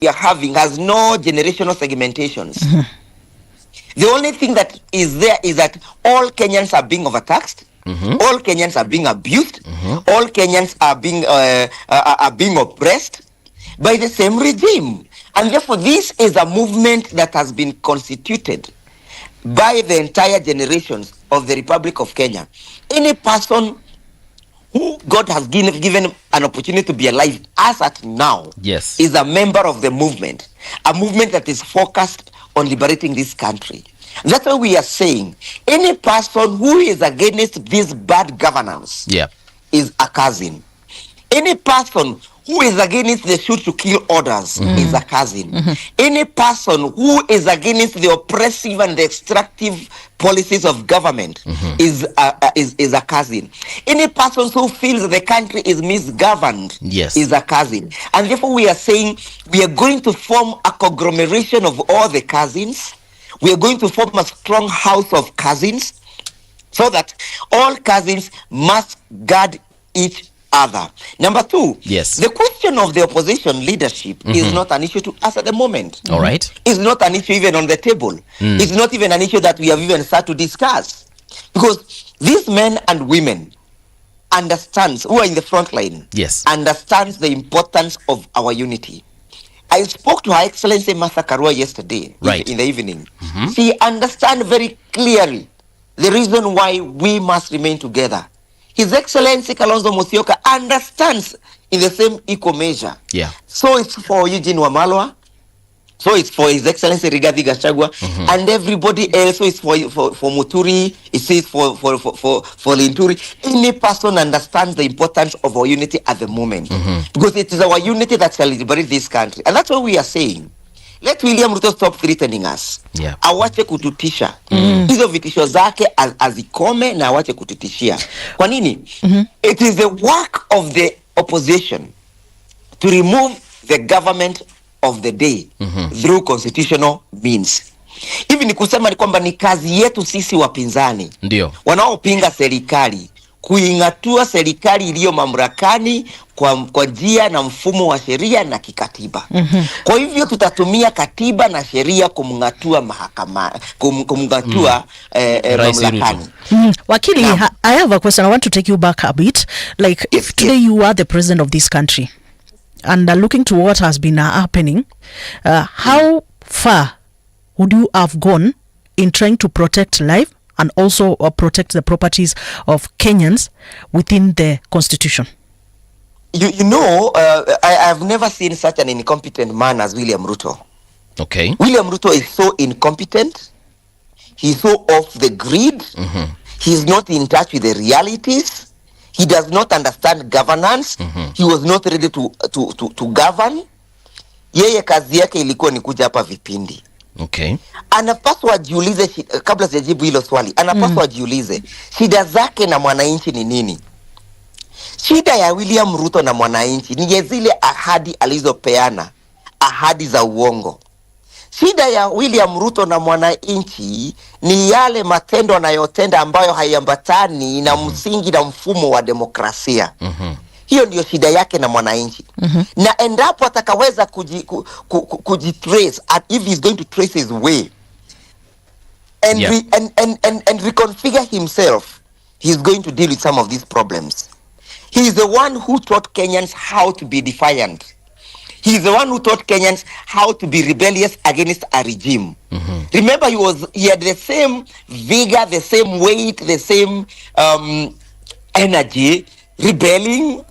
we are having has no generational segmentations. The only thing that is there is that all Kenyans are being overtaxed. All Kenyans are being abused. All Kenyans are being oppressed by the same regime. And therefore, this is a movement that has been constituted by the entire generations of the Republic of Kenya. Any person who God has given an opportunity to be alive as at now is a member of the movement, a movement that is focused on liberating this country. That's why we are saying any person who is against this bad governance is a cousin. Any person who is against the shoot to kill orders is a cousin. Any person who is against the oppressive and the extractive policies of government is a cousin. Any person who feels the country is misgoverned is a cousin. And therefore we are saying we are going to form a conglomeration of all the cousins. We are going to form a strong house of cousins so that all cousins must guard each other. Number two, the question of the opposition leadership is not an issue to us at the moment. All right. It's not an issue even on the table. It's not even an issue that we have even started to discuss. Because these men and women understands, who are in the front line, understands the importance of our unity. I spoke to Her Excellency Martha Karua yesterday in the evening. She understands very clearly the reason why we must remain together. His Excellency Kalonzo Musyoka understands in the same equal measure. So it's for Eugene Wamalwa, so it's for His Excellency Rigathi Gachagua, and everybody else. So it's for Muturi, it's for Linturi. Any person understands the importance of our unity at the moment, because it is our unity that shall liberate this country, and that's what we are saying. Let William Ruto stop threatening us. Awache kututisha. Hizo vitisho zake azikome na awache kututishia. Kwa nini? It is the work of the opposition to remove the government of the day through constitutional means. Hivi ni kusema ni kwamba ni kazi yetu sisi wapinzani wanaopinga serikali kuingatua serikali iliyo mamlakani kwa njia na mfumo wa sheria na kikatiba. Kwa hivyo tutatumia katiba na sheria kumngatua mahakama, kumngatua mamlakani. Wakili, I have a question. I want to take you back a bit. Like, if today you are the president of this country and looking to what has been happening, how far would you have gone in trying to protect life and also protect the properties of Kenyans within the constitution? You know, I have never seen such an incompetent man as William Ruto. Okay. William Ruto is so incompetent. He's so off the grid. He's not in touch with the realities. He does not understand governance. He was not ready to govern. Yeye kazi yake ilikuwa ni kuja hapa vipindi. Okay. Anapaswa ajiulize, kabla sijajibu hilo swali, anapaswa ajiulize shida zake na mwananchi ni nini. Shida ya William Ruto na mwananchi ni zile ahadi alizopeana, ahadi za uongo. Shida ya William Ruto na mwananchi ni yale matendo anayotenda ambayo haiambatani na msingi na mfumo wa demokrasia. Hiyo ndio shida yake na mwananchi. Na endapo atakaweza kujitrace, if he's going to trace his way and reconfigure himself, he's going to deal with some of these problems. He is the one who taught Kenyans how to be defiant. He is the one who taught Kenyans how to be rebellious against a regime. Remember, he had the same vigor, the same weight, the same energy, rebelling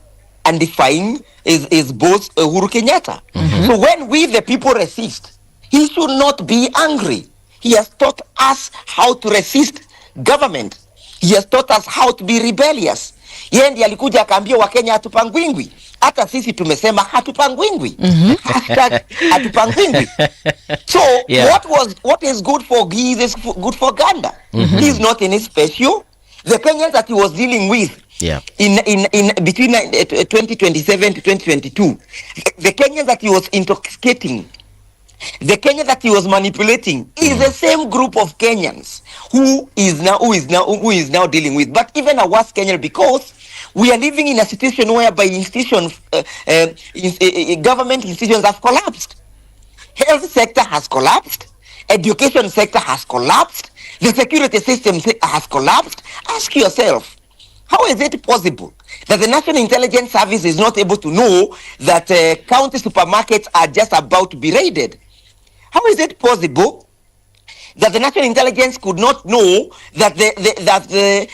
and defying is both Uhuru Kenyatta. So when we the people resist, he should not be angry. He has taught us how to resist government. He has taught us how to be rebellious. Yeye ndiye alikuja akaambia Wakenya hatupangwingwi. Hata sisi tumesema hatupangwingwi. Hatupangwingwi. So what is good for Giz is good for Ganda. He is not any special. The Kenyans that he was dealing with in between 2027 to 2022, the Kenyans that he was intoxicating, the Kenya that he was manipulating is the same group of Kenyans who is now dealing with, but even a worse Kenya, because we are living in a situation whereby institutions, government institutions have collapsed. Health sector has collapsed. Education sector has collapsed. The security system has collapsed. Ask yourself, how is it possible that the National Intelligence Service is not able to know that county supermarkets are just about to be raided? How is it possible that the National Intelligence could not know that the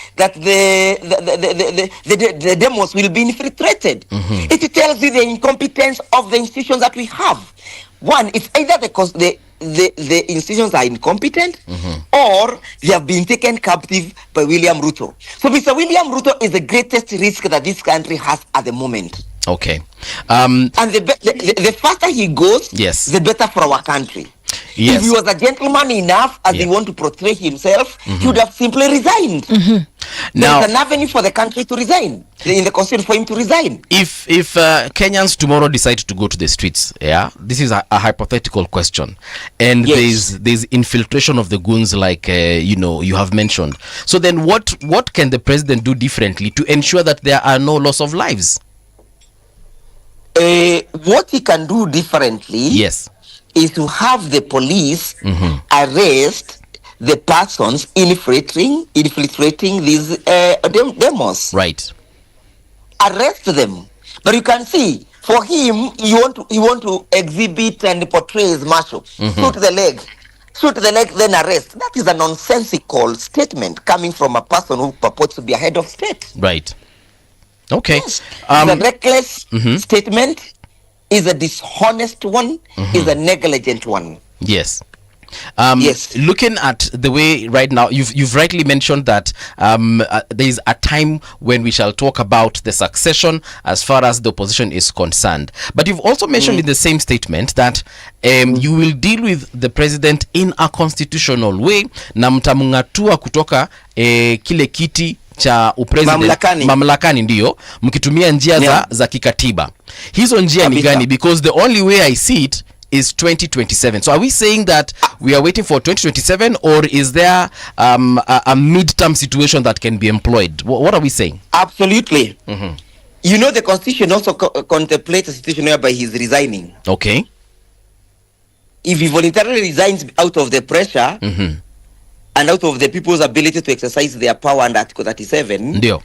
demos will be infiltrated? Mm-hmm. It tells you the incompetence of the institutions that we have. One, it's either the institutions are incompetent, mm-hmm, or they have been taken captive by William Ruto. So Mr. William Ruto is the greatest risk that this country has at the moment. Okay. And the faster he goes, yes, the better for our country. Yes. If he was a gentleman enough, as he want to portray himself, mm-hmm, he would have simply resigned. Mm-hmm. Now, there's an avenue for the country to resign, in the constitution for him to resign. If Kenyans tomorrow decide to go to the streets, yeah, this is a hypothetical question, and yes, there's infiltration of the goons, like you have mentioned. So then, what can the president do differently to ensure that there are no loss of lives? What he can do differently, yes, is to have the police, mm-hmm, arrest the persons infiltrating these demos. Right. Arrest them. But you can see, for him, you want to exhibit and portray his marshal. Mm-hmm. Shoot the leg, then arrest. That is a nonsensical statement coming from a person who purports to be a head of state. Right. Okay. Yes. The reckless, mm-hmm, statement is a dishonest one, mm-hmm, is a negligent one. Yes. Yes. Looking at the way right now, you've rightly mentioned that there is a time when we shall talk about the succession as far as the opposition is concerned. But you've also mentioned, in the same statement that you will deal with the president in a constitutional way, na mtamungatua kutoka kile kiti cha upresident mamlakani, ndio mkitumia njia za kikatiba. Hizo njia ni gani? Because the only way I see it is 2027. So are we saying that we are waiting for 2027, or is there a mid-term situation that can be employed? What are we saying? Absolutely. Mm-hmm. You know, the constitution also contemplates a situation whereby he's resigning. Okay. If he voluntarily resigns out of the pressure, mm-hmm, and out of the people's ability to exercise their power under Article 37, ndio,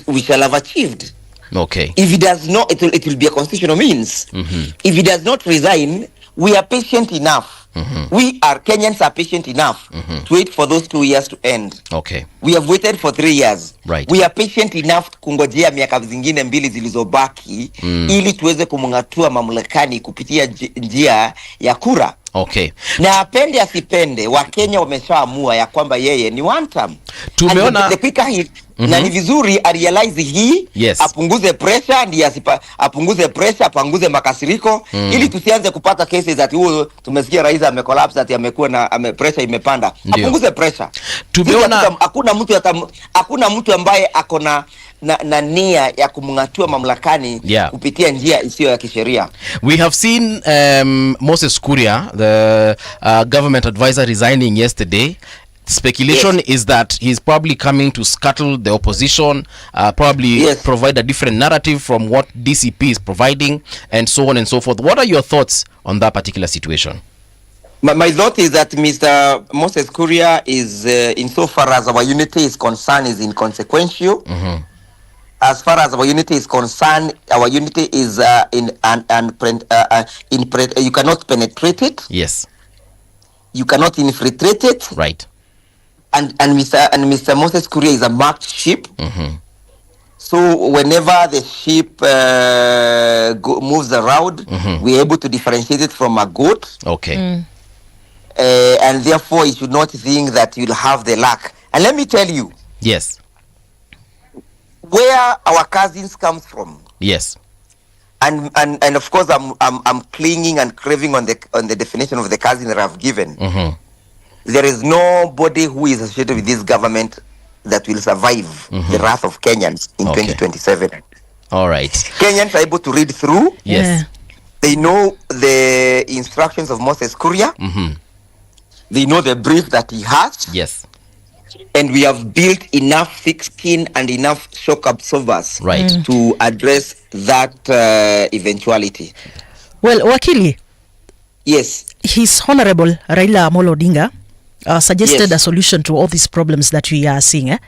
we shall have achieved. Okay. If he does not, it will be a constitutional means. Mm-hmm. If he does not resign, we are patient enough. Mm-hmm. Kenyans are patient enough, mm-hmm, to wait for those 2 years to end. Okay. We have waited for 3 years. Right. We are patient enough kungojea miaka zingine 2 zilizobaki, ili tuweze kumungatua mamlakani kupitia njia ya kura. Okay. Na apende asipende, Wakenya wameshaamua ya kwamba yeye ni one term. Tumeona the quicker he, mm-hmm, na ni vizuri realize hii, yes, apunguze pressure, ndiye apunguze pressure, apunguze makasiriko, ili tusianze kupata cases ati huo tumesikia rais amecollapse, ati amekuwa na pressure imepanda. Apunguze pressure. Tumeona hakuna mtu ambaye akona na nia ya kumngatua mamlakani, kupitia njia isiyo ya kisheria. We have seen Moses Kuria, the government advisor, resigning yesterday. Speculation, yes, is that he's probably coming to scuttle the opposition, probably, yes, provide a different narrative from what DCP is providing, and so on and so forth. What are your thoughts on that particular situation? My thought is that Mr. Moses Kuria is, insofar as our unity is concerned, is inconsequential. Mm-hmm. As far as our unity is concerned, our unity is you cannot penetrate it. Yes. You cannot infiltrate it. Right. And Mr. Moses Kuria is a marked sheep. Mm-hmm. So whenever the sheep moves around, mm-hmm, we're able to differentiate it from a goat. Okay. And therefore, you should not think that you'll have the luck. And let me tell you. Yes. Where our cousins comes from. Yes. And of course, I'm clinging and craving on the definition of the cousin that I've given. Mm-hmm. There is nobody who is associated with this government that will survive, mm-hmm, the wrath of Kenyans in 2027. All right. Kenyans are able to read through. Yes. Yeah. They know the instructions of Moses Kuria. Mm-hmm. They know the brief that he has. Yes. And we have built enough thick skin and enough shock absorbers, right, to address that eventuality. Well, Wakili. Yes. His Honorable Raila Amolo Odinga suggested a solution to all these problems that we are seeing.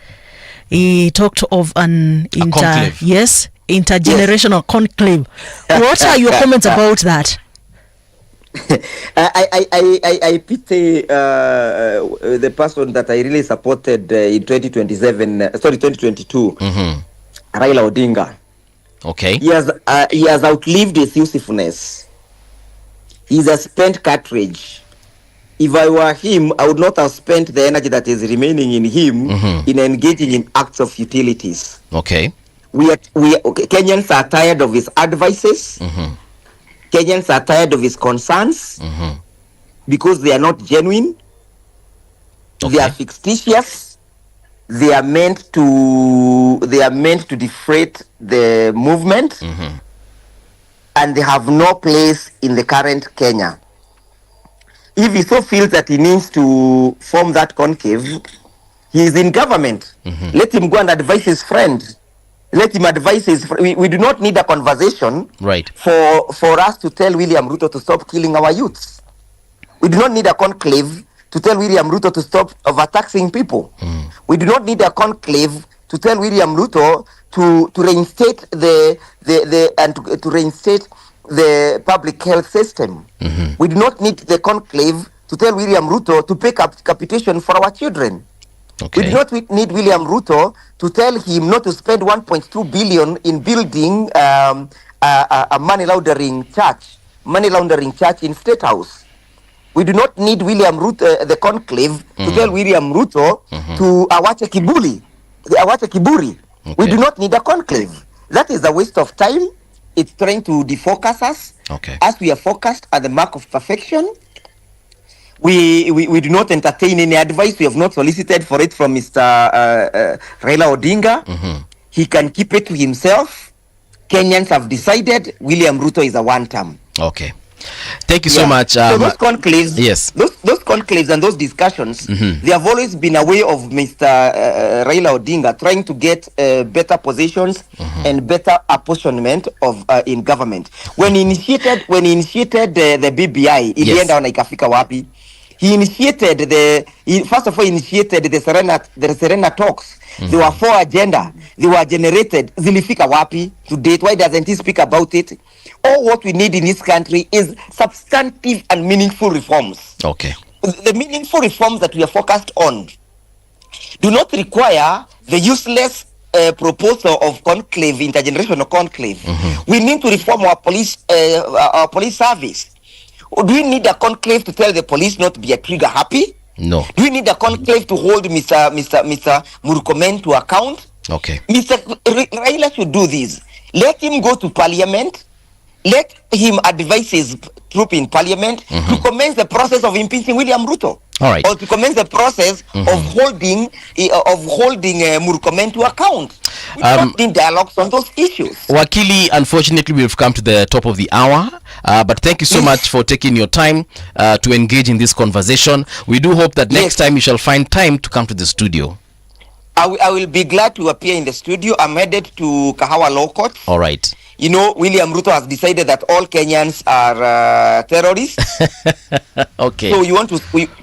He talked of an intergenerational conclave. What are your comments about that? I pity the person that I really supported in 2022, Raila Odinga. Okay. He has outlived his usefulness. He's a spent cartridge. If I were him, I would not have spent the energy that is remaining in him in engaging in acts of utilities. Okay. Kenyans are tired of his advices. Kenyans are tired of his concerns because they are not genuine. Okay. They are fictitious. They are meant to deflate the movement, and they have no place in the current Kenya. If he so feels that he needs to form that conclave, he is in government. Let him go and advise his friend. Let him advise his friend. We do not need a conversation for us to tell William Ruto to stop killing our youths. We do not need a conclave to tell William Ruto to stop overtaxing people. We do not need a conclave to tell William Ruto to reinstate to reinstate the public health system. We do not need the conclave to tell William Ruto to pay capitation for our children. Okay. We do not need William Ruto to tell him not to spend 1.2 billion in building a money laundering church in State House. We do not need William Ruto, the conclave, to tell William Ruto to awache kiburi. Okay. We do not need a conclave. That is a waste of time. It's trying to defocus us. Okay. As we are focused at the mark of perfection, we do not entertain any advice. We have not solicited for it from Mr. Raila Odinga. He can keep it to himself. Kenyans have decided William Ruto is a one-term. Okay. Thank you so much. So those conclaves, those conclaves and those discussions, they have always been a way of Mr. Raila Odinga trying to get better positions and better apportionment of in government. When he initiated the BBI, ilienda na ikafika wapi? He initiated first of all initiated the Serena talks. There were 4 agenda. They were generated. Zilifika wapi to date? Why doesn't he speak about it? All what we need in this country is substantive and meaningful reforms. Okay. The meaningful reforms that we are focused on do not require the useless proposal of conclave, intergenerational conclave. We need to reform our police service. Do we need a conclave to tell the police not to be a trigger happy? No. Do we need a conclave to hold Mr. Murkomen to account? Okay. Mr. Raila should do this. Let him go to parliament. Let him advise his troop in parliament to commence the process of impeaching William Ruto. All right. Or to commence the process of holding Murkomen to account. We don't need dialogues on those issues. Wakili, unfortunately, we've come to the top of the hour. But thank you so much for taking your time to engage in this conversation. We do hope that next time you shall find time to come to the studio. I will be glad to appear in the studio. I'm headed to Kahawa Law Court. All right. You know, William Ruto has decided that all Kenyans are terrorists. Okay. So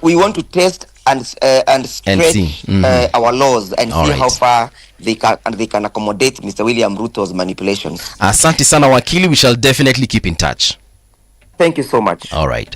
we want to test and stretch our laws and see how far they can accommodate Mr. William Ruto's manipulations. Asante sana Wakili, we shall definitely keep in touch. Thank you so much. All right.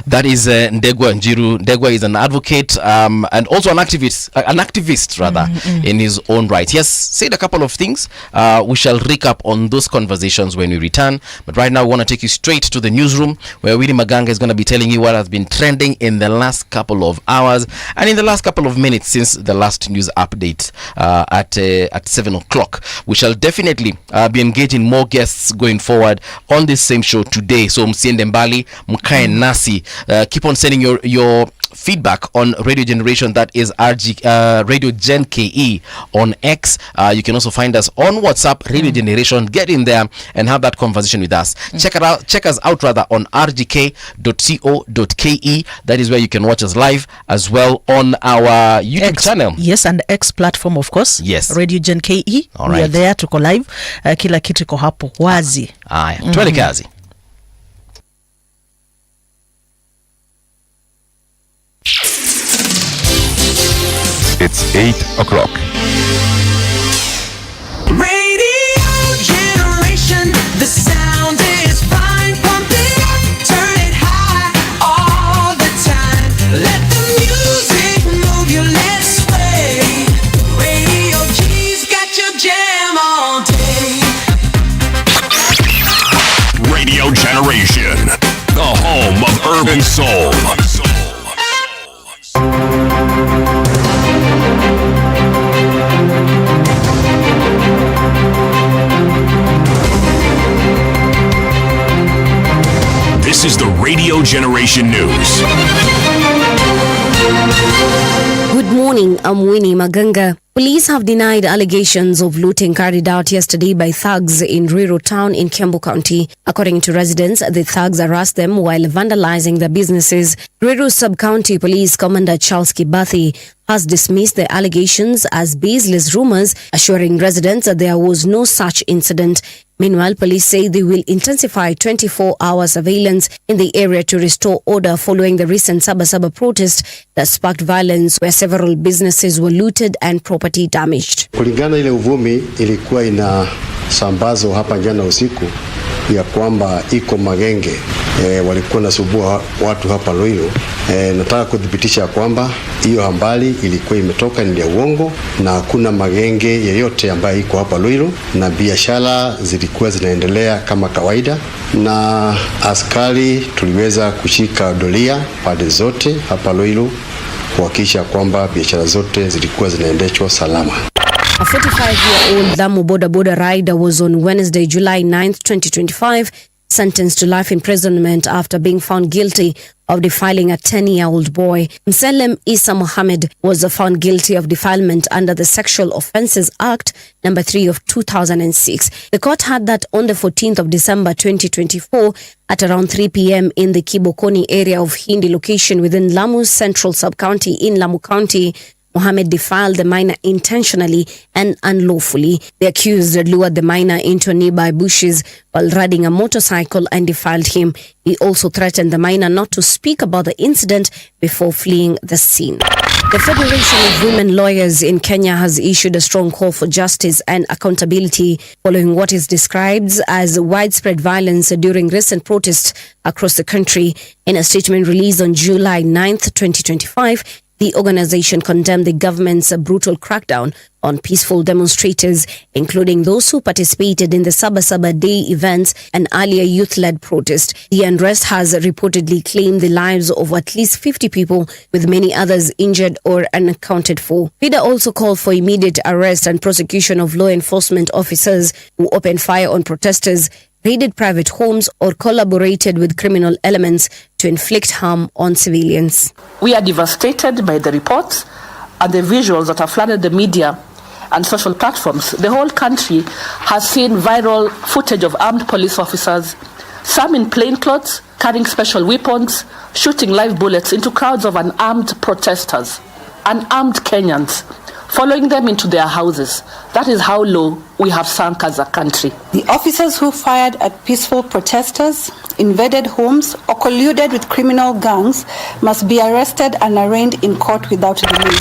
That is Ndegwa Njiru. Ndegwa is an advocate and also an activist rather, in his own right. He has said a couple of things. We shall recap on those conversations when we return. But right now, we want to take you straight to the newsroom where Willie Maganga is going to be telling you what has been trending in the last couple of hours and in the last couple of minutes since the last news update at 7 o'clock. We shall definitely be engaging more guests going forward on this same show today. So msiende mbali, mkae nasi. Keep on sending your feedback on Radio Generation, that is Radio Gen KE on X. You can also find us on WhatsApp, Radio Generation. Get in there and have that conversation with us. Check us out rather on rgk.co.ke. That is where you can watch us live as well on our YouTube channel. Yes, and the X platform, of course. Yes. Radio Gen KE. All right. We are there, tuko live. Kila kitu iko hapo wazi. Tuele kazi. 8 o'clock. Radio generation, the sound is fine. Pump it up, turn it high all the time. Let the music move you, let's sway. Radio G's got your jam all day. Radio Generation, the home of urban soul. This is the Radio Generation News. Good morning, I'm Winnie Maganga. Police have denied allegations of looting carried out yesterday by thugs in Ruiru town in Kiambu County. According to residents, the thugs harassed them while vandalizing their businesses. Ruiru Sub-County Police Commander Charles Kibathi has dismissed the allegations as baseless rumors, assuring residents that there was no such incident. Meanwhile, police say they will intensify 24-hour surveillance in the area to restore order following the recent Sabasaba protest that sparked violence where several businesses were looted and property damaged. Kulingana ile uvumi ilikuwa inasambazwa hapa jana usiku ya kwamba iko magenge walikuwa nasubua watu hapa Ruiru. Nataka kudhibitisha kwamba hiyo habari ilikuwa imetoka ni ya uongo na hakuna magenge yeyote ambayo iko hapa Ruiru, na biashara zilikuwa zinaendelea kama kawaida, na askari tuliweza kushika doria pande zote hapa Ruiru kuhakikisha kwamba biashara zote zilikuwa zinaendeshwa salama. A 45-year-old Lamu border rider was on Wednesday, July 9th, 2025, sentenced to life imprisonment after being found guilty of defiling a 10-year-old boy. Mselem Isa Mohammed was found guilty of defilement under the Sexual Offences Act No. 3 of 2006. The court had that on the 14th of December 2024 at around 3 p.m. in the Kibokoni area of Hindi location within Lamu's Central Sub-County in Lamu County. Mohammed defiled the minor intentionally and unlawfully. The accused lured the minor into nearby bushes while riding a motorcycle and defiled him. He also threatened the minor not to speak about the incident before fleeing the scene. The Federation of Women Lawyers in Kenya has issued a strong call for justice and accountability following what is described as widespread violence during recent protests across the country. In a statement released on July 9th, 2025, the organization condemned the government's brutal crackdown on peaceful demonstrators, including those who participated in the Sabasaba Day events and earlier youth-led protest. The unrest has reportedly claimed the lives of at least 50 people, with many others injured or unaccounted for. FIDA also called for immediate arrest and prosecution of law enforcement officers who opened fire on protesters, raided private homes, or collaborated with criminal elements to inflict harm on civilians. We are devastated by the reports and the visuals that have flooded the media and social platforms. The whole country has seen viral footage of armed police officers, some in plainclothes, carrying special weapons, shooting live bullets into crowds of unarmed protesters, unarmed Kenyans, following them into their houses. That is how low we have sunk as a country. The officers who fired at peaceful protesters, invaded homes, or colluded with criminal gangs must be arrested and arraigned in court without delay.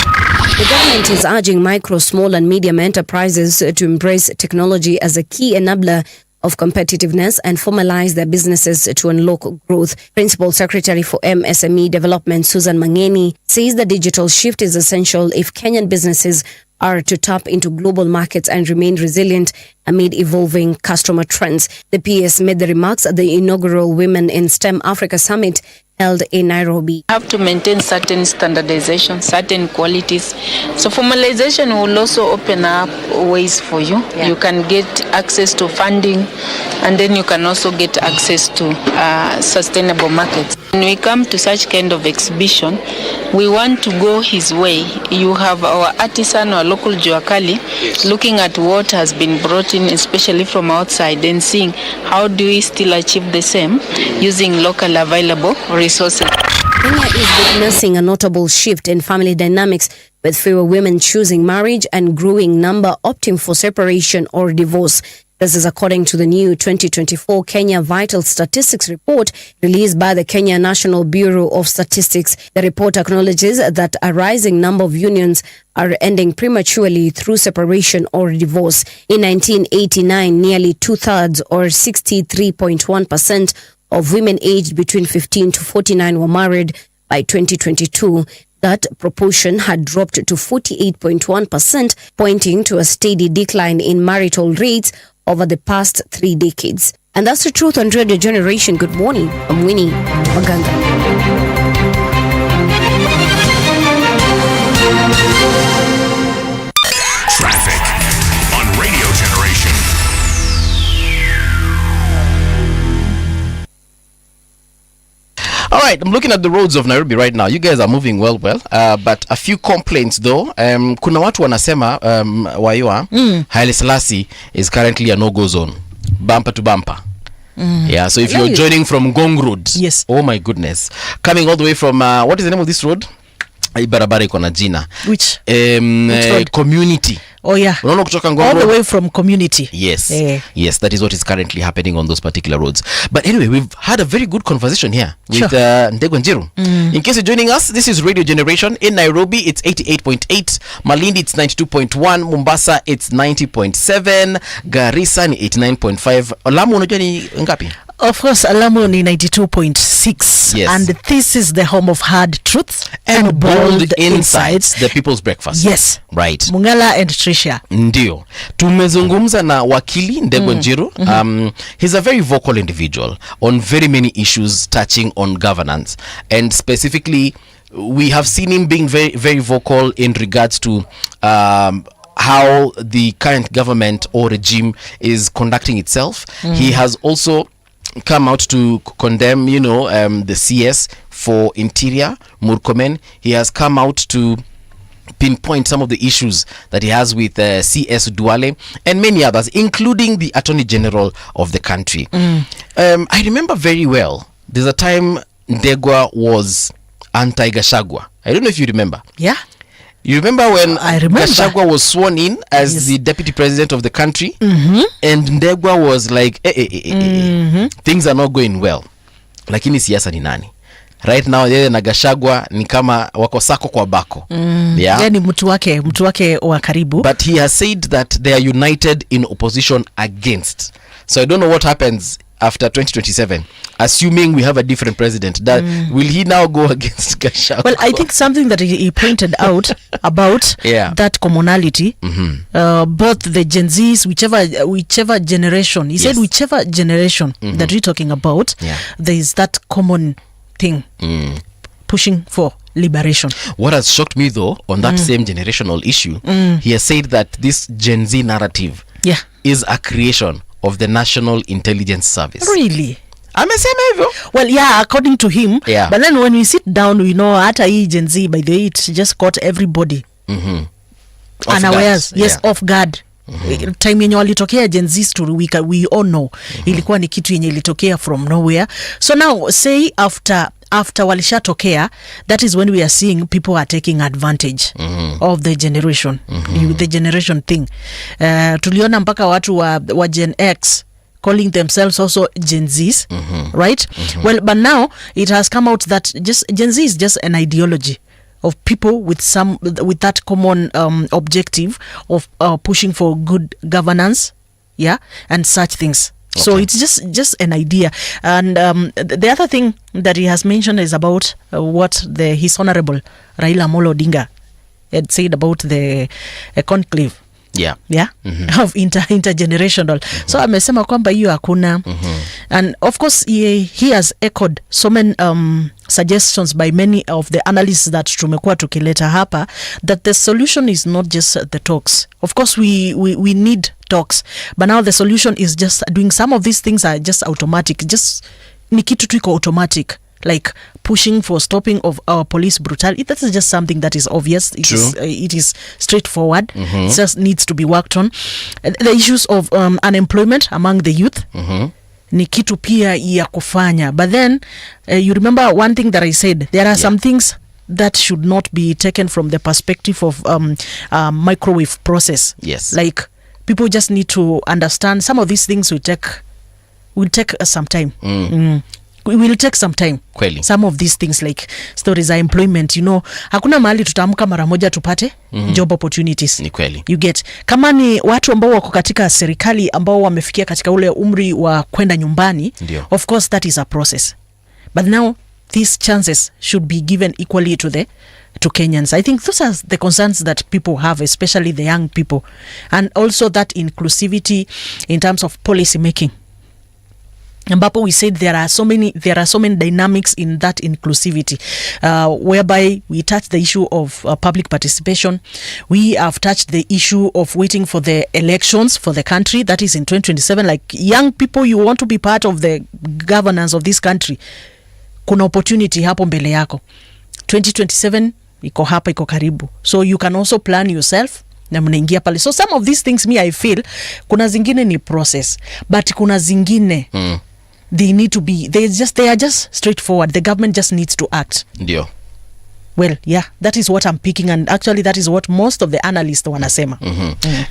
The government is urging micro, small and medium enterprises to embrace technology as a key enabler of competitiveness and formalize their businesses to unlock growth. Principal Secretary for MSME Development, Susan Mangeni, says the digital shift is essential if Kenyan businesses are to tap into global markets and remain resilient amid evolving customer trends. The PS made the remarks at the inaugural Women in STEM Africa Summit held in Nairobi. Have to maintain certain standardization, certain qualities. So formalization will also open up ways for you. Yeah. You can get access to funding, and then you can also get access to sustainable markets. When we come to such kind of exhibition, we want to go his way. You have our artisan or local juakali looking at what has been brought in, especially from outside, and seeing how do we still achieve the same using local available resources. Kenya is witnessing a notable shift in family dynamics, with fewer women choosing marriage and growing number opting for separation or divorce. This is according to the new 2024 Kenya Vital Statistics report released by the Kenya National Bureau of Statistics. The report acknowledges that a rising number of unions are ending prematurely through separation or divorce. In 1989, nearly 2/3 or 63.1% of women aged between 15 to 49 were married. By 2022, that proportion had dropped to 48.1%, pointing to a steady decline in marital rates over the past 3 decades. And that's the truth on Radio Generation. Good morning. I'm Winnie Maganga. Traffic on Radio Generation. All right, I'm looking at the roads of Nairobi right now. You guys are moving well, but a few complaints though. Kuna watu wanasema Waiwa, Haile Selassie is currently a no-go zone, bumper to bumper. Yeah, so if you're joining from Ngong Road, yes. Oh my goodness, coming all the way from what is the name of this road? Barabara iko na jina. Which Community. Oh yeah. Unaona kutoka Ngong all Road? the way from Community. Yes. Yes, that is what is currently happening on those particular roads. But anyway, we've had a very good conversation here with Ndegwa Njiru. In case you're joining us, this is Radio Generation. In Nairobi, it's 88.8. Malindi, it's 92.1. Mombasa, it's 90.7. Garissa ni 89.5. Lamu unajua ni ngapi? Of course, Lamu ni 92.6. Yes. And this is the home of hard truths and bold insights. The People's Breakfast. Yes. Right. Mungala and Tricia. Ndio. Tumezungumza na wakili Ndegwa Njiru. He's a very vocal individual on very many issues touching on governance. And specifically, we have seen him being very, very vocal in regards to how the current government or regime is conducting itself. He has also come out to condemn, the CS for Interior, Murkomen. He has come out to pinpoint some of the issues that he has with CS Duale and many others, including the Attorney General of the country. I remember very well, there's a time Ndegwa was anti-Gachagua. I don't know if you remember. Yeah. You remember when Gachagua was sworn in as the deputy president of the country, and Ndegwa was like, things are not going well. Lakini siasa ni nani? Right now yeye na Gachagua ni kama wako sako kwa bako. Yeah. Yani mtu wake wa karibu. But he has said that they are united in opposition against. So I don't know what happens after 2027, assuming we have a different president. That will he now go against Gachagua? Well, I think something that he pointed out about that commonality, both the Gen Zs, whichever generation, he said whichever generation that we're talking about, there is that common thing, pushing for liberation. What has shocked me though, on that same generational issue, he has said that this Gen Z narrative is a creation of the National Intelligence Service. Really? Amesema hivyo? Well, yeah, according to him. Yeah. But then when we sit down, we know hata hii Gen Z, by the way, it just caught everybody unawares. Yes, off guard. Time yenye walitokea Gen Z story, we all know ilikuwa ni kitu yenye ilitokea from nowhere. So now say after walishatokea, that is when we are seeing people are taking advantage of the generation, the generation thing. Tuliona mpaka watu wa Gen X calling themselves also Gen Zs, right? Well, but now it has come out that just Gen Z is just an ideology of people with that common objective of pushing for good governance, and such things. Okay. So it's just an idea. And the other thing that he has mentioned is about what his honorable Raila Amolo Odinga had said about the conclave. Of intergenerational. So amesema kwamba hiyo hakuna. And of course he has echoed so many suggestions by many of the analysts that tumekuwa tukileta hapa, that the solution is not just the talks. Of course we need talks, but now the solution is just doing some of these things are just automatic, just ni kitu tu iko automatic, like pushing for stopping of our police brutality. That is just something that is obvious. It is straightforward. It just needs to be worked on. The issues of unemployment among the youth, ni kitu pia ya kufanya. But then you remember one thing that I said, there are some things that should not be taken from the perspective of microwave process. Yes. Like people just need to understand some of these things will take some time. We will take some time. Kweli. Some of these things like stories are employment, you know, hakuna mahali tutaamka mara moja tupate job opportunities. Ni kweli. You get. Kama ni watu ambao wako katika serikali ambao wamefikia katika ule umri wa kwenda nyumbani, Ndio. of course that is a process. But now these chances should be given equally to Kenyans. I think those are the concerns that people have, especially the young people, and also that inclusivity in terms of policy making. Ambapo we said there are so many dynamics in that inclusivity, whereby we touch the issue of public participation. We have touched the issue of waiting for the elections for the country, that is in 2027. Like young people, you want to be part of the governance of this country, kuna opportunity hapo mbele yako. 2027 iko hapa, iko karibu, so you can also plan yourself na mnaingia pale. So some of these things, me I feel kuna zingine ni process, but kuna zingine they need to be, they are just straightforward. The government just needs to act. Ndio. Well, yeah, that is what I'm picking, and actually that is what most of the analysts wanasema.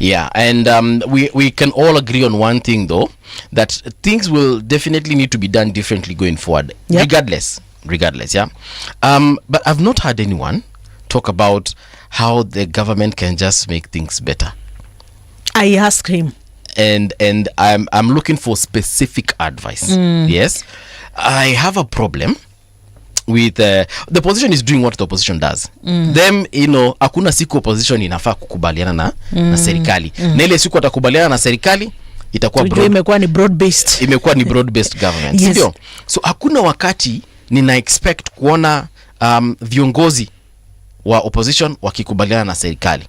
Yeah, and we can all agree on one thing though, that things will definitely need to be done differently going forward. Yep. Regardless, yeah. But I've not heard anyone talk about how the government can just make things better. I asked him, and I'm looking for specific advice. Yes, I have a problem with the opposition is doing what the opposition does. Them, you know, hakuna siku opposition inafaa kukubaliana na serikali. Na ile siku atakubaliana na serikali itakuwa imekuwa ni broad based government. Yes. Ndio. So hakuna wakati nina expect kuona viongozi wa opposition wakikubaliana na serikali.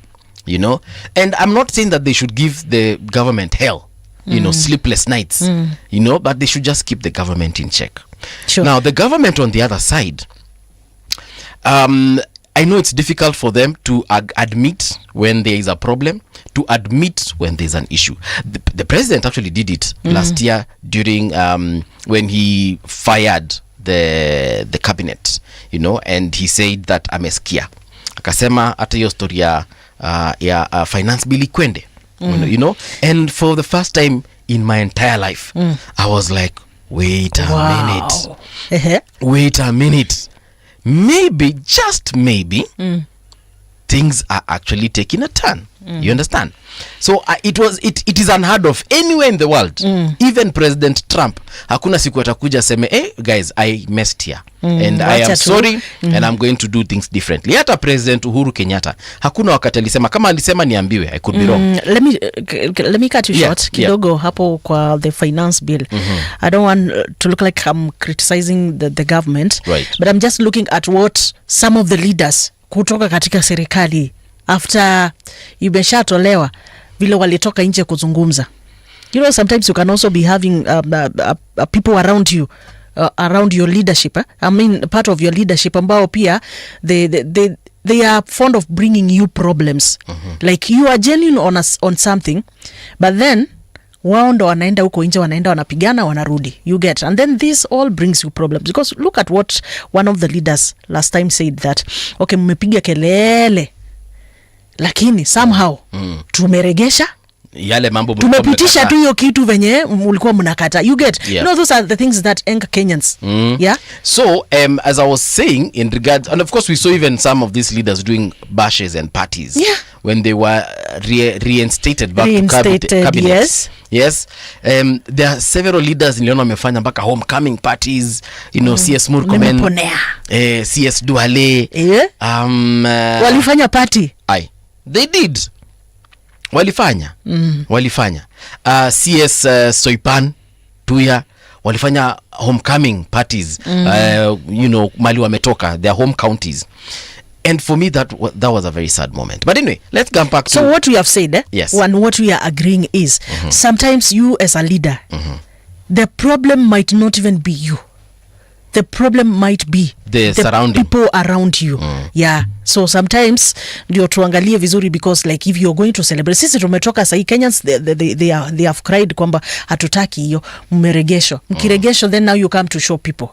You know, and I'm not saying that they should give the government hell, you know, sleepless nights, you know, but they should just keep the government in check. Sure. Now, the government on the other side, I know it's difficult for them to admit when there is a problem, to admit when there's an issue. The president actually did it last year during when he fired the cabinet, you know, and he said that amesikia. Akasema hata hiyo story ya finance bill kwende, you know, and for the first time in my entire life I was like, wait a minute, maybe, just maybe, things are actually taking a turn. You understand? So it is unheard of anywhere in the world. Even President Trump, hakuna siku atakuja seme, hey guys, I messed here and I am sorry and I'm going to do things differently. Hata President Uhuru Kenyatta hakuna wakati alisema, kama alisema niambiwe, I could be wrong. Let me cut you short kidogo hapo kwa the finance bill. I don't want to look like I'm criticizing the government, right, but I'm just looking at what some of the leaders kutoka katika serikali after imeshatolewa vile walitoka nje kuzungumza. You know, sometimes you can also be having people around you, around your leadership, I mean part of your leadership ambao pia they are fond of bringing you problems. Like you are genuine on something, but then wao ndo wanaenda huko nje, wanaenda wanapigana, wanarudi, you get, and then this all brings you problems. Because look at what one of the leaders last time said, that okay, mmepiga kelele lakini somehow tumeregesha yale mambo, tumepitisha tu hiyo kitu venye mulikuwa mnakata, you get. You know, those are the things that anger Kenyans. Yeah. So as I was saying, in regards, and of course we saw even some of these leaders doing bashes and parties when they were reinstated back to cabinet. Yes. There are several leaders niliona wamefanya mpaka homecoming parties, you know, CS Murkomen, CS Duale, walifanya party. They did. Walifanya. CS Soipan Tuya walifanya homecoming parties, you know, mali wametoka, their home counties. And for me that was a very sad moment. But anyway, let's come back to... So what we have said, yes, and what we are agreeing is, sometimes you as a leader, the problem might not even be you. The problem might be the surrounding people around you. Yeah. So sometimes ndio tuangalie vizuri, because like if you're going to celebrate, sisi tumetoka sahi Kenyans, they have cried kwamba hatutaki hiyo, mmeregesho, mkiregesho, then now you come to show people.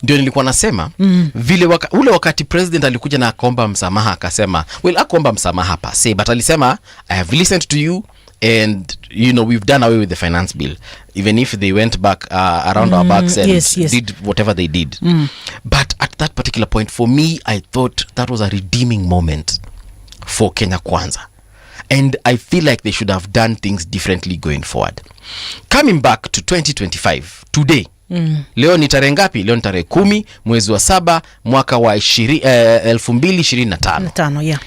Ndio nilikuwa nasema vile ule wakati president alikuja na akaomba msamaha, akasema, well, akaomba msamaha pa say, but alisema I have listened to you and we've done away with the finance bill, even if they went back around our backs and did whatever they did. But at that particular point, for me, I thought that was a redeeming moment for Kenya Kwanza, and I feel like they should have done things differently going forward. Coming back to 2025 today, leo ni tarehe ngapi? Leo ni tarehe 10 mwezi wa 7 mwaka wa 2025. Yeah.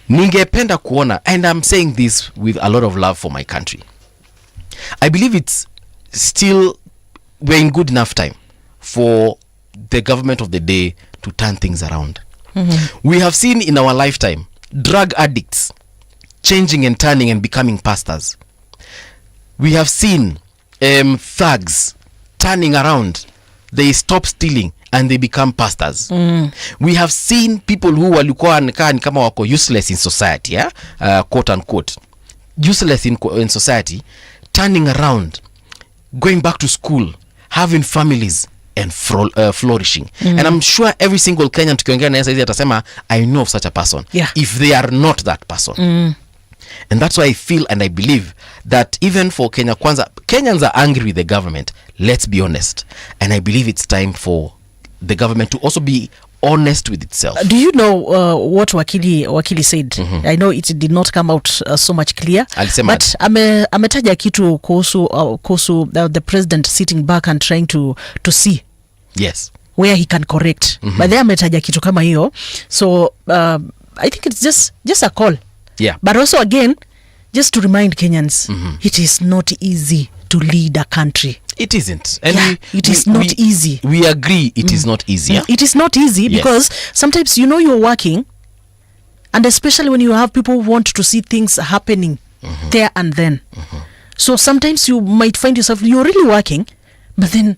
Ningependa kuona, and I'm saying this with a lot of love for my country, I believe it's still, we're in good enough time for the government of the day to turn things around. We have seen in our lifetime drug addicts changing and turning and becoming pastors. We have seen thugs turning around. They stop stealing and they become pastors. We have seen people who walikuwa ni kama wako useless in society, quote unquote, useless in society, turning around, going back to school, having families and flourishing. And I'm sure every single Kenyan tukiongea na yeye atasema, I know of such a person, if they are not that person. And that's why I feel and I believe that even for Kenya Kwanza, Kenyans are angry with the government, let's be honest. And I believe it's time for the government to also be honest with itself. Do you know what Wakili said? I know it did not come out so much clear. But ametaja kitu kuhusu the president sitting back and trying to see where he can correct. But then ametaja kitu kama hiyo. So I think it's just a call. But also again, just to remind Kenyans, it is not easy to lead a country. It isn't. And it is not easy. We agree it is not easy. It is not easy because sometimes you're working, and especially when you have people who want to see things happening there and then. So sometimes you might find yourself, you're really working, but then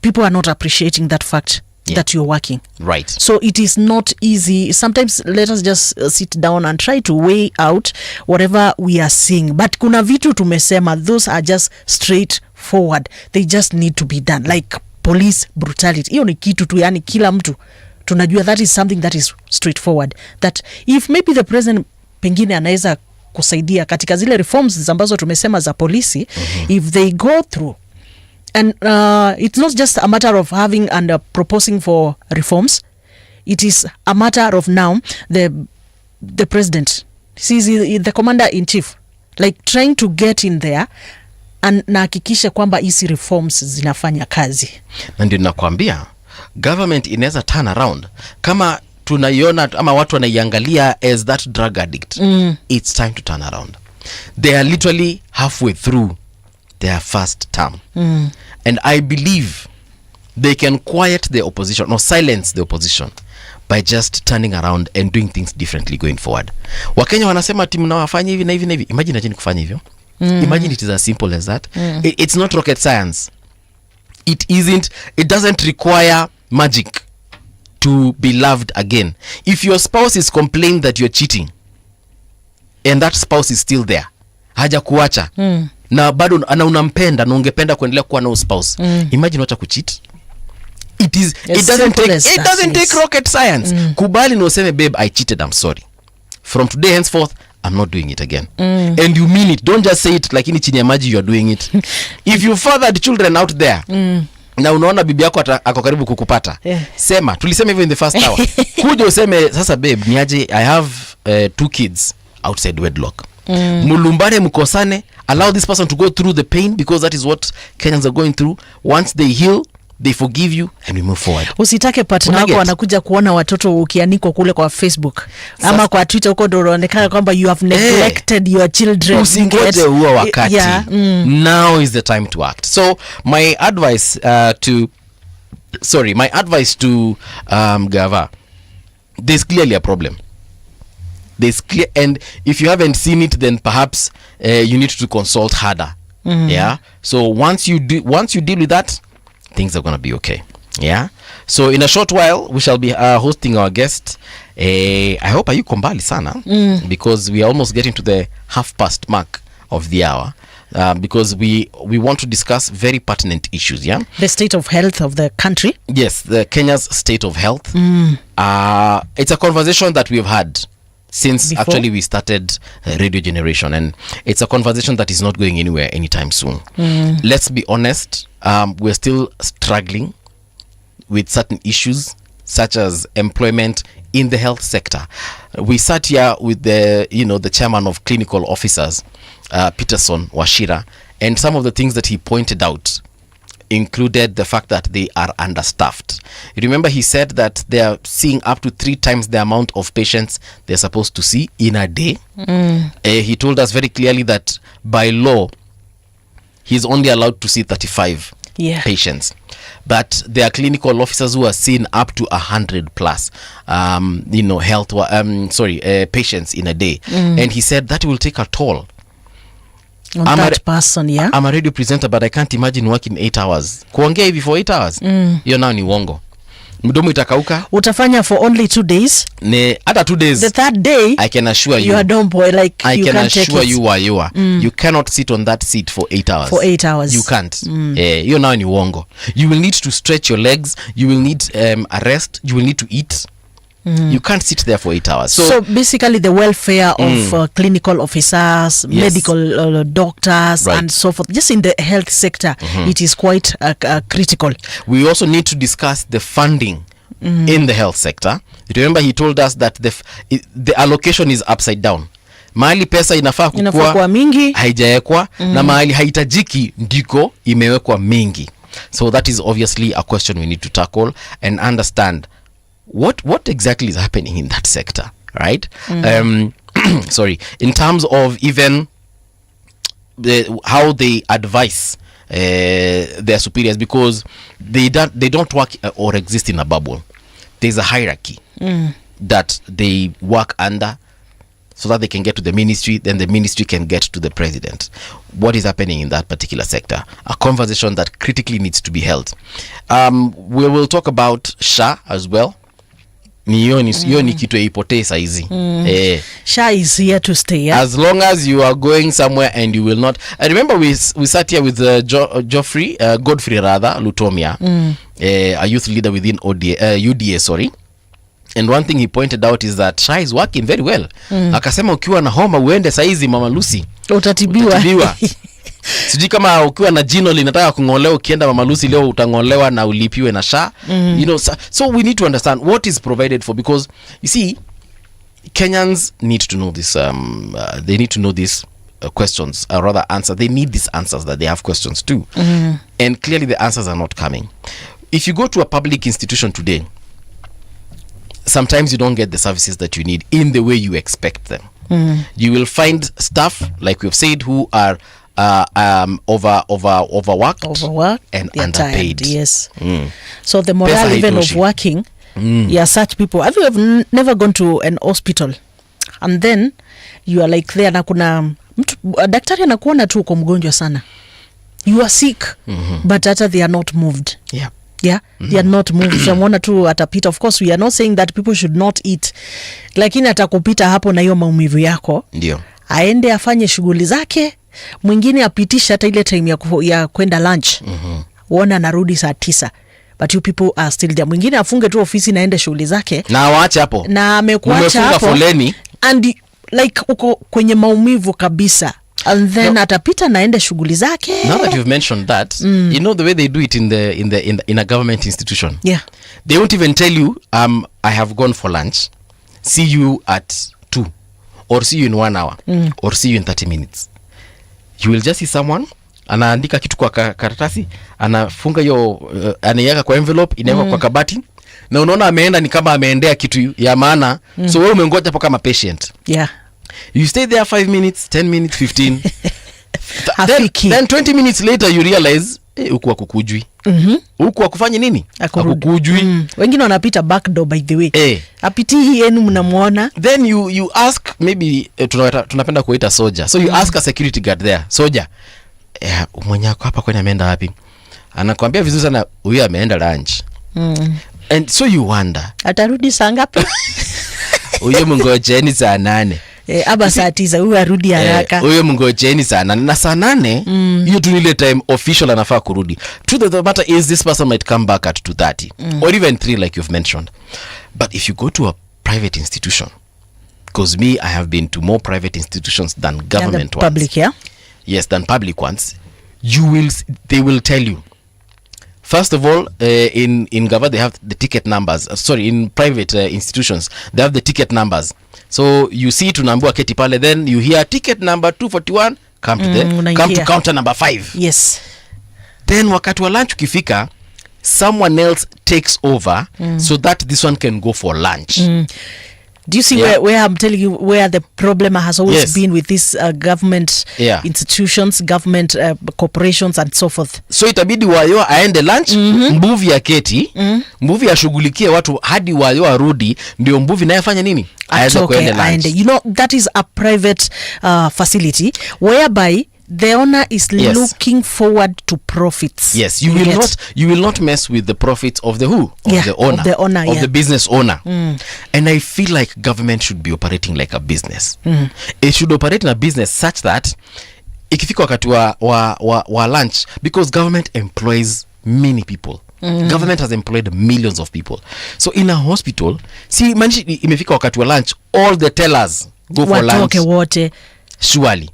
people are not appreciating that fact that you're working. Right. So it is not easy. Sometimes let us just sit down and try to weigh out whatever we are seeing. But kuna vitu tumesema, those are just straightforward. They just need to be done. Like police brutality. Hiyo ni kitu tu, yani kila mtu tunajua that is something that is straightforward. That if maybe the president pengine anaweza kusaidia katika zile reforms ambazo tumesema za polisi, if they go through. And it's not just a matter of having and proposing for reforms. It is a matter of now the president, the commander-in-chief, like trying to get in there and nahakikisha kwamba hizi reforms zinafanya kazi. Na ndio nakwambia government inaweza turn around kama tunaiona ama watu wanaiangalia as that drug addict. It's time to turn around. They are literally halfway through their first term. And I believe they can quiet the opposition or silence the opposition by just turning around and doing things differently going forward. Wakenya wanasema timu na wafanya hivi na hivi na hivi. Imagine ajeni kufanya hivyo. Imagine it is as simple as that. It's not rocket science. It isn't. It doesn't require magic to be loved again. If your spouse is complaining that you're cheating and that spouse is still there, haja kuacha, na bado unampenda na ungependa kuendelea kuwa na spouse, imagine wacha kucheat. It doesn't take rocket science. Kubali na useme, babe, I cheated, I'm sorry. From today henceforth, I'm not doing it again. And you mean it. Don't just say it like in chini ya maji you are doing it. If you fathered children out there, na unaona bibi yako ako karibu kukupata, sema, tulisema hivyo in the first hour. Kuja useme, sasa babe, niaje, I have 2 kids outside wedlock. Mulumbane, mkosane, allow this person to go through the pain, because that is what Kenyans are going through. Once they heal, they forgive you and we move forward. Usitake partner wako wanakuja kuona watoto ukianikwa kule kwa Facebook ama kwa Twitter huko, ndio unaonekana kwamba you have neglected your children. Usingoje huo wakati. Now is the time to act. So my advice to Gava, there's clearly a problem. There's clear, and if you haven't seen it, then perhaps you need to consult harder. So once you deal with that, things are going to be okay. So in a short while we shall be hosting our guest. I hope ayuko mbali sana, because we are almost getting to the 1:30 mark of the hour, because we want to discuss very pertinent issues. The state of health of the country. Yes, the Kenya's state of health. It's a conversation that we've had since Before? actually we started Radio Generation, and it's a conversation that is not going anywhere anytime soon. Let's be honest, we're still struggling with certain issues such as employment in the health sector. We sat here with the chairman of clinical officers, Peterson Washira, and some of the things that he pointed out included the fact that they are understaffed. You remember he said that they are seeing up to 3 times the amount of patients they're supposed to see in a day. He told us very clearly that by law he's only allowed to see 35 patients, but there are clinical officers who are seeing up to 100 plus patients in a day. And he said that will take a toll on that person. I'm a radio presenter, but I can't imagine working 8 hours. Kuongea hivi for 8 hours, hiyo nao ni uongo. Mdomo itakauka. Utafanya for only 2 days. Ne hata 2 days. The third day, I can assure you, you are dumb boy, like I you can can't take assure it. you are. You cannot sit on that seat for 8 hours. For 8 hours. You can't. Hiyo nao ni uongo. You will need to stretch your legs. You will need a rest. You will need to eat. You can't sit there for 8 hours. So basically the welfare of clinical officers, medical doctors, right, and so forth, just in the health sector, it is quite critical. We also need to discuss the funding in the health sector. Remember he told us that the allocation is upside down. Mahali pesa inafaa kukua mingi haijaekwa, na mahali haitajiki ndiko imewekwa mingi. So that is obviously a question we need to tackle and understand what exactly is happening in that sector, right? Sorry, in terms of even how they advise their superiors, because they don't work or exist in a bubble. There's a hierarchy that they work under, so that they can get to the ministry, then the ministry can get to the president. What is happening in that particular sector? A conversation that critically needs to be held. We will talk about SHA as well. Hiyo ni kitu ipotee saizi. SHA is here to stay. As long as you are going somewhere and you will not. I remember we sat here with Godfrey Lutomia, a youth leader within UDA, sorry. And one thing he pointed out is that SHA is working very well. Akasema ukiwa na homa uende saizi Mama Lucy utatibiwa. Sijui kama ukiwa na jino linataka kungolewa, ukienda Mama Lucy leo utangolewa na ulipiwe na SHA. So we need to understand what is provided for, because you see Kenyans need to know this. They need to know these questions, or rather answer. They need these answers that they have questions too. And clearly the answers are not coming. If you go to a public institution today, sometimes you don't get the services that you need in the way you expect them. You will find staff, like we've said, who are overworked and underpaid. Tired, yes. So the morale even of working, such people. Have you never gone to an hospital and then you are like there, na kuna daktari anakuona tu uko mgonjwa sana, you are sick, but hata they are not moved. They are not moved. Someone tu atapita. Of course we are not saying that people should not eat, lakini atakupita hapo na hiyo maumivu yako, ndio aende afanye shughuli zake. Mwingine apitisha hata ile time ya kwenda lunch, uona anarudi saa 9, but you people are still there. Mwingine afunge tu ofisi na aende shughuli zake, na waache hapo, na amekuacha hapo foleni, and like uko kwenye maumivu kabisa, and then atapita na aende shughuli zake. Now that you've mentioned that, you know the way they do it in a government institution. They won't even tell you I have gone for lunch, see you at 2, or see you in 1 hour, or see you in 30 minutes. You will just see someone anaandika kitu kwa karatasi, anafunga hiyo, anaiweka kwa envelope, inawekwa kwa kabati, na unaona ameenda ni kama ameendea kitu ya maana. So wewe umengoja hapo kama patient. You stay there 5 minutes, 10 minutes, 15. then 20 minutes later you realize huku akukujui. Huku akufanye nini? Akukujui. Wengine wanapita back door, by the way. Apiti hii yenu mnamuona. Then you ask, maybe tunapenda kuita soja. So you ask a security guard there, soja, mwenye ako hapa kwani ameenda wapi? Anakuambia vizuri sana, huyu ameenda lunch. And so you wonder, atarudi saa ngapi? Huyo mngojeni saa 8. Aba saa 9 huyu arudi haraka. Huyo mngojeni saa 8, na saa 8 hiyo tu ile time official anafaa kurudi. Truth of the matter is this person might come back at 2:30 or even 3 like you've mentioned. But if you go to a private institution, because me, I have been to more private institutions than government ones. Public, yeah? Yes, than public ones. They will tell you. First of all, in government they have the ticket numbers. In private institutions they have the ticket numbers. So you see tunaambiwa keti pale, then you hear ticket number 241, come to counter number 5. Yes. Then wakati wa lunch ukifika, someone else takes over so that this one can go for lunch. Do you see where I'm telling you where the problem has always been with these government institutions, government corporations and so forth? So itabidi wayo aende lunch, mbuvi ya keti, mbuvi ashughulikie watu hadi wayo arudi, ndio mbuvi naye afanye nini? Aende kwenda lunch. You know, that is a private facility whereby the owner is looking forward to profits. Yes, you will not mess with the profits of the the business owner. And I feel like government should be operating like a business. It should operate in a business such that ikifika wakati wa lunch, because government employs many people. Government has employed millions of people. So in a hospital, see manishi imefika wakati wa lunch, all the tellers go for lunch. Surely.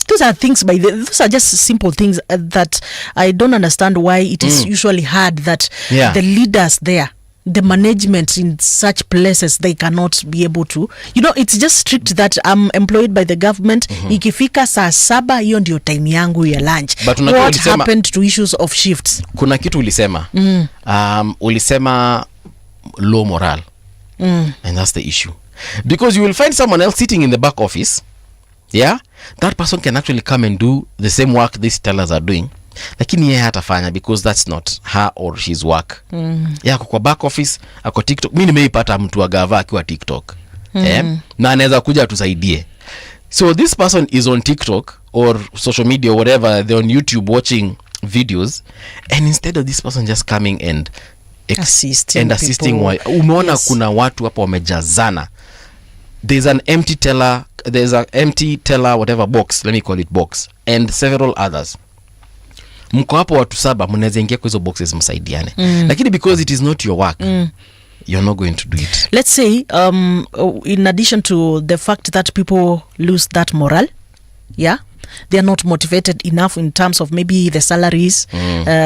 Those are things those are just simple things that I don't understand why it is usually hard that the leaders there, the management in such places, they cannot be able to, you know, it's just strict that I'm employed by the government. Ikifika saa 7 hiyo ndio time yangu ya lunch. But what happened to issues of shifts? Kuna kitu ulisema. Ulisema low morale. And that's the issue. Because you will find someone else sitting in the back office. Yeah, that person can actually come and do the same work these tellers are doing, lakini yeye hatafanya because that's not her or his work. Yeah, kwa back office ako TikTok. Mimi nimeipata mtu wa gava akiwa TikTok. Na anaweza kuja atusaidie. So this person is on TikTok or social media or whatever, they're on YouTube watching videos, and instead of this person just coming and assisting umeona kuna watu hapo wamejazana. There's an empty teller whatever box, let me call it box, and several others. Mko hapo watu 7, mnaweza ingia kwa hizo boxes msaidiane. Lakini because it is not your work, you're not going to do it. Let's say in addition to the fact that people lose that morale, they are not motivated enough in terms of maybe the salaries,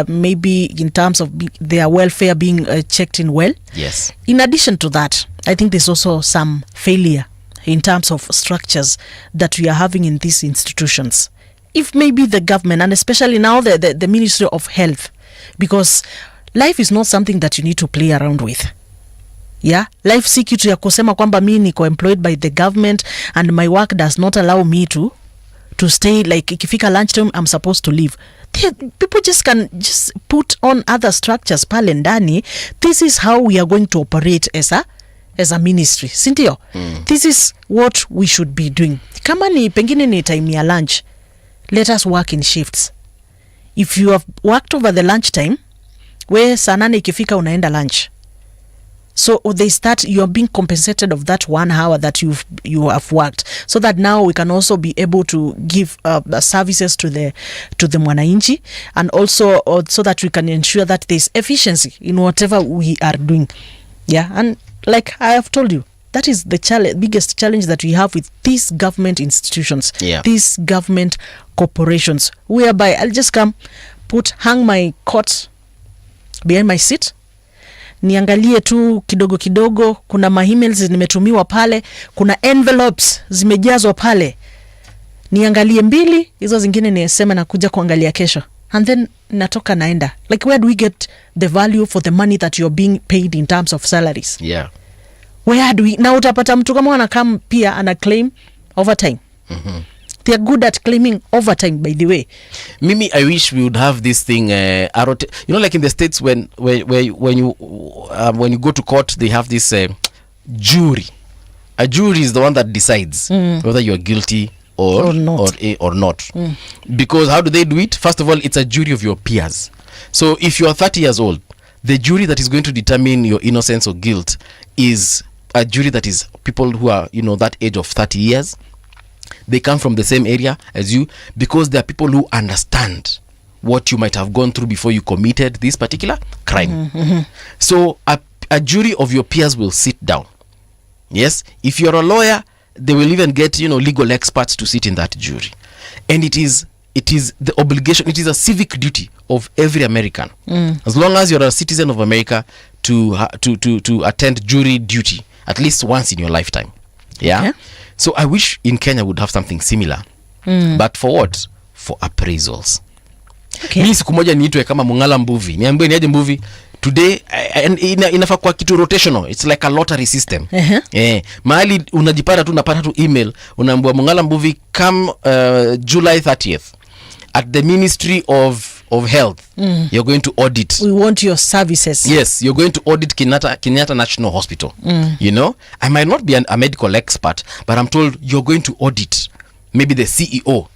maybe in terms of their welfare being checked in well. Yes. In addition to that, I think there's also some failure in terms of structures that we are having in these institutions. If maybe the government, and especially now the Ministry of Health, because life is not something that you need to play around with. Yeah, life si kitu ya kusema kwamba mimi niko employed by the government and my work does not allow me to stay, like ikifika lunchtime I'm supposed to leave. People can put on other structures pale ndani. This is how we are going to operate as a ministry, sindio? This is what we should be doing. Kama ni pengine ni time ya lunch, let us work in shifts. If you have worked over the lunch time, we saa 8 ikifika unaenda lunch. So they start, you are being compensated of that 1 hour that you have worked, so that now we can also be able to give services to the mwananchi, and also so that we can ensure that there's efficiency in whatever we are doing. Yeah, and like I have told you, that is the biggest challenge that we have with these government institutions, these government corporations, whereby I'll just come, hang my coat behind my seat, niangalie tu kidogo kidogo, kuna emails nimetumiwa pale, kuna envelopes zimejazwa pale, niangalie 2, hizo zingine niseme na kuja kuangalia kesho, and then natoka naenda. Like, where do we get the value for the money that you're being paid in terms of salaries? Yeah. Where do we, na utapata mtu kama anakam pia ana claim overtime. They are good at claiming overtime, by the way. Mimi, I wish we would have this thing, you know, like in the States when you go to court, they have this jury. A jury is the one that decides whether you are guilty or not. Because how do they do it? First of all, it's a jury of your peers. So if you are 30 years old, the jury that is going to determine your innocence or guilt is a jury that is people who are, you know, that age of 30 years. They come from the same area as you, because they are people who understand what you might have gone through before you committed this particular crime. So a jury of your peers will sit down. Yes, if you're a lawyer, they will even get, legal experts to sit in that jury. And it is the obligation, it is a civic duty of every American, as long as you're a citizen of America, to attend jury duty at least once in your lifetime. Yeah. So I wish in Kenya would have something similar. But for what? For appraisals. Okay. Mi siku moja niitwe kama Mungala Mbuvi, niambiwe niaje Mbuvi today, inafaa kwa kitu rotational, it's like a lottery system. Mahali unajipata tu, unapata tu email, unaambiwa Mungala Mbuvi come July 30th at the Ministry of Health. You're going to audit. We want your services. Yes, you're going to audit Kenyatta National Hospital. I might not be a medical expert, but I'm told you're going to audit maybe the CEO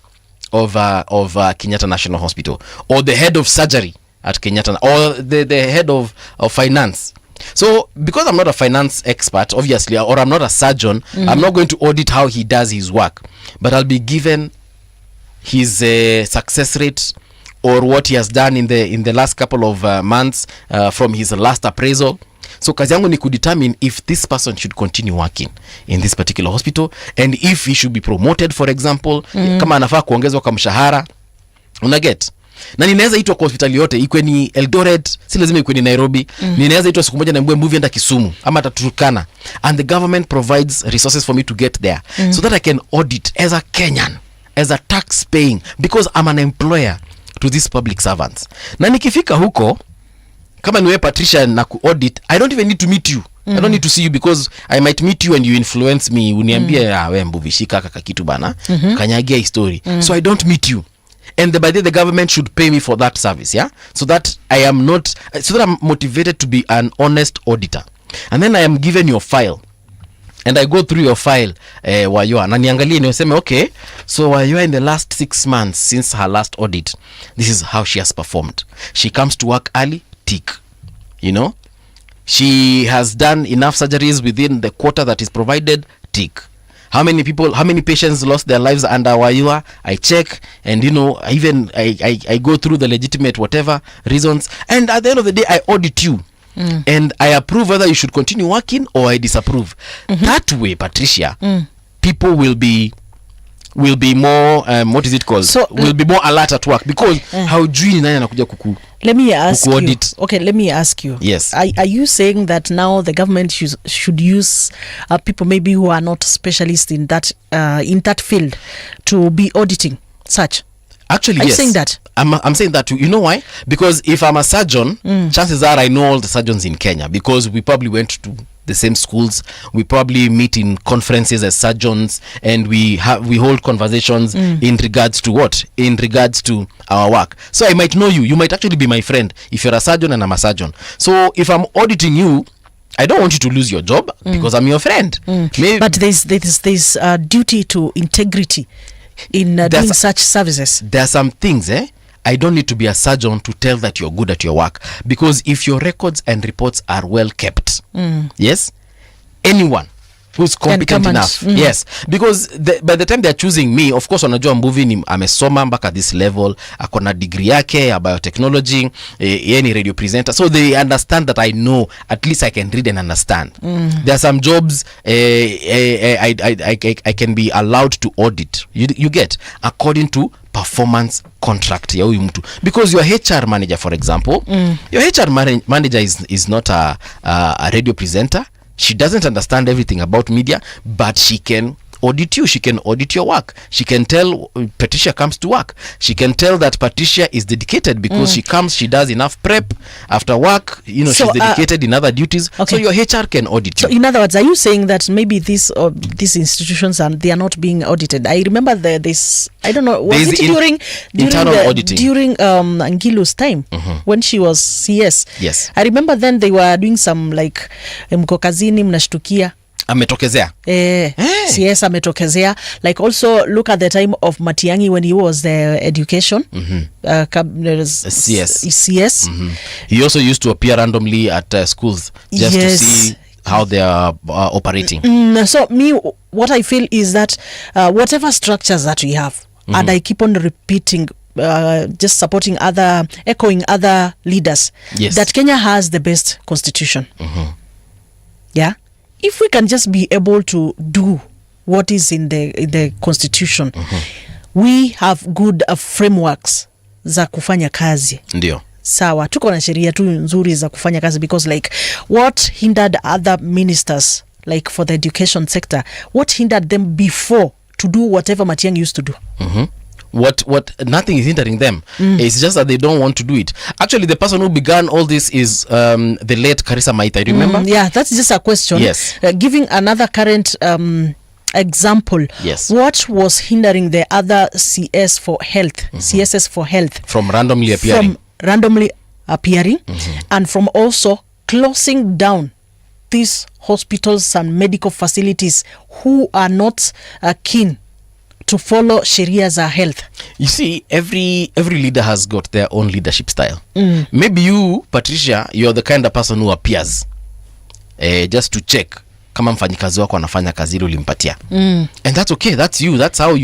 of Kenyatta National Hospital, or the head of surgery at Kenyatta, or the head of finance. So because I'm not a finance expert, obviously, or I'm not a surgeon, I'm not going to audit how he does his work, but I'll be given his success rate, or what he has done in the last couple of months from his last appraisal. So kazi yangu ni kudetermine if this person should continue working in this particular hospital, and if he should be promoted, for example, kama anafaa kuongezwa kwa mshahara, unaget. Na ninaweza itwa kwa hospitali yote, ikwe ni Eldoret, si lazima ikwe ni Nairobi. Ninaweza itwa siku moja na Mbuvi enda Kisumu ama Turkana, and the government provides resources for me to get there, so that I can audit as a Kenyan, as a tax paying, because I'm an employer to these public servants. Na nikifika huko, kama niwe Patricia na ku-audit, I don't even need to meet you. I don't need to see you, because I might meet you and you influence me. Uniambie, we Mbuvi, shika kaka kitu bana, kanyagia history. So I don't meet you. And by the government should pay me for that service, yeah? So that I'm motivated to be an honest auditor. And then I am given your file. And I go through your file, Wayoa, na niangalie niseme, okay, so Wayoa in the last 6 months since her last audit, this is how she has performed. She comes to work early, tick. She has done enough surgeries within the quota that is provided, tick. How many patients lost their lives under Wayoa? I check, and I go through the legitimate whatever reasons, and at the end of the day I audit you. And I approve whether you should continue working, or I disapprove. That way, Patricia, people will be more what is it called? So, will be more alert at work, because haujui nani anakuja kuku. Let me ask you. Audit. Okay, let me ask you. Yes. Are you saying that now the government should use people maybe who are not specialists in that field to be auditing such? Actually, yes. Are you saying that? I'm saying that too. You know why? Because if I'm a surgeon, chances are I know all the surgeons in Kenya, because we probably went to the same schools. We probably meet in conferences as surgeons, and we hold conversations in regards to what? In regards to our work. So I might know you. You might actually be my friend if you're a surgeon and I'm a surgeon. So if I'm auditing you, I don't want you to lose your job, because I'm your friend. But there's duty to integrity in doing such services. There are some things, I don't need to be a surgeon to tell that you're good at your work, because if your records and reports are well kept, yes, anyone who's competent enough, yes, because by the time they're choosing me, of course wanajua Mbuvi ni amesoma mpaka this level, akona degree yake ya biotechnology, yeye ni radio presenter, so they understand that I know, at least I can read and understand. There are some jobs I can be allowed to audit, you get, according to performance contract ya huyu mtu, because your HR manager, for example, your HR manager is not a radio presenter. She doesn't understand everything about media, but she can audit you. She can audit your work. She can tell Patricia comes to work. She can tell that Patricia is dedicated, because she comes, she does enough prep after work. So, she's dedicated in other duties. Okay. So your HR can audit you. So in other words, are you saying that maybe these institutions they are not being audited? I remember this. I don't know. Was it during internal auditing during Angilu's time when she was CS? Yes. I remember then they were doing some like mko kazini mnashtukia ametokezea. CS ametokezea. Like also look at the time of Matiang'i when he was the education. CS. He also used to appear randomly at schools just to see how they are operating. So me, what I feel is that whatever structures that we have, and I keep on repeating, just supporting echoing other leaders, that Kenya has the best constitution. Yeah. If we can just be able to do what is in the constitution. We have good frameworks za kufanya kazi. Ndio. Sawa, tuko na sheria tu nzuri za kufanya kazi, because like what hindered other ministers like for the education sector, what hindered them before to do whatever Matiang'i used to do? What nothing is hindering them. It's just that they don't want to do it. Actually, the person who began all this is the late Garissa Maitha, remember? Yeah, that's just a question. Yes. Giving another current example. Yes. What was hindering the other CS for health, CSS for health From randomly appearing. And from also closing down these hospitals and medical facilities who are not keen to follow Sharia za health. You see, every leader has got their own leadership style. Maybe you, Patricia, you're the kind of person who appears just to check kama mfanyikazi wako anafanya kazi ile ulimpatia. And that's okay, that's you, that's how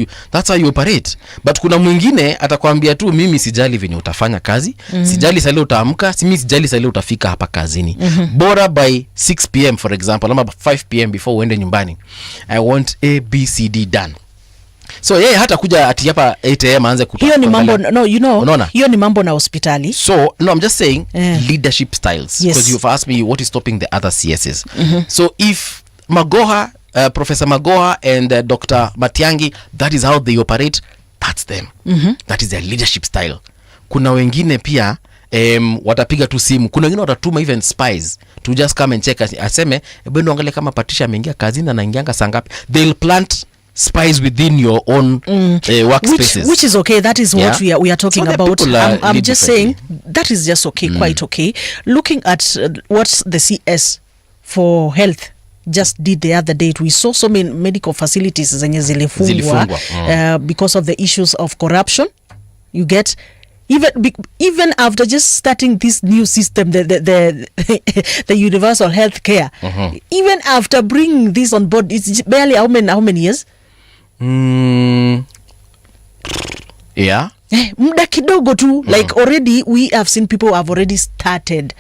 you operate. But kuna mwingine atakwambia tu mimi sijali venye utafanya kazi, sijali sale utaamka, sijali sale utafika hapa kazini. Bora by 6 p.m. for example, ama 5 p.m. before uende nyumbani. I want A, B, C, D done. So yeye hata kuja ati hapa 8 am aanze kutoka. Hiyo ni mambo, no, you know, Unaona? hiyo ni mambo na hospitali. So no, I'm just saying leadership styles, because Yes. you've asked me what is stopping the other CSs. So if Magoha, Professor Magoha and Dr. Matiang'i, that is how they operate, that's them. That is their leadership style. Kuna wengine pia watapiga tu simu. Kuna wengine watatuma even spies to just come and check, aseme bado angalia kama Patricia ameingia kazini na anaingianga saa ngapi. They'll plant spies within your own workspaces, which is okay. That is what we are talking so about. I'm just saying that is just okay, quite okay. Looking at what the CS for health just did the other day, we saw so many medical facilities zenye zilifungwa because of the issues of corruption. You get even after just starting this new system, the universal health care, even after bringing this on board, it's barely how many years? Yeah. Muda kidogo tu. Like already we have seen people have already started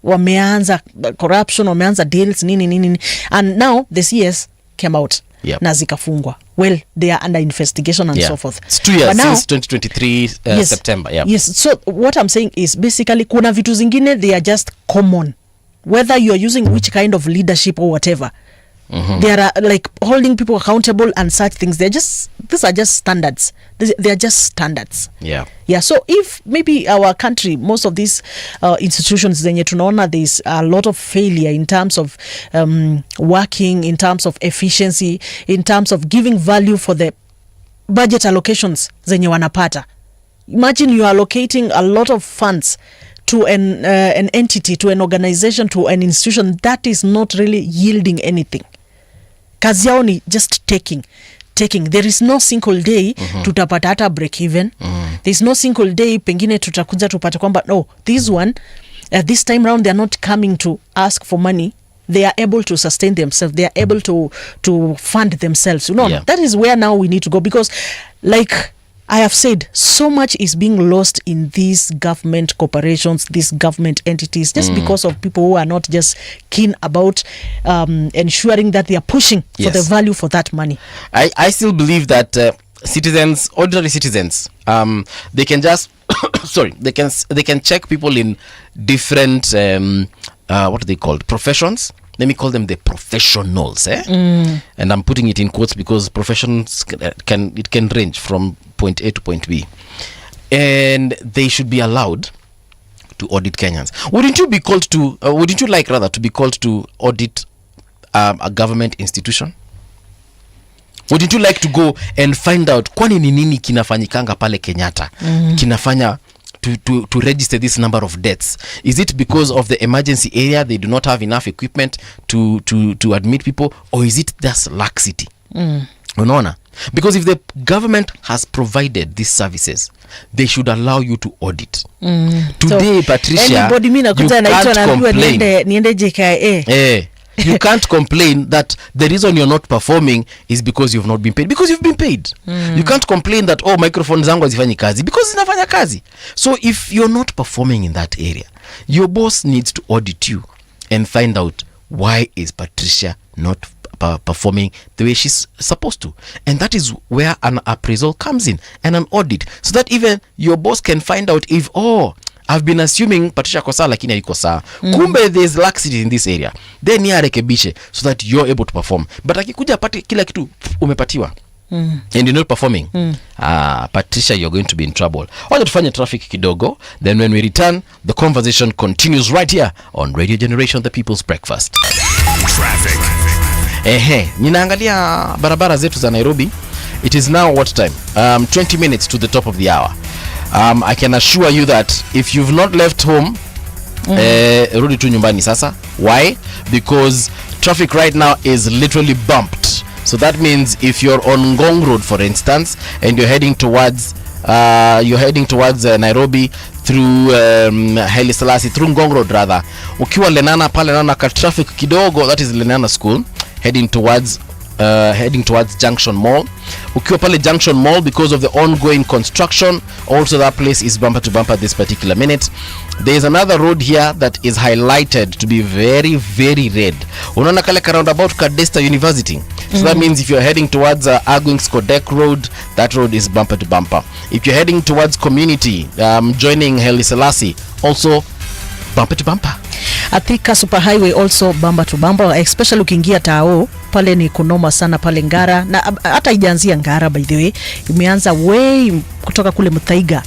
wameanza corruption, wameanza deals nini, and now the CS came out na zikafungwa. Well, they are under investigation and so forth. It's 2 years since 2023 September. Yes, so what I'm saying is basically kuna vitu zingine they are just common, whether you are using which kind of leadership or whatever. They are like holding people accountable and such things. These are just standards. They are just standards. Yeah. So if maybe our country, most of these institutions zenye tunaona there's a lot of failure in terms of working, in terms of efficiency, in terms of giving value for the budget allocations zenye wanapata. Imagine you are allocating a lot of funds to an entity, to an organization, to an institution that is not really yielding anything. Kazi yao ni just taking. There is no single day tutapata hata break even. There is no single day pengine tutakuja tupate kwamba no, this one this time round they are not coming to ask for money. They are able to sustain themselves. They are able to fund themselves. You know, that is where now we need to go, because like I have said, so much is being lost in these government corporations, these government entities, just because of people who are not just keen about ensuring that they are pushing for the value for that money. I still believe that citizens, ordinary citizens, they can just they can check people in different what are they called, professions. Let me call them the professionals, and I'm putting it in quotes because professions can range from point A to point B, and they should be allowed to audit Kenyans. Wouldn't you like to be called to audit a government institution? Wouldn't you like to go and find out kwani ni nini kinafanyikanga pale Kenyatta, kinafanya to register this number of deaths? Is it because of the emergency area, they do not have enough equipment to admit people, or is it just laxity? Unaona? Because if the government has provided these services, they should allow you to audit. Today, so, Patricia, you can't complain. You can't complain that the reason you're not performing is because you've not been paid, because you've been paid. You can't complain that microphone zangu hazifanyi kazi, because zinafanya kazi. So if you're not performing in that area, your boss needs to audit you and find out why is Patricia not performing the way she's supposed to. And that is where an appraisal comes in and an audit, so that even your boss can find out if, I've been assuming Patricia kosa lakini haiko sawa. Kumbe there's laxity in this area. Then ya rekebishe so that you're able to perform. But akikuja apate kila kitu umepatiwa. And you're not performing. Patricia, you're going to be in trouble. Wacha tufanye traffic kidogo. Then when we return, the conversation continues right here on Radio Generation, the People's Breakfast. Traffic. Ninaangalia barabara zetu za Nairobi. It is now what time? 20 minutes to the top of the hour. I can assure you that if you've not left home, rudi tu nyumbani sasa. Why? Because traffic right now is literally bumped. So that means if you're on Ngong Road, for instance, and you're heading towards Nairobi through Haile Selassie, through Ngong Road rather, ukiwa Lenana pale naona ka traffic kidogo, that is Lenana School, heading towards Junction Mall. Ukiwa pale Junction Mall, because of the ongoing construction, also that place is bumper to bumper this particular minute. There is another road here that is highlighted to be very, very red. Unaona kale roundabout Kadesta University. So that means if you're heading towards Agwings Kodek Road, that road is bumper to bumper. If you're heading towards Community, joining Haile Selassie, also bumper to bumper. Athika Superhighway also bumper to bumper, especially ukiingia Tao pale ni kunoma sana pale Ngara, na hata ijaanzia Ngara by the way, imeanza way kutoka kule Muthaiga.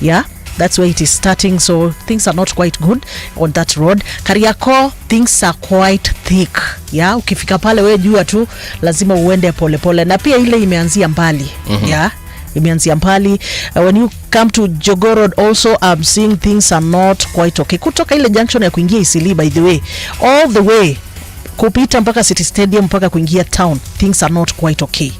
Yeah, that's where it is starting, so things are not quite good on that road. Kariakoo, things are quite thick. Yeah, ukifika pale wewe jua tu lazima uende pole pole, na pia ile imeanzia mbali. Yeah, imeanzia mbali. When you come to Jogoo Road also, I'm seeing things are not quite okay. Kutoka ile junction ya kuingia Isili by the way, all the way kupita mpaka City Stadium mpaka kuingia town, things are not quite okay.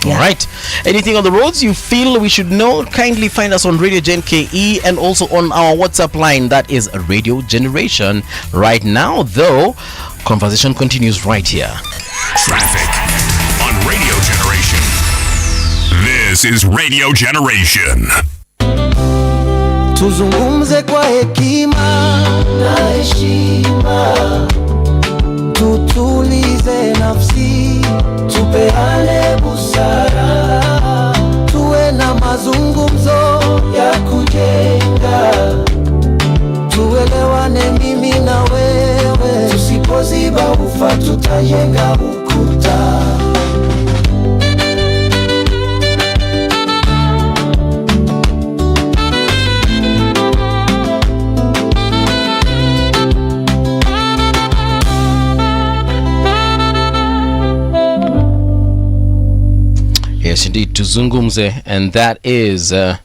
Yeah. All right. Anything on the roads you feel we should know, kindly find us on Radio Gen KE and also on our WhatsApp line, that is Radio Generation. Right now though, conversation continues right here. Traffic on Radio Generation. This is Radio Generation. Tuzungumze kwa hekima na heshima, tutulize nafsi, tupeane busara, tuwe na mazungumzo ya kujenga, tuelewane mimi na wewe, tusipoziba ufa tutajenga ukuta. Yes, indeed, tuzungumze, and that is a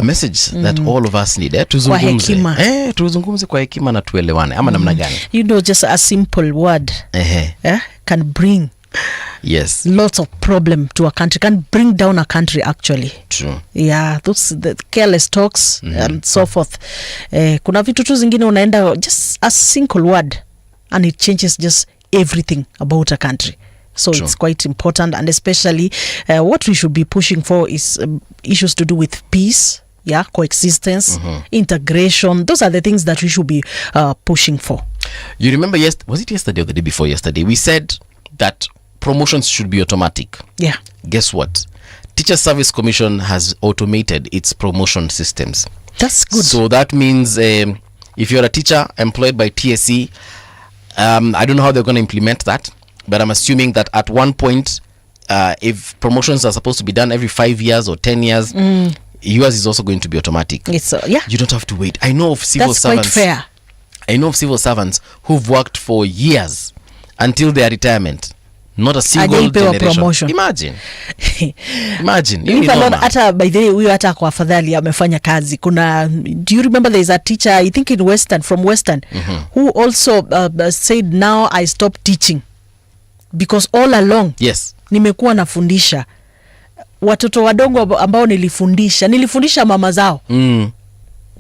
message that all of us need. Tuzungumze. Tuzungumze kwa hekima na tuelewane. Ama namna gani? You know, just a simple word can bring lots of problem to a country, can bring down a country actually. True. Yeah, those the careless talks and so forth. Kuna vitu tu zingine unaenda just a single word and it changes just everything about a country. So True. It's quite important, and especially what we should be pushing for is issues to do with peace, coexistence, integration. Those are the things that we should be pushing for. You remember, was it yesterday or the day before yesterday? We said that promotions should be automatic. Yeah. Guess what? Teacher Service Commission has automated its promotion systems. That's good. So that means if you're a teacher employed by TSC, I don't know how they're going to implement that. But I'm assuming that at one point, if promotions are supposed to be done every 5 years or 10 years, yours is also going to be automatic. It's you don't have to wait. I know of civil servants. That's quite fair. I know of civil servants who've worked for years until their retirement. Not a single generation. Promotion. Imagine. Hata by the way, huyo hata kwa afadhali amefanya kazi. Kuna, do you remember there is a teacher, I think in Western, from Western, who also said, now I stop teaching. Because all along nimekuwa nafundisha watoto wadogo ambao nilifundisha mama zao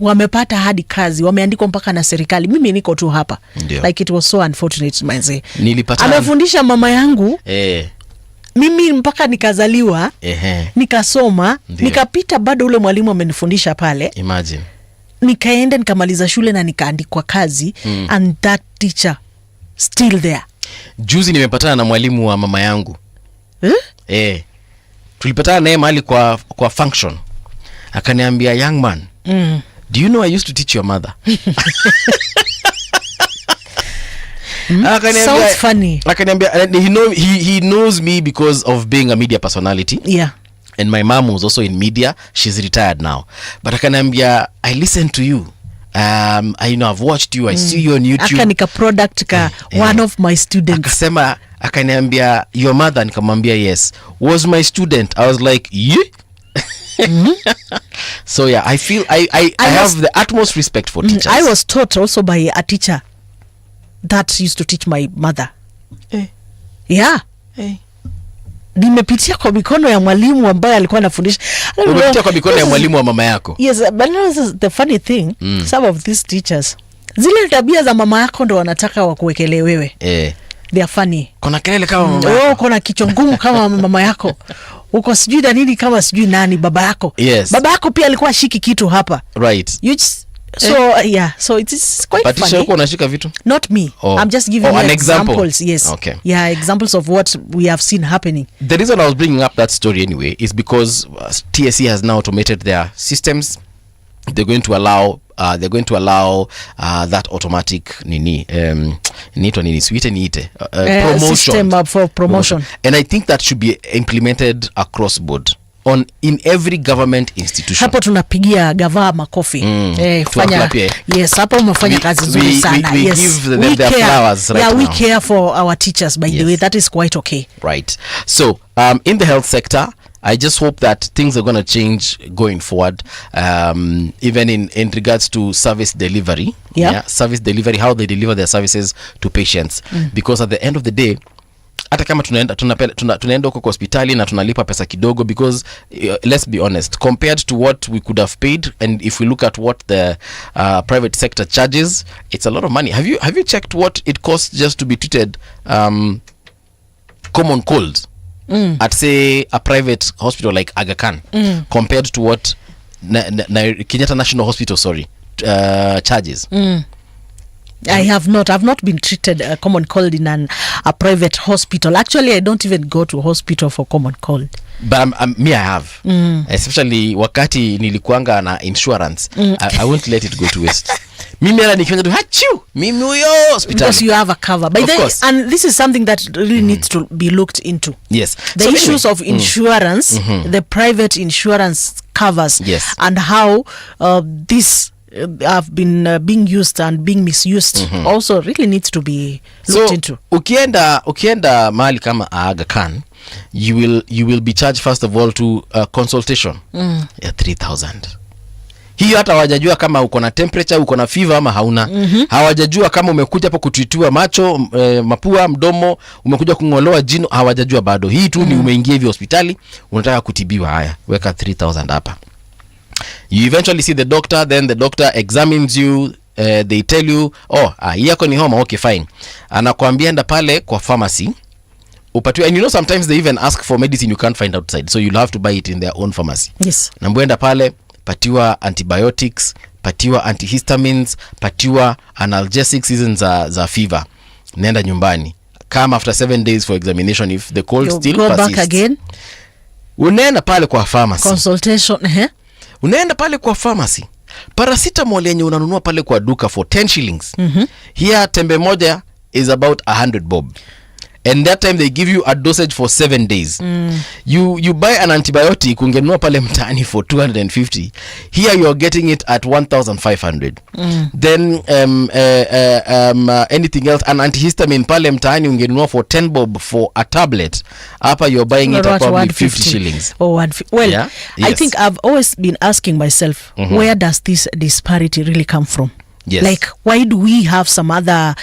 wamepata hadi kazi, wameandikwa mpaka na serikali. Mimi niko tu hapa. Like it was so unfortunate manze. Amefundisha mama yangu mimi mpaka nikazaliwa, nikasoma, nikapita, bado ule mwalimu amenifundisha pale. Imagine. Nikaenda nikamaliza shule na nikaandikwa kazi, and that teacher still there. Juzi nimepatana na mwalimu wa mama yangu. Tulipatana naye mahali kwa function. Akaniambia, young man, do you know I used to teach your mother? Sounds funny. Akaniambia, he knows me because of being a media personality. Yeah. And my mom was also in media. She's retired now. But akaniambia, I listen to you. I've watched you. I see you on YouTube. Akanika product ka one of my students. Akasema, akaniambia, your mother? Nikamwambia, yes. Was my student. I was like, yeah. So yeah, I feel I have the utmost respect for teachers. I was taught also by a teacher that used to teach my mother. Yeah. Nimepitia kwa mikono ya mwalimu ambaye alikuwa anafundisha. Umepitia kwa mikono ya mwalimu wa mama yako? Yes, but the funny thing, some of these teachers, zile tabia za mama yako ndo wanataka wakuwekelee wewe. They are funny. Kuna kelele kama mama yako. Kuna kichwa ngumu kama mama yako. Uko sijui na nini kama sijui nani baba yako. Yes. Baba yako pia alikuwa shiki kitu hapa. Right. So it is quite funny. Patisha uko unashika vitu? Not me. I'm just giving you examples. Yes. Okay. Yeah, examples of what we have seen happening. The reason I was bringing up that story anyway is because TSC has now automated their systems. They're going to allow that automatic promotion system for promotion. And I think that should be implemented across board in every government institution. Hapo tunapigia gavaa makofi. Fanya, yes, hapo umefanya kazi nzuri sana. We give them their flowers right now. We care for our teachers, by the way. That is quite okay. Right. So in the health sector, I just hope that things are going to change going forward, even in regards to service delivery. Service delivery, how they deliver their services to patients. Because at the end of the day, hata kama tunaenda huko kwa hospitali na tunalipa pesa kidogo, because let's be honest, compared to what we could have paid, and if we look at what the private sector charges, it's a lot of money. Have you checked what it costs just to be treated common cold at, say, a private hospital like Aga Khan, compared to what Kenyatta National Hospital charges? I've not been treated common cold in a private hospital. Actually, I don't even go to hospital for common cold. But me, I have. Especially wakati nilikuanga na insurance. I won't let it go to waste. Mimi ana nikienda tu hachu. Mimi huyo hospital. Because you have a cover. By the way, and this is something that really needs to be looked into. Yes. The issues of insurance, the private insurance covers, and how this have been being used and being misused also really needs to be looked into. Ukienda mahali kama Aga Khan, you will be charged first of all to consultation ya 3,000. Hiyo hata hawajajua kama uko na temperature, uko na fever ama hauna. Hawajajua kama umekuja hapo kutitiwa macho, mapua, mdomo, umekuja kungolewa jino, hawajajua bado. Hii tu ni umeingia hivi hospitali, unataka kutibiwa, haya, weka 3,000 hapa. You eventually see the doctor, then the doctor examines you, they tell you, hii yako ni homa, okay fine. Anakuambia enda pale kwa pharmacy, upatiwe, and you know sometimes they even ask for medicine you can't find outside, so you'll have to buy it in their own pharmacy. Yes. Nambuenda pale, patiwa antibiotics, patiwa antihistamines, patiwa analgesics season za fever. Nenda nyumbani. Come after 7 days for examination if the cold still persists. Go back again. Unaenda pale kwa pharmacy. Consultation, Unaenda pale kwa pharmacy. Paracetamol yenye unanunua pale kwa duka for 10 shillings. Here tembe moja is about 100 bob. And that time they give you a dosage for 7 days. You buy an antibiotic ungenunua pale mtaani for 250. Here you are getting it at 1,500. Then anything else, an antihistamine pale mtaani ungenunua for 10 bob for a tablet. Hapa you are buying it at probably 50 shillings. Well, yeah? Yes. I think I've always been asking myself, where does this disparity really come from? Yes. Like, why do we have some other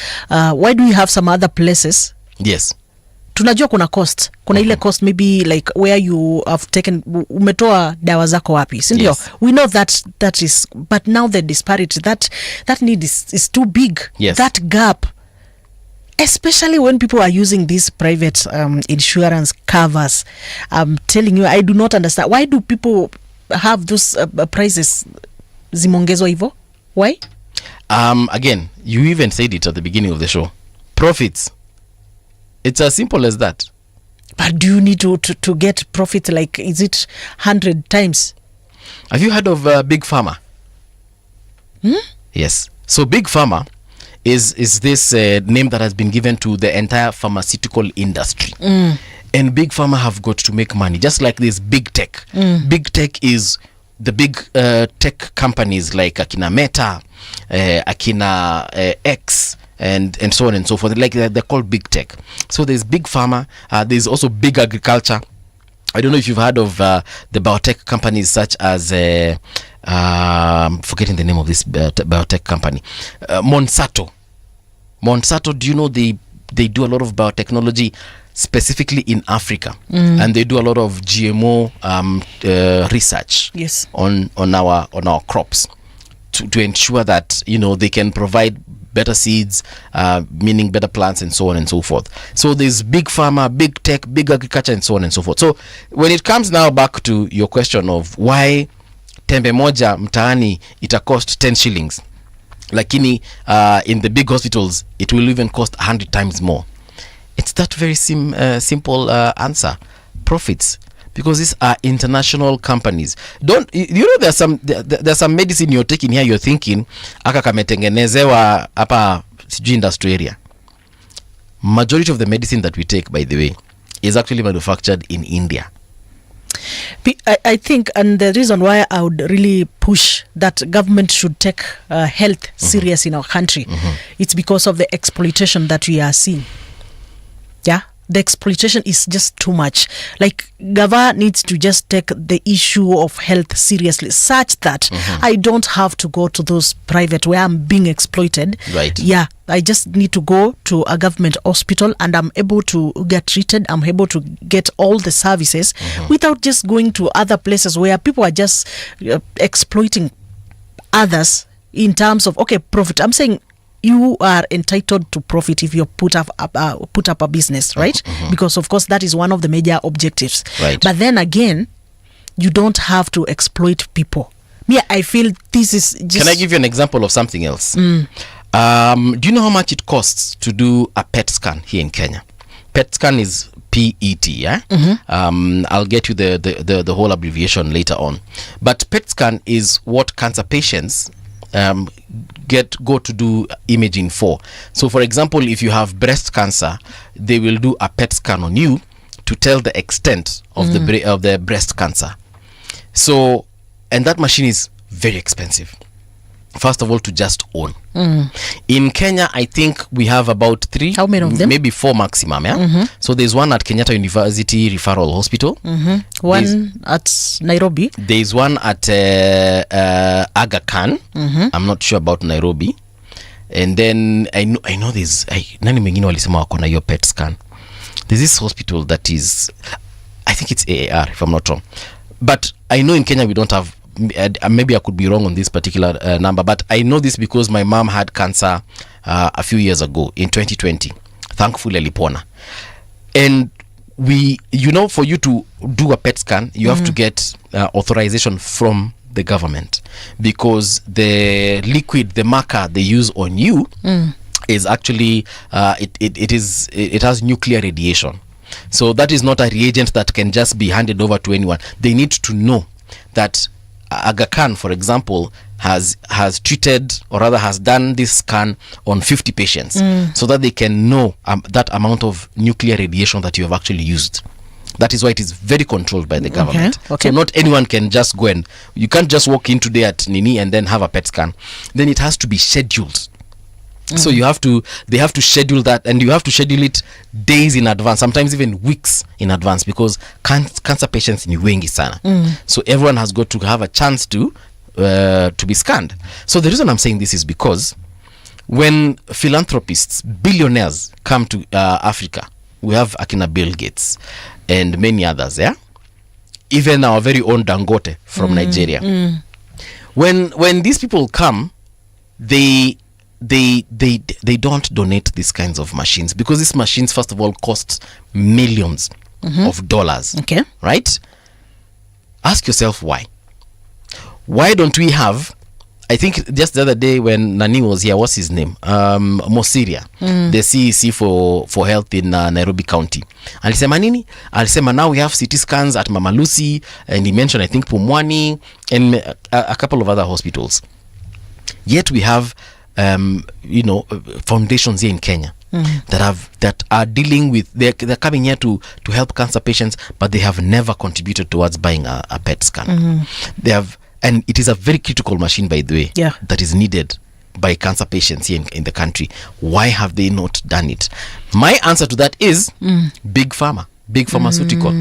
places? Yes. Tunajua kuna cost. Kuna ile cost maybe like where you have taken, umetoa dawa zako wapi, si ndio? Yes. We know that is, but now the disparity, that need is too big. Yes. That gap, especially when people are using these private insurance covers. I'm telling you, I do not understand. Why do people have those prices zimongezwa hivyo? Why? Again, you even said it at the beginning of the show. Profits. It's as simple as that. But do you need to get profit? Like, is it 100 times? Have you heard of Big Pharma? Yes. So Big Pharma is this name that has been given to the entire pharmaceutical industry. And Big Pharma have got to make money, just like this Big Tech. Big Tech is the big tech companies like Akina Meta, Akina X, and so on and so forth. Like they're called Big Tech. So there's Big Pharma. There's also Big Agriculture. I don't know if you've heard of the biotech companies such as forgetting the name of this biotech company, Monsanto. Do you know they do a lot of biotechnology specifically in Africa, and they do a lot of GMO research on our crops to ensure that they can provide better seeds, meaning better plants, and so on and so forth. So there's Big Pharma, Big Tech, Big Agriculture, and so on and so forth. So when it comes now back to your question of why tembe moja mtaani ita cost 10 shillings, lakini in the big hospitals it will even cost 100 times more. It's that very simple answer: profits. Because these are international companies. There's some medicine you're taking here, you're thinking aka kametengenezewa hapa sijui industry area. Majority of the medicine that we take, by the way, is actually manufactured in India. I think, and the reason why I would really push that government should take health serious in our country, it's because of the exploitation that we are seeing. Yeah, the exploitation is just too much. Like, Gava needs to just take the issue of health seriously, such that I don't have to go to those private where I'm being exploited. Right. Yeah, I just need to go to a government hospital and I'm able to get treated. I'm able to get all the services without just going to other places where people are just exploiting others in terms of, okay, profit. I'm saying you are entitled to profit if you put up a business, right? Because of course that is one of the major objectives. Right. But then again, you don't have to exploit people. Yeah, I feel this is just... Can I give you an example of something else? Do you know how much it costs to do a PET scan here in Kenya? PET scan is PET, yeah? I'll get you the whole abbreviation later on. But PET scan is what cancer patients go to do imaging for. So for example, if you have breast cancer, they will do a PET scan on you to tell the extent of the breast cancer. So, and that machine is very expensive, first of all, to just own. In Kenya, I think we have about 3. How many of them? Maybe 4 maximum, yeah? So there's one at Kenyatta University Referral Hospital. One at Nairobi. There's one at Aga Khan. I'm not sure about Nairobi. And then I know there's nani mwingine walisema wako na hiyo PET scan. There's this hospital that is, I think it's AAR if I'm not wrong. But I know in Kenya we don't have, maybe I could be wrong on this particular number, but I know this because my mom had cancer a few years ago in 2020. Thankfully alipona. And for you to do a PET scan, you have to get authorization from the government, because the liquid, the marker they use on you is actually it has nuclear radiation. So that is not a reagent that can just be handed over to anyone. They need to know that Aga Khan, for example, has treated, or rather has done this scan on 50 patients, so that they can know that amount of nuclear radiation that you have actually used. That is why it is very controlled by the government. Okay. So not anyone can just go, and you can't just walk in today at Nini and then have a PET scan. Then it has to be scheduled. So they have to schedule that, and you have to schedule it days in advance, sometimes even weeks in advance, because cancer patients ni wengi sana. So everyone has got to have a chance to be scanned. So the reason I'm saying this is because when philanthropists, billionaires come to Africa, we have Akina Bill Gates and many others, yeah? Even our very own Dangote from Nigeria. When these people come, they don't donate these kinds of machines, because these machines, first of all, cost millions of dollars. Okay. Right? Ask yourself why. Why don't we have I think just the other day when Nani was here, what's his name? Mosiria, the CEC for health in Nairobi County. Alisema nini? Alisema now we have CT scans at Mama Lucy, and he mentioned I think Pumwani and a couple of other hospitals. Yet we have foundations here in Kenya that are dealing with, they're coming here to help cancer patients, but they have never contributed towards buying a PET scan. They have, and it is a very critical machine, by the way, that is needed by cancer patients here in the country. Why have they not done it? My answer to that is big pharma, big pharmaceutical.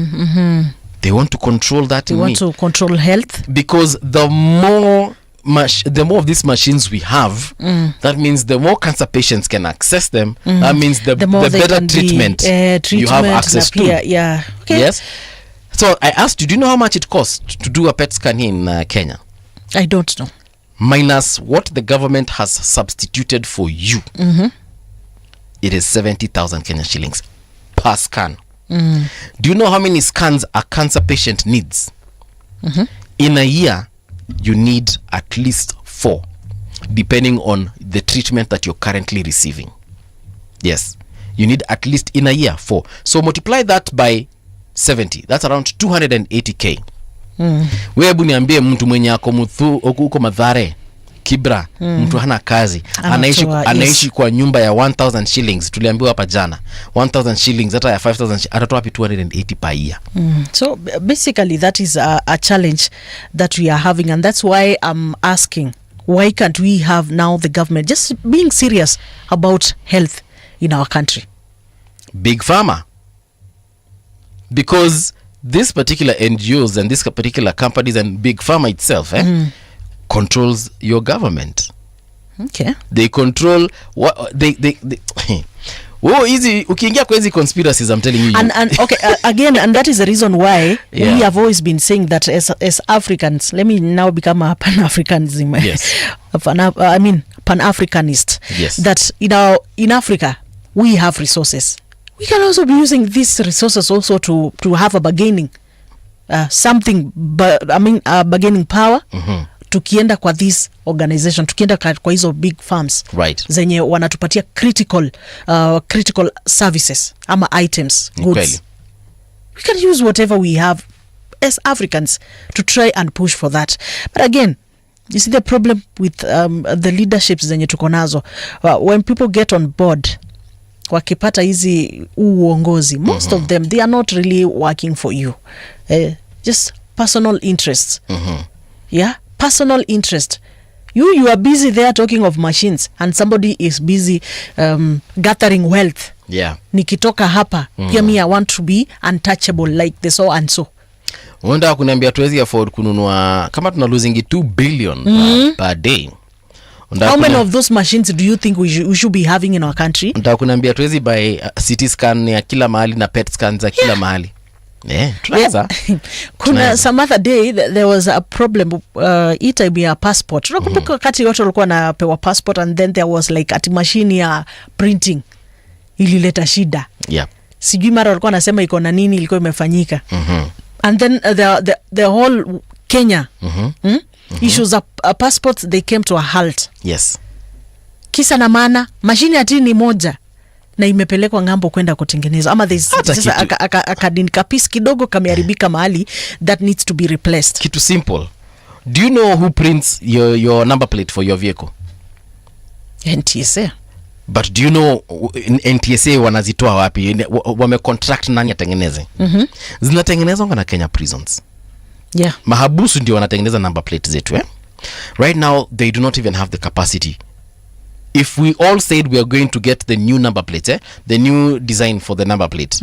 They want to control that. They want to control health, because the more of these machines we have, that means the more cancer patients can access them. That means the better treatment you have access to. Yeah. Okay. Yes. So I asked you, do you know how much it costs to do a PET scan here in Kenya? I don't know. Minus what the government has substituted for you, it is 70,000 Kenya shillings per scan. Do you know how many scans a cancer patient needs? In a year, you need at least 4, depending on the treatment that you're currently receiving. Yes, you need at least in a year 4. So multiply that by 70, that's around 280k. Wewe hebu niambie mtu mwenye ako uko Mathare, Kibra, mtu hana kazi, anaishi kwa nyumba ya 1000 shillings, tuliambiwa hapa jana 1000 shillings, hata ya 5000 atatoa wapi 280 per year? So basically that is a challenge that we are having, and that's why I'm asking, why can't we have now the government just being serious about health in our country? Big pharma, because this particular NGOs and this particular companies and big pharma itself controls your government. Okay. They control what they easy ukiingia kwa hizi conspiracies, I'm telling you. And okay, again, and that is the reason why we have always been saying that as Africans, let me now become a Pan-Africanism. Yes. Pan-Africanist. Yes. That in Africa we have resources. We can also be using these resources also to have a bargaining bargaining power. Tukienda kwa this organization, tukienda kwa hizo big farms, right, zenye wanatupatia critical services ama items, goods. We can use whatever we have as Africans to try and push for that. But again, you see the problem with the leaderships zenye tuko nazo, when people get on board, wakipata hizi uongozi, most of them, they are not really working for you, just personal interests. Yeah, personal interest. You are busy there talking of machines, and somebody is busy gathering wealth. Yeah. Nikitoka hapa, pia me I want to be untouchable like the so and so. Wanda kuniambia tuwezi afford kununua, kama tuna losing 2 billion per day. How many of those machines do you think we should be having in our country? Ndio kuniambia tuwezi buy CT scan ya kila mahali na PET scans za kila mahali. Tunaweza. Kuna some other day there was a problem time ya passport. Unakumbuka wakati watu walikuwa napewa passport, and then there was like at machine ya printing ilileta shida. Yeah. Sijui mara walikuwa nasema iko na nini ilikuwa imefanyika. And then the whole Kenya issues of passports, they came to a halt. Yes. Kisa na maana machine ati ni moja na imepelekwa ngambo kwenda kutengenezwa, ama sasa akadini kapisi kidogo kameharibika mahali that needs to be replaced. Kitu simple. Do you know who prints your number plate for your vehicle? NTSA. But do you know NTSA wanazitoa wapi? Wamecontract nani atengeneze? Zinatengenezwa na Kenya prisons. Yeah. Mahabusu ndio wanatengeneza number plate zetu. Right now they do not even have the capacity. If we all said we are going to get the new number plate, the new design for the number plate,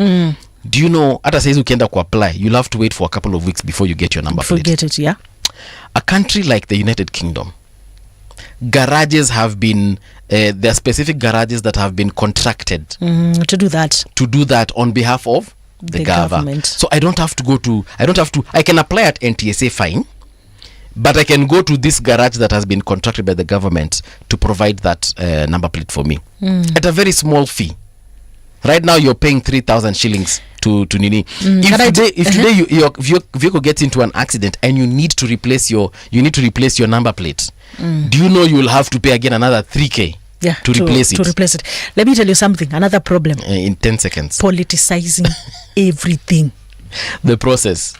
do you know, hata saizi ukienda ku apply, you'll have to wait for a couple of weeks before you get your number plate. Forget it, yeah. A country like the United Kingdom, garages have been, there are specific garages that have been contracted to do that on behalf of the government. So I can apply at NTSA fine, but I can go to this garage that has been contracted by the government to provide that number plate for me at a very small fee. Right now you're paying 3,000 shillings to Nini. If today your vehicle gets into an accident and you need to replace your number plate, do you know you will have to pay again another 3K to replace it? To replace it. Let me tell you something. Another problem. In 10 seconds. Politicizing everything. The process.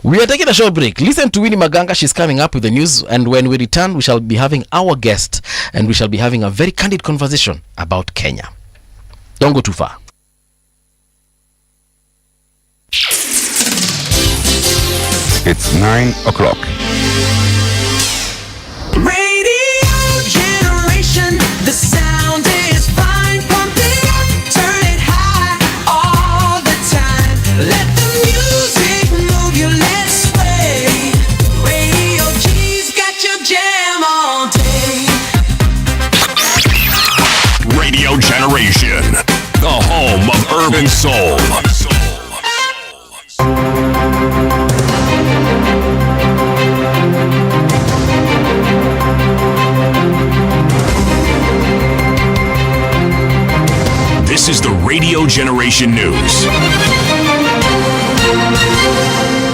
We are taking a short break. Listen to Winnie Maganga. She's coming up with the news. And when we return, we shall be having our guest. And we shall be having a very candid conversation about Kenya. Don't go too far. It's 9 o'clock. Radio generation, the sound is fine. Pump it up, turn it high all the time. Let the music move you, let's sway. Radio G's got your jam all day. Radio Generation, the home of urban soul. This is the Radio Generation News.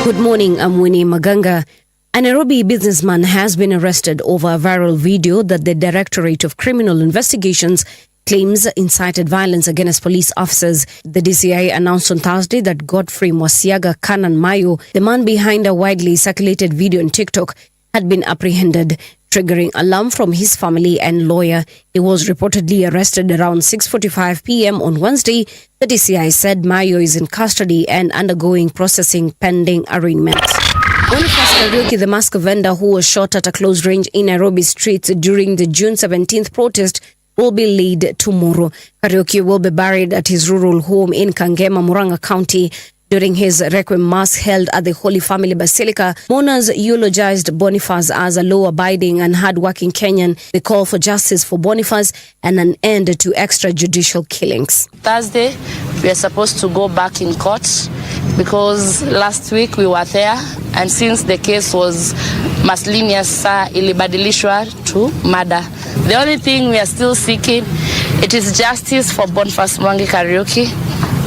Good morning, I'm Winnie Maganga. A Nairobi businessman has been arrested over a viral video that the Directorate of Criminal Investigations claims incited violence against police officers. The DCI announced on Thursday that Godfrey Mwasiaga Kanan Mayo, the man behind a widely circulated video on TikTok, had been apprehended, triggering alarm from his family and lawyer. He was reportedly arrested around 6:45 p.m. on Wednesday. The DCI said Mayo is in custody and undergoing processing pending arraignment. Boniface Kariuki, the mask vendor who was shot at a close range in Nairobi streets during the June 17th protest, will be laid tomorrow. Kariuki will be buried at his rural home in Kangema, Murang'a County. During his requiem mass held at the Holy Family Basilica, mourners eulogized Boniface as a law-abiding and hard-working Kenyan. They call for justice for Boniface and an end to extrajudicial killings. Thursday, we are supposed to go back in court because last week we were there, and since the case was miscellaneous, ilibadilishwa to murder. The only thing we are still seeking, it is justice for Boniface Mwangi Kariuki.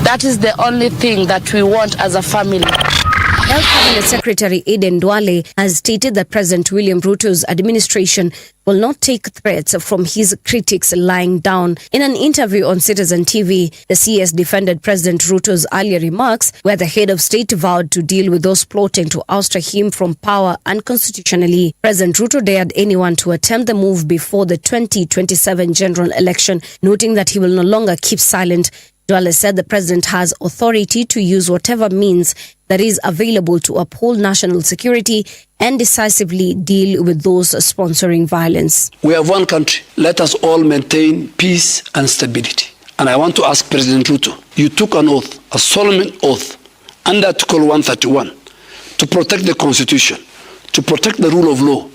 That is the only thing that we want as a family. Health Cabinet Secretary Aden Duale has stated that President William Ruto's administration will not take threats from his critics lying down. In an interview on Citizen TV, the CS defended President Ruto's earlier remarks, where the head of state vowed to deal with those plotting to oust him from power unconstitutionally. President Ruto dared anyone to attempt the move before the 2027 general election, noting that he will no longer keep silent. Duale said the president has authority to use whatever means that is available to uphold national security and decisively deal with those sponsoring violence. We have one country. Let us all maintain peace and stability. And I want to ask President Ruto, you took an oath, a solemn oath, under Article 131, to protect the Constitution, to protect the rule of law,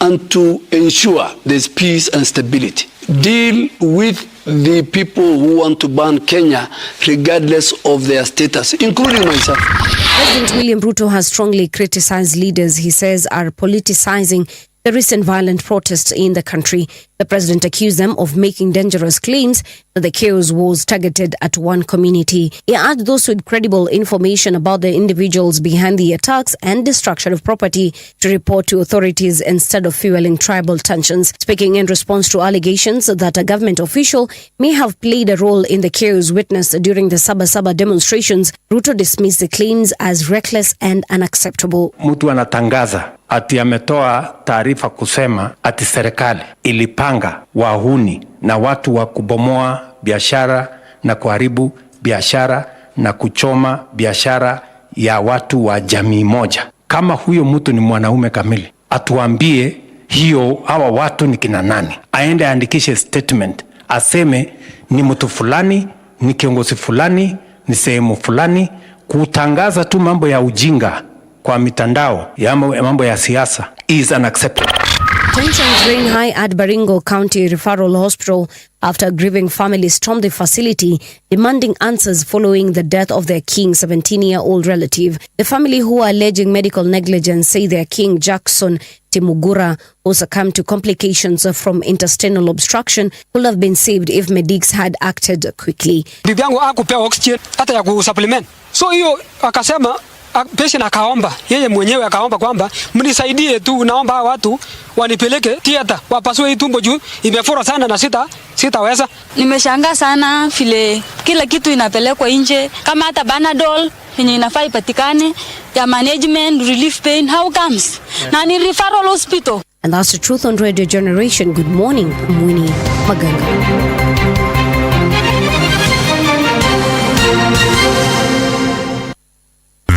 and to ensure there's peace and stability. Deal with the people who want to ban Kenya regardless of their status, including myself. President William Ruto has strongly criticized leaders he says are politicizing the recent violent protests in the country. The president accused them of making dangerous claims that the chaos was targeted at one community. He urged those with credible information about the individuals behind the attacks and destruction of property to report to authorities instead of fueling tribal tensions. Speaking in response to allegations that a government official may have played a role in the chaos witnessed during the Sabasaba demonstrations, Ruto dismissed the claims as reckless and unacceptable. Mtu anatangaza ati ametoa taarifa kusema ati serikali ilipanga wahuni na watu wa kubomoa biashara na kuharibu biashara na kuchoma biashara ya watu wa jamii moja. Kama huyo mtu ni mwanaume kamili, atuambie hawa watu ni kina nani. Aende andikishe statement, aseme ni mtu fulani, ni kiongozi fulani, ni sehemu fulani. Kutangaza tu mambo ya ujinga kwa mitandao ya mambo ya siasa is unacceptable. Tensions reign high at Baringo County Referral Hospital after grieving families stormed the facility, demanding answers following the death of their king, 17-year-old relative. The family, who are alleging medical negligence, say their king, Jackson Timugura, who succumbed to complications from intestinal obstruction, could have been saved if medics had acted quickly. Bibi yangu hakupewa oxygen hata ya kusupplement. So hiyo akasema patient akaomba, yeye mwenyewe akaomba kwamba mnisaidie tu, naomba hawa watu wanipeleke theater wapasue hii tumbo juu imefura sana na sitaweza. Nimeshangaa sana vile kila kitu inapelekwa nje, kama hata Panadol yenye inafaa ipatikane ya management relief pain, how comes? Na ni referral hospital. And that's the truth on Radio Generation. Good morning, Mwini Maganga.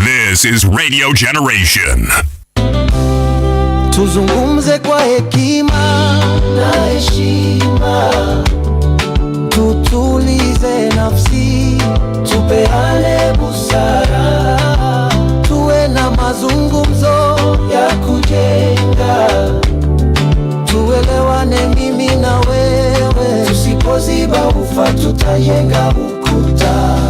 This is Radio Generation. Tuzungumze kwa hekima na heshima, tutulize nafsi, tupeane busara, tuwe na mazungumzo ya kujenga, tuelewane mimi na wewe, tusipoziba ufa tutajenga ukuta.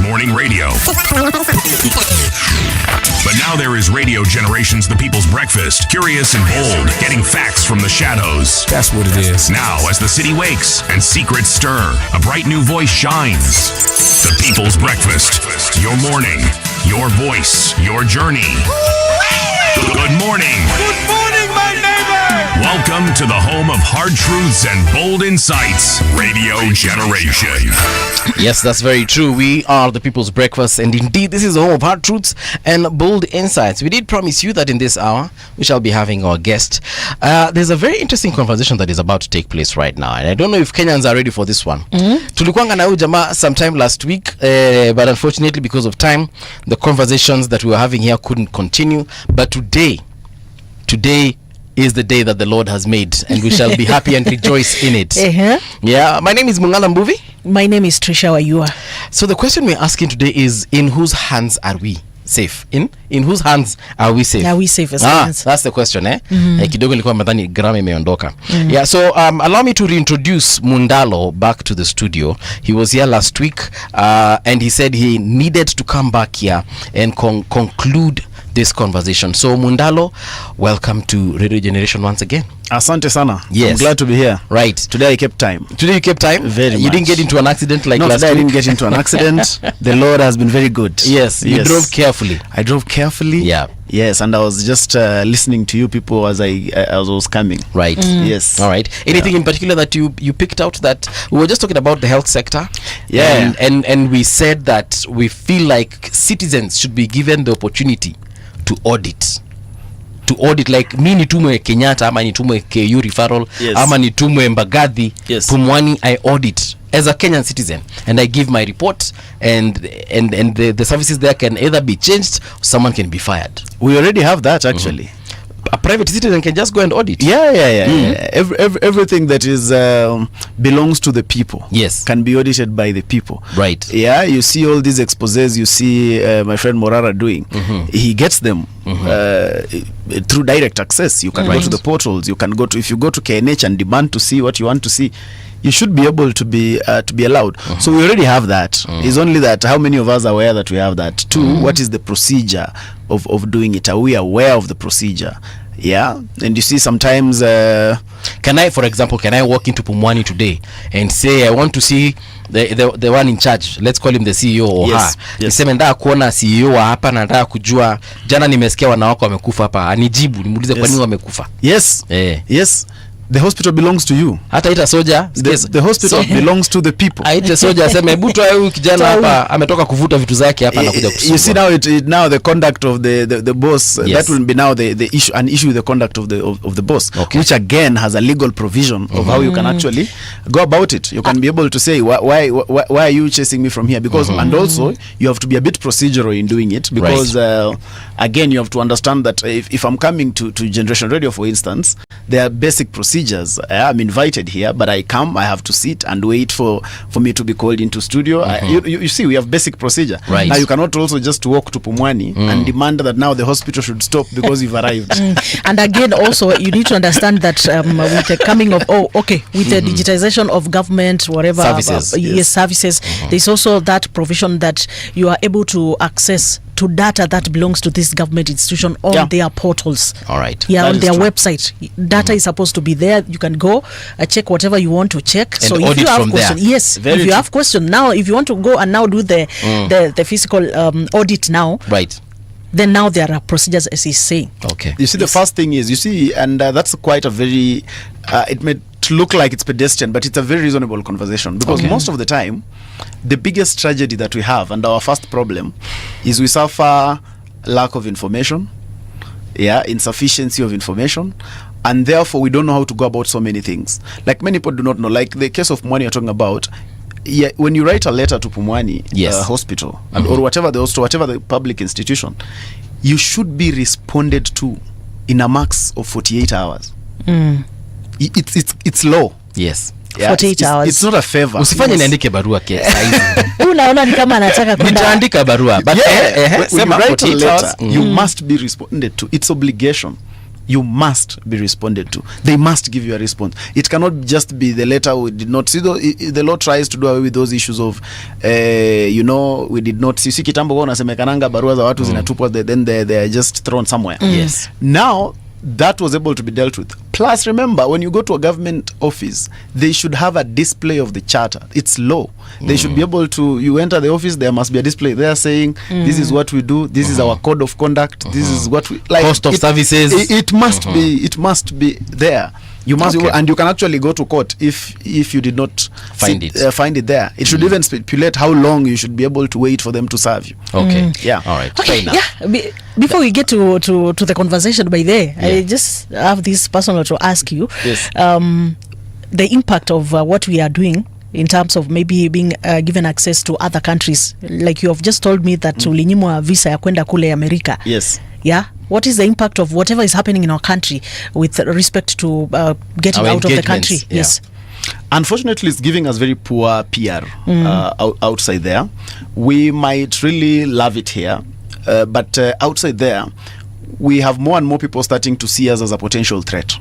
Morning radio. But now there is Radio Generation's The People's Breakfast. Curious and bold, getting facts from the shadows. That's what it is. Now, as the city wakes and secrets stir, a bright new voice shines. The People's Breakfast. Your morning, your voice, your journey. Good morning. Good morning, my neighbor. Welcome to the home of hard truths and bold insights. Radio Generation. Yes, that's very true. We are the People's Breakfast, and indeed, this is the home of hard truths and bold insights. We did promise you that in this hour, we shall be having our guest. There's a very interesting conversation that is about to take place right now, and I don't know if Kenyans are ready for this one. Tulikuanga na huyu jamaa sometime last week, but unfortunately, because of time, the conversations that we were having here couldn't continue. But today is the day that the Lord has made, and we shall be happy and rejoice in it. Yeah, my name is Mungala Mbuvi. My name is Trisha Wayua. So the question we're asking today is, in whose hands are we safe? In whose hands are we safe? Are we safe as Kenyans? That's the question, eh? Kidogo nilikuwa nadhani grama imeondoka. Yeah, so allow me to reintroduce Mundalo back to the studio. He was here last week, and he said he needed to come back here and conclude this conversation. So Mundalo, welcome to Radio Generation once again. Asante sana. Yes. I'm glad to be here. Right. Today I kept time. Today you kept time? Very You much. didn't get into an accident like last week? I week? didn't get into an accident. The Lord has been very good. Yes. You drove carefully. I drove carefully. Yeah. Yes, and I was just listening to you people as I was coming. Right. Yes. All right. Anything in particular that you picked out? That we were just talking about the health sector. Yeah. And we said that we feel like citizens should be given the opportunity to audit, like mi nitumwe Kenyatta ama nitumwe KU referral, ama nitumwe Mbagathi, Pumwani, I audit as a Kenyan citizen and I give my report, and the services there can either be changed or someone can be fired. We already have that actually. A private citizen can just go and audit. Yeah. Everything that is belongs to the people. Yes. Can be audited by the people. Right. Yeah. You see all these exposés. You see my friend Morara doing. He gets them through direct access. You can go to the portals. You can go to, if you go to KNH and demand to see what you want to see, you should be able to be allowed. So we already have that. It's only that how many of us are aware that we have that. Two, what is the procedure of doing it? Are we aware of the procedure? Yeah. And you see sometimes can I walk into Pumwani today and say I want to see the one in charge, let's call him the CEO or her. Niseme nataka kuona CEO wa hapa na nataka kujua jana nimesikia wanawako wamekufa hapa, anijibu nimuulize kwa nini wamekufa. Yes. Yes. The hospital belongs to you. Hata ita soja. The hospital belongs to the people. Aite soja aseme hebu toa huyu kijana hapa ametoka kuvuta vitu zake hapa na kuja kusumbua. You see now the conduct of the boss, that will be now the issue, an issue with the conduct of the boss, which again has a legal provision of how you can actually go about it. You can be able to say why are you chasing me from here, because and also you have to be a bit procedural in doing it, because again you have to understand that if I'm coming to Generation Radio, for instance, there are basic procedures procedures. I'm invited here, but I come, I have to sit and wait for me to be called into studio. You see, we have basic procedure. Right. Now you cannot also just walk to Pumwani and demand that now the hospital should stop because you've arrived. And again, also, you need to understand that with the coming of, with the digitization of government, whatever services, services, there's also that provision that you are able to access to data that belongs to this government institution on their portals. All right. Yeah, That on their is true. website. Data is supposed to be there. You can go check whatever you want to check. And so if audit you have from question, there. yes, if you have question now, if you want to go and now do the physical audit now, right, then now there are procedures as he's saying. Okay. You see, the first thing is, and that's quite a very, it may look like it's pedestrian, but it's a very reasonable conversation, because most of the time, the biggest tragedy that we have and our first problem is we suffer lack of information, insufficiency of information, and therefore we don't know how to go about so many things. Like many people do not know, like the case of Pumwani you're talking about. Yeah, when you write a letter to Pumwani hospital or whatever the public institution, you should be responded to in a max of 48 hours. It's low. Yes. 48 hours. It's not a favor. Usifanye niandike barua Unaona ni kama anataka kwenda. Nitaandika barua. But when you write a letter, you Mm. must be responded to. It's obligation. You must be responded to. They must give you a response. It cannot just be the letter we did not see. The law tries to do away with those issues of, we did not see. Kitambo wanasemekananga barua za watu zinatupwa, then they are just thrown somewhere. Yes. Now, that was able to be dealt with. Plus, remember, when you go to a government office, they should have a display of the charter. It's law. They should be able to, you enter the office, there must be a display there saying, this is what we do, this is our code of conduct, this is what we, like, cost of services. It must be there. You must, and you can actually go to court if you did not find it there. It should even stipulate how long you should be able to wait for them to serve you. Okay. Yeah. All right. Okay. Before we get to the conversation by there, I just have this personal to ask you. Yes. The impact of what we are doing in terms of maybe being given access to other countries. Like you have just told me that ulinyimwa visa ya kwenda kule America. Yes. Yeah. What is the impact of whatever is happening in our country with respect to getting out of the country? Yeah. Yes. Unfortunately, it's giving us very poor PR outside there. We might really love it here, but outside there, we have more and more people starting to see us as a potential threat.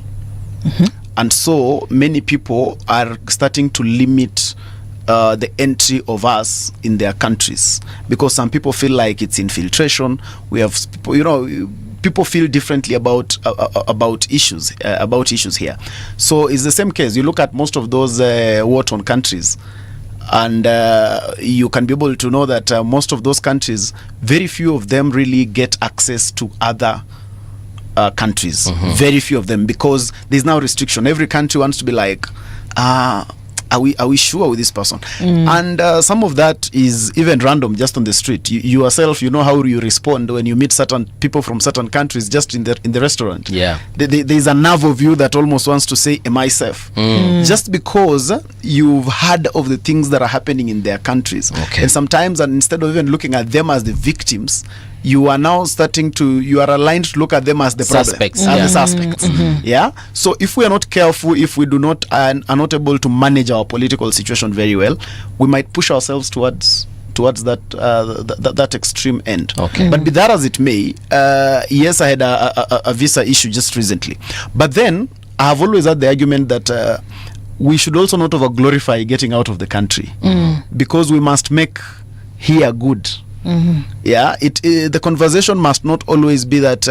And so many people are starting to limit the entry of us in their countries, because some people feel like it's infiltration. We have people, people feel differently about issues here. So it's the same case. You look at most of those war-torn countries, and you can be able to know that most of those countries, very few of them really get access to other countries. Very few of them, because there's now restriction. Every country wants to be like, are we sure with this person? And some of that is even random, just on the street. You yourself, you know how you respond when you meet certain people from certain countries just in the restaurant. Yeah. There's a nerve of you that almost wants to say, am I safe? Just because you've heard of the things that are happening in their countries. Okay. And sometimes, and instead of even looking at them as the victims, you are now you are aligned to look at them as the Suspects. problem, as the suspects. Yeah. So if we are not careful, if we do not are not able to manage our political situation very well, we might push ourselves towards that extreme end. Okay. But be that as it may, yes, I had a visa issue just recently, but then I have always had the argument that we should also not over glorify getting out of the country, because we must make here good. Yeah, the conversation must not always be that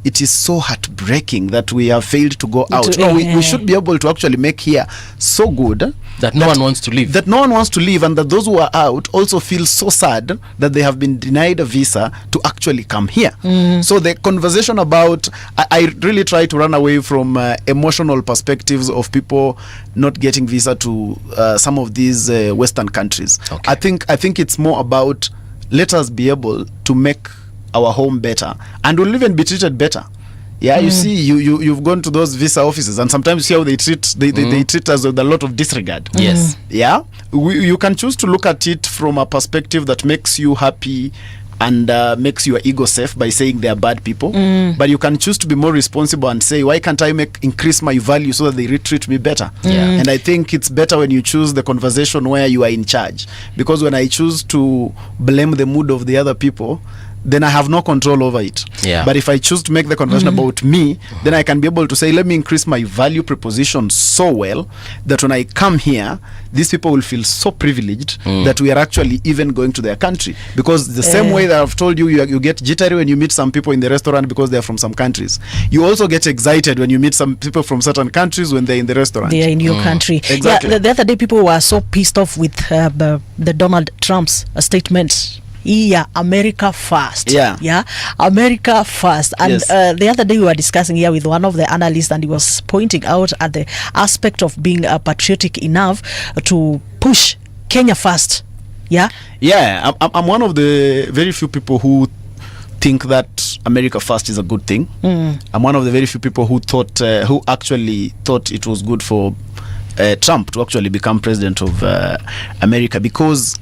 it is so heartbreaking that we have failed to go out. No, we should be able to actually make here so good that no one wants to leave. That no one wants to leave, and that those who are out also feel so sad that they have been denied a visa to actually come here. So the conversation about, I really try to run away from emotional perspectives of people not getting visa to some of these Western countries. Okay. I think it's more about, let us be able to make our home better, and we'll even be treated better. Yeah, you see, you've gone to those visa offices, and sometimes you see how they treat us with a lot of disregard. Yes. Yeah, you can choose to look at it from a perspective that makes you happy and makes your ego safe by saying they are bad people. But you can choose to be more responsible and say, why can't I increase my value so that they treat me better? And I think it's better when you choose the conversation where you are in charge, because when I choose to blame the mood of the other people, then I have no control over it. But if I choose to make the conversation about me, then I can be able to say, let me increase my value proposition so well that when I come here, these people will feel so privileged that we are actually even going to their country. Because the same way that I've told you, you get jittery when you meet some people in the restaurant because they're from some countries. You also get excited when you meet some people from certain countries when they're in the restaurant. They're in your country. Exactly. Yeah, the other day people were so pissed off with the Donald Trump's statement. America first. America first. And the other day we were discussing here with one of the analysts, and he was pointing out at the aspect of being patriotic enough to push Kenya first. I'm one of the very few people who think that America first is a good thing. I'm one of the very few people who actually thought it was good for Trump to actually become president of America, because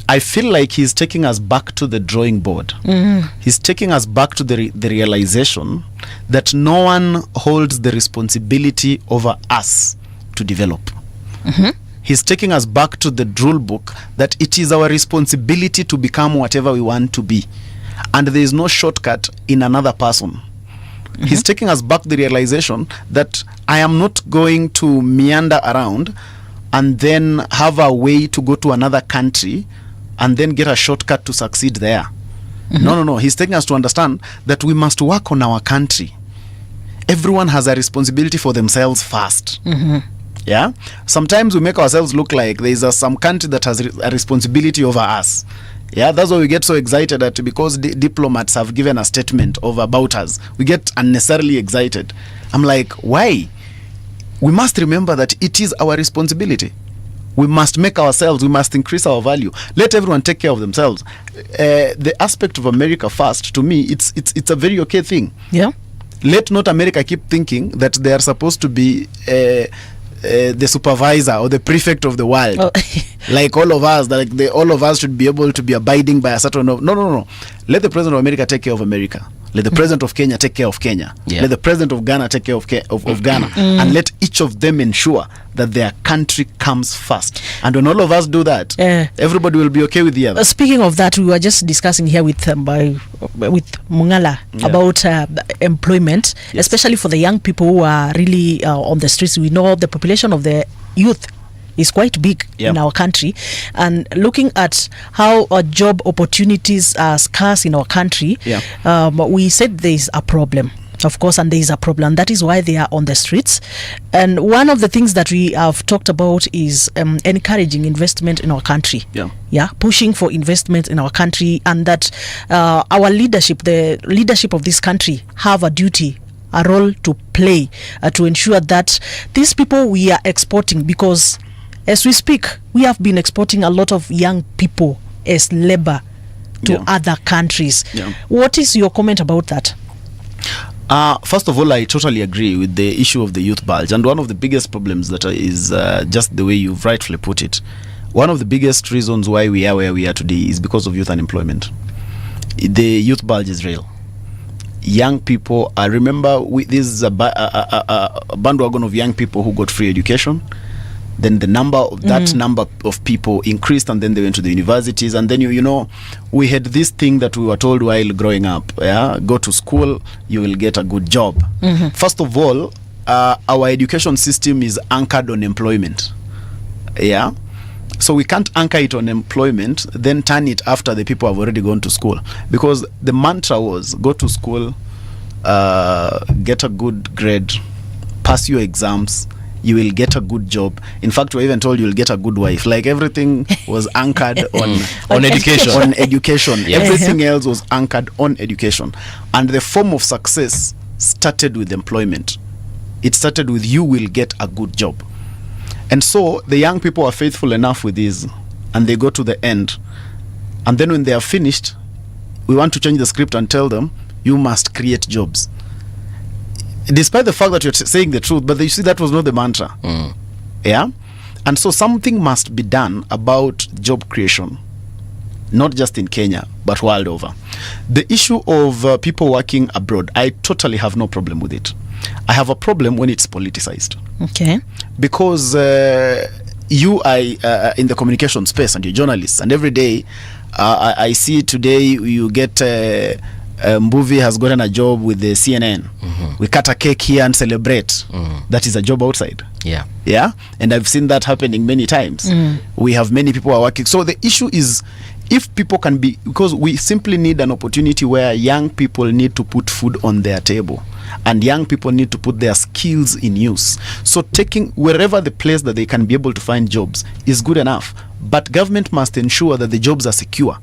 I feel like he's taking us back to the drawing board. He's taking us back to the realization that no one holds the responsibility over us to develop. He's taking us back to the rule book that it is our responsibility to become whatever we want to be, and there is no shortcut in another person. He's taking us back to the realization that I am not going to meander around and then have a way to go to another country and then get a shortcut to succeed there. No. He's taking us to understand that we must work on our country. Everyone has a responsibility for themselves first. Sometimes we make ourselves look like there is some country that has a responsibility over us. That's why we get so excited that because diplomats have given a statement about us, we get unnecessarily excited. I'm like, why? We must remember that it is our responsibility. We must make ourselves, we must increase our value. Let everyone take care of themselves. The aspect of America first, to me, it's a very okay thing. Let not America keep thinking that they are supposed to be the supervisor or the prefect of the world. Like all of us, all of us should be able to be abiding by a certain... No. Let the president of America take care of America. Let the president of Kenya take care of Kenya. Let the president of Ghana take care of Ghana. And let each of them ensure that their country comes first. And when all of us do that, everybody will be okay with the other. Speaking of that, we were just discussing here with Mungala about employment, especially for the young people who are really on the streets. We know the population of the youth is quite big in our country, and looking at how job opportunities are scarce in our country, we said there is a problem, of course, and there is a problem. That is why they are on the streets. And one of the things that we have talked about is encouraging investment in our country. Pushing for investment in our country, and that our leadership, the leadership of this country, have a duty, a role to play to ensure that these people we are exporting, because as we speak, we have been exporting a lot of young people as labor to other countries. What is your comment about that? First of all, I totally agree with the issue of the youth bulge. And one of the biggest problems that is just the way you've rightfully put it. One of the biggest reasons why we are where we are today is because of youth unemployment. The youth bulge is real. Young people, I remember this is a bandwagon of young people who got free education. Then the number of people increased, and then they went to the universities. And then you know, we had this thing that we were told while growing up: go to school, you will get a good job. First of all, our education system is anchored on employment. So we can't anchor it on employment, then turn it after the people have already gone to school, because the mantra was go to school, get a good grade, pass your exams, you will get a good job. In fact, we even told you will get a good wife. Like everything was anchored on education. On education. Everything else was anchored on education. And the form of success started with employment. It started with you will get a good job. And so the young people are faithful enough with this, and they go to the end. And then when they are finished, we want to change the script and tell them, you must create jobs. Despite the fact that you're saying the truth, but you see, that was not the mantra. And so something must be done about job creation. not just in Kenya, but world over. The issue of people working abroad, I totally have no problem with it. I have a problem when it's politicized. Okay. Because you are in the communication space and you're journalists, and every day I see today you get Mbuvi has gotten a job with the CNN. We cut a cake here and celebrate. That is a job outside. Yeah, and I've seen that happening many times. We have many people who are working. So the issue is, if people can be, because we simply need an opportunity where young people need to put food on their table, and young people need to put their skills in use. So taking wherever the place that they can be able to find jobs is good enough, but government must ensure that the jobs are secure,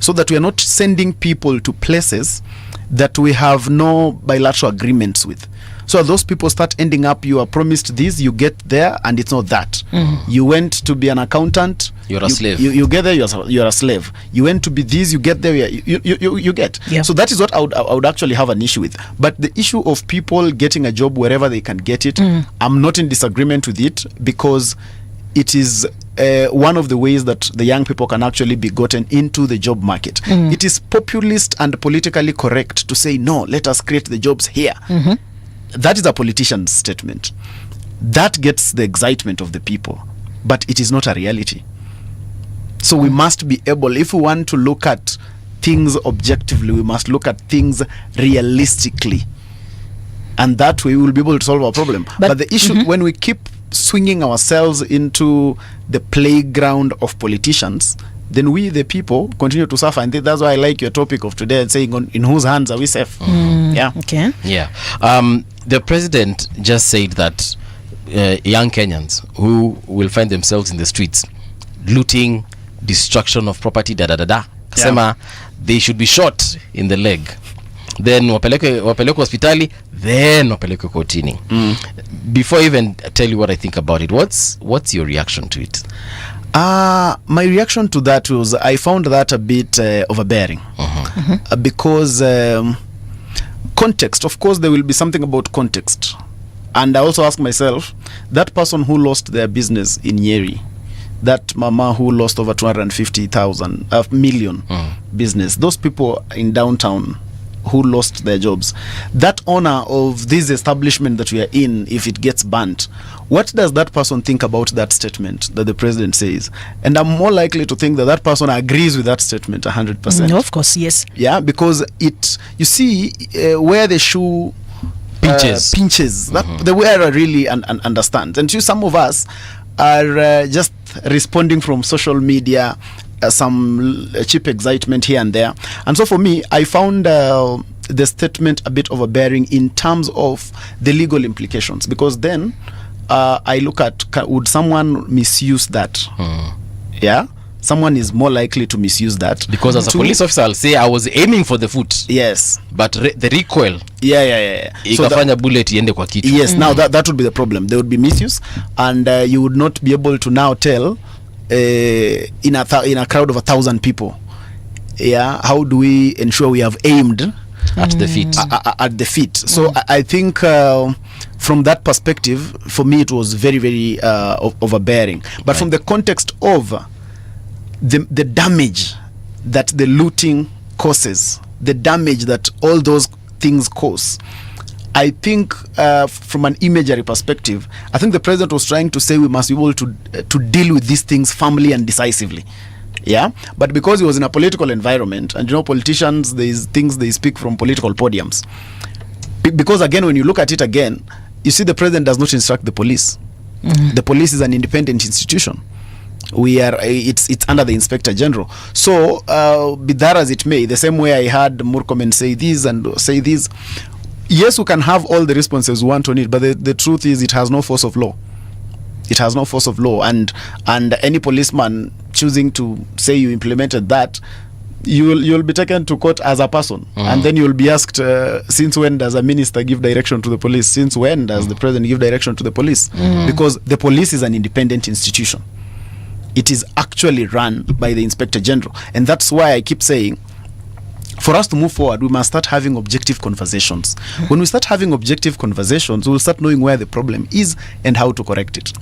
so that we are not sending people to places that we have no bilateral agreements with. So those people start ending up, you are promised this, you get there, and it's not that. You went to be an accountant, you're a slave. You get there, you're a slave. You went to be this, you get there, you get. So that is what I would actually have an issue with. But the issue of people getting a job wherever they can get it, I'm not in disagreement with it, because it is one of the ways that the young people can actually be gotten into the job market. It is populist and politically correct to say, no, let us create the jobs here. That is a politician's statement. That gets the excitement of the people, but it is not a reality. So we must be able, if we want to look at things objectively, we must look at things realistically, and that way we will be able to solve our problem. But the issue, when we keep swinging ourselves into the playground of politicians, then we, the people, continue to suffer. And that's why I like your topic of today, saying in whose hands are we safe? Yeah. Okay. Yeah. The president just said that young Kenyans who will find themselves in the streets looting, destruction of property, Kasema they should be shot in the leg, then wapeleke hospitali, then wapeleke kotini. Before I even tell you what I think about it, what's your reaction to it? My reaction to that was, I found that a bit overbearing. Because context, of course there will be something about context, and I also ask myself, that person who lost their business in Nyeri, that mama who lost over 250,000 million business, those people in downtown who lost their jobs, that owner of this establishment that we are in, if it gets burnt, what does that person think about that statement that the president says? And I'm more likely to think that that person agrees with that statement 100%. Of course, yes. Yeah, because it, you see, where the shoe pinches, that the wearer really understands. And some of us are just responding from social media, some cheap excitement here and there. And so for me, I found the statement a bit overbearing in terms of the legal implications, because then I look at, would someone misuse that? Yeah, someone is more likely to misuse that, because as a police officer I'll say I was aiming for the foot. Yes, but the recoil ikafanya bullet iende kwa kitu. Yes, now that would be the problem. There would be misuse, and you would not be able to now tell in a crowd of 1,000 people, how do we ensure we have aimed at the feet? At the feet. So I think from that perspective, for me, it was very, very overbearing. But from the context of the damage that the looting causes, the damage that all those things cause, I think from an imagery perspective, I think the president was trying to say we must be able to deal with these things firmly and decisively. Yeah, but because he was in a political environment, and politicians, there's things they speak from political podiums. Because again, when you look at it again, you see the president does not instruct the police. The police is an independent institution. It's under the Inspector General. So be that as it may, the same way I heard Murkomen say this and say this, yes, we can have all the responses we want on it, but the truth is it has no force of law. It has no force of law, and any policeman choosing to say you implemented that, you'll be taken to court as a person, and then you'll be asked, since when does a minister give direction to the police? Since when does the president give direction to the police? Because the police is an independent institution. It is actually run by the Inspector General, and that's why I keep saying, for us to move forward, we must start having objective conversations. When we start having objective conversations, we'll start knowing where the problem is and how to correct it.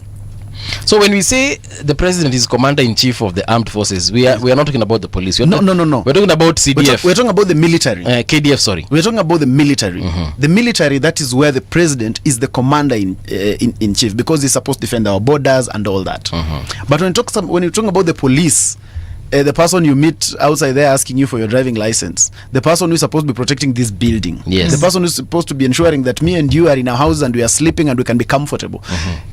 So when we say the president is commander-in-chief of the armed forces, we are not talking about the police. No. We're talking about CDF. We're talking about the military. KDF, sorry. We're talking about the military. The military, that is where the president is the commander in chief, because he's supposed to defend our borders and all that. But when you're talking about the police, the person you meet outside there asking you for your driving license, the person who's supposed to be protecting this building, the person who's supposed to be ensuring that me and you are in our house and we are sleeping and we can be comfortable,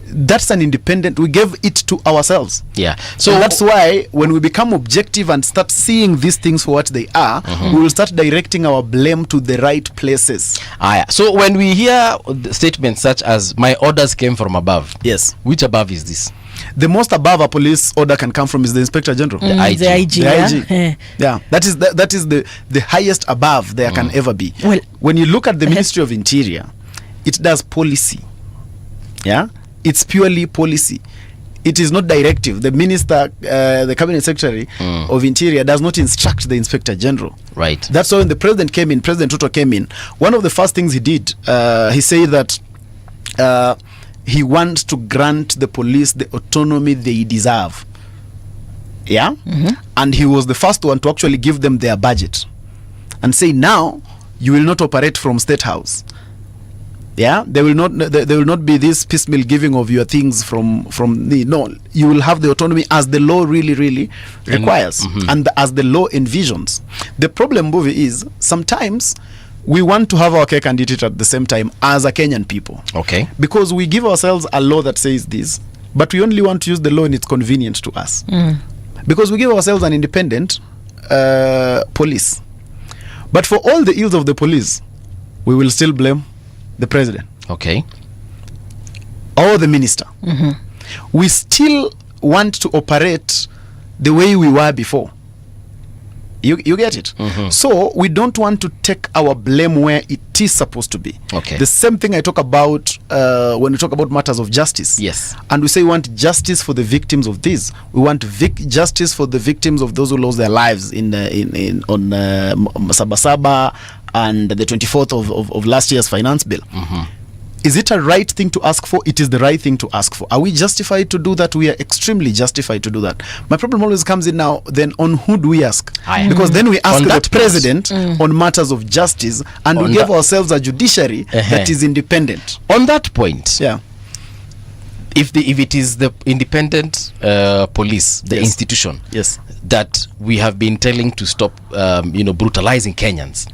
that's an independent, we gave it to ourselves. So that's why when we become objective and start seeing these things for what they are, we will start directing our blame to the right places. So when we hear statements such as my orders came from above, yes, which above is this? The most above a police order can come from is the Inspector General. The IG. Yeah, that is the highest above there can ever be. Well, when you look at the Ministry of Interior, it does policy. Yeah, it's purely policy. It is not directive. The minister, the cabinet secretary of Interior does not instruct the Inspector General. Right. That's why when the president came in, President Ruto came in, one of the first things he did, he said that he wants to grant the police the autonomy they deserve. Yeah? And he was the first one to actually give them their budget and say, now you will not operate from State House. Yeah, there will not be this piecemeal giving of your things from the, no, you will have the autonomy as the law really requires and as the law envisions. The problem, Bovi, is sometimes we want to have our cake and eat it at the same time as a Kenyan people. Okay. Because we give ourselves a law that says this, but we only want to use the law when it's convenient to us. Because we give ourselves an independent police. But for all the ills of the police, we will still blame the president. Okay. Or the minister. We still want to operate the way we were before. You get it? So we don't want to take our blame where it is supposed to be. Okay. The same thing I talk about when we talk about matters of justice. Yes. And we say we want justice for the victims of this. We want justice for the victims of those who lost their lives on Sabasaba and the 24th of last year's finance bill. Is it a right thing to ask for? It is the right thing to ask for. Are we justified to do that? We are extremely justified to do that. My problem always comes in now, then on who do we ask? Because then we ask the president on matters of justice, and we give ourselves a judiciary that is independent. On that point, yeah, if it is the independent police, the institution, that we have been telling to stop brutalizing Kenyans.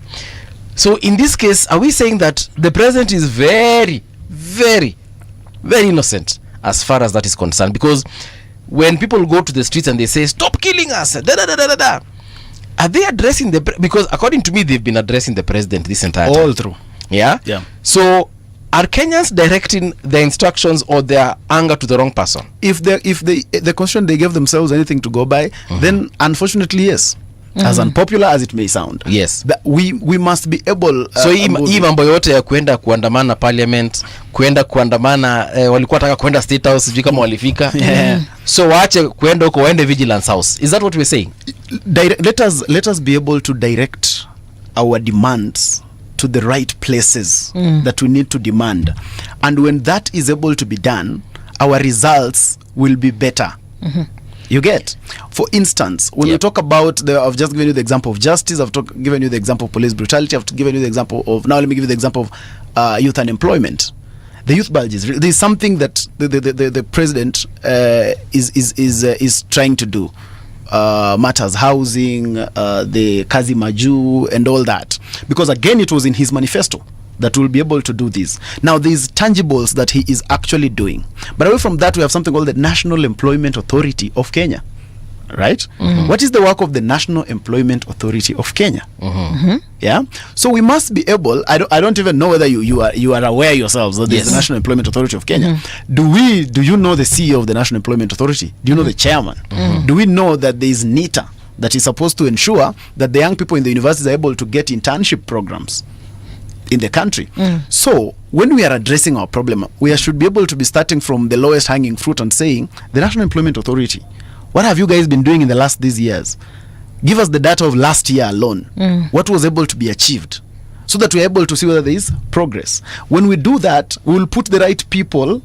So in this case, are we saying that the president is very, very, very innocent as far as that is concerned? Because when people go to the streets and they say, stop killing us, are they addressing because according to me, they've been addressing the president this entire time. All through. Yeah? So are Kenyans directing their instructions or their anger to the wrong person? If the constitution they gave themselves anything to go by, then unfortunately, yes. As unpopular as it may sound, yes, we must be able. So hii mambo yote ya kwenda kuandamana parliament, kwenda kuandamana walikuwa taka kwenda state house, sijui kama walifika. So waache kwenda huko, waende vigilance house. Is that what we're saying? Let us be able to direct our demands to the right places that we need to demand, and when that is able to be done, our results will be better. You get, for instance, when we talk about I've just given you the example of justice, I've given you the example of police brutality, I've given you the example of, now let me give you the example of youth unemployment. The youth bulges. There is something that the president is trying to do. Matters housing, the Kazi Maju and all that, because again it was in his manifesto that will be able to do this. Now there's tangibles that he is actually doing, but away from that we have something called the National Employment Authority of Kenya, right? What is the work of the National Employment Authority of Kenya? Yeah, so we must be able, I don't even know whether you are aware yourselves that there's the National Employment Authority of Kenya. Do you know the CEO of the National Employment Authority? Do you know the chairman? Do we know that there is NITA that is supposed to ensure that the young people in the universities are able to get internship programs in the country? So when we are addressing our problem, we should be able to be starting from the lowest hanging fruit and saying, the National Employment Authority, what have you guys been doing in the these years? Give us the data of last year alone. What was able to be achieved, so that we're able to see whether there is progress. When we do that, we will put the right people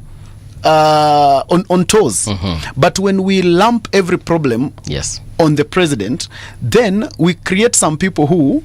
on toes. But when we lump every problem on the president, then we create some people who